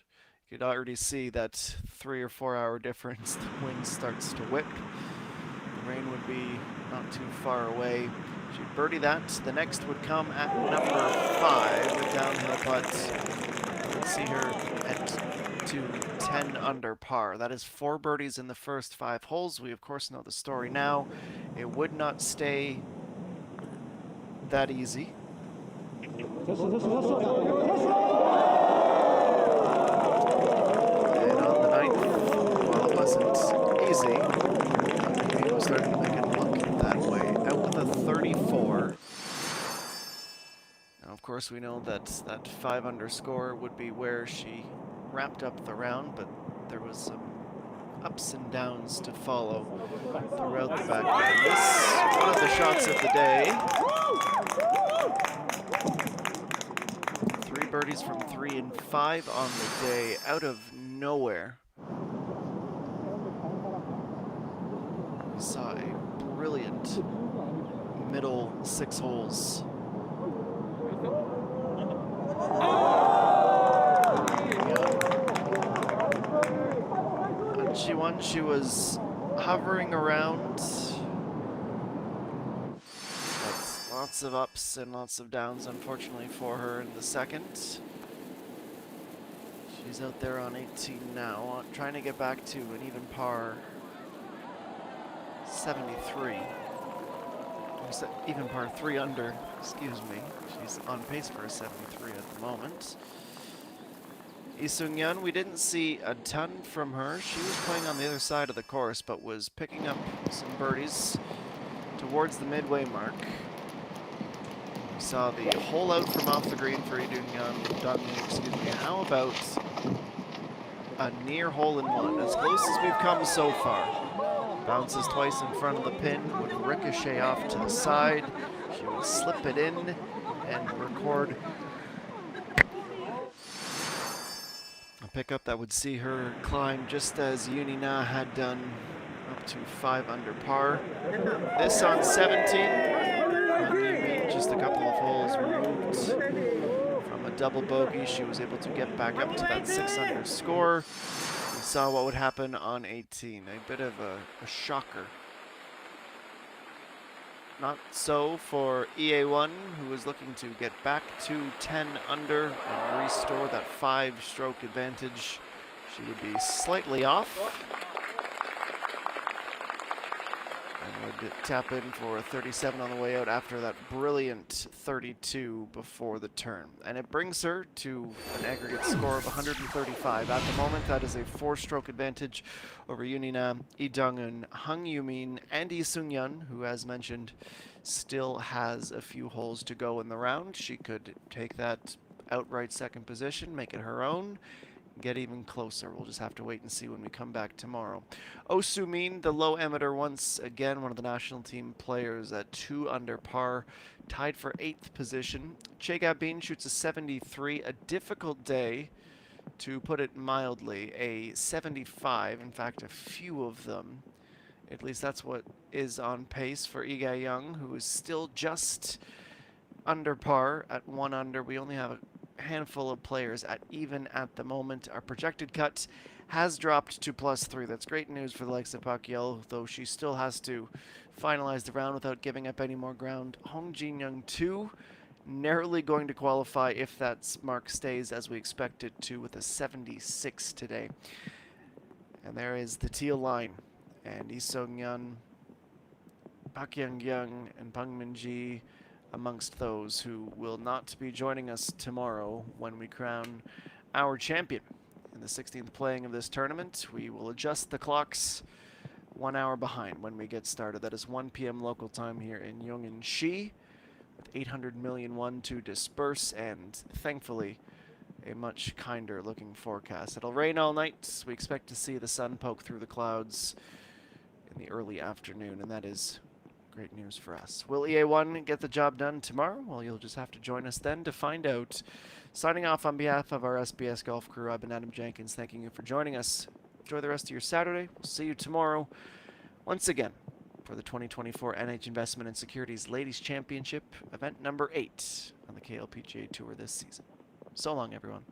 You could already see that 3 or 4 hour difference. The wind starts to whip. The rain would be not too far away. She'd birdie that. The next would come at number 5, a downhill putt. Let's see her at to 10 under par. That is 4 birdies in the first 5 holes. We of course know the story now. It would not stay that easy. 됐어, 됐어, 됐어. 됐어! And on the ninth, while it wasn't easy, he was starting to make it look that way. Out with a 34. Now, of course, we know that that 5 under score would be where she wrapped up the round, but there was some ups and downs to follow throughout the back nine. This one of the shots of the day. 3 birdies from 3 and 5 on the day, out of nowhere. We saw a brilliant middle 6 holes. When she won, she was hovering around. But lots of ups and lots of downs, unfortunately, for her in the second. She's out there on 18 now, trying to get back to an even par 73. Even par 3 under, excuse me. She's on pace for a 73 at the moment. Lee Seung-yeon, we didn't see a ton from her. She was playing on the other side of the course, but was picking up some birdies towards the midway mark. We saw the hole out from off the green for Lee Seung-yeon, excuse me. How about a near hole-in-one, as close as we've come so far. Bounces twice in front of the pin, would ricochet off to the side. She would slip it in and record a pickup that would see her climb just as Uni Na had done, up to 5 under par. This on 17. Just a couple of holes removed from a double bogey. She was able to get back up to that 6 under score. We saw what would happen on 18. A bit of a shocker. Not so for EA1, who was looking to get back to 10 under and restore that 5-stroke advantage. She would be slightly off and would tap in for a 37 on the way out after that brilliant 32 before the turn. And it brings her to an aggregate score of 135. At the moment, that is a 4-stroke advantage over Yunina, Lee Dong-eun, Hung Yoo-min, and Lee Seung-yeon, who, as mentioned, still has a few holes to go in the round. She could take that outright second position, make it her own, get even closer. We'll just have to wait and see when we come back tomorrow. Oh Soo-min, the low emitter, once again one of the national team players at 2 under par, tied for 8th position. Che Gabin shoots a 73, a difficult day, to put it mildly, a 75, in fact a few of them. At least that's what is on pace for Lee Ga-young, who is still just under par at 1 under. We only have a handful of players at even at the moment. Our projected cut has dropped to +3. That's great news for the likes of Pacquiao, though she still has to finalize the round without giving up any more ground. Hong Jin-young 2, narrowly going to qualify if that mark stays as we expect it to, with a 76 today. And there is the teal line. And Lee Seung-yeon, Park Young-young, and Bang Min-ji amongst those who will not be joining us tomorrow when we crown our champion in the 16th playing of this tournament. We will adjust the clocks 1 hour behind when we get started. That is 1 p.m. local time here in Yongin-shi, with 800 million won to disperse, and thankfully a much kinder looking forecast. It'll rain all night. We expect to see the sun poke through the clouds in the early afternoon, and that is great news for us. Will EA1 get the job done tomorrow? Well, you'll just have to join us then to find out. Signing off on behalf of our SBS Golf crew, I've been Adam Jenkins, thanking you for joining us. Enjoy the rest of your Saturday. We'll see you tomorrow once again for the 2024 NH Investment and Securities Ladies Championship, event number 8 on the KLPGA Tour this season. So long, everyone.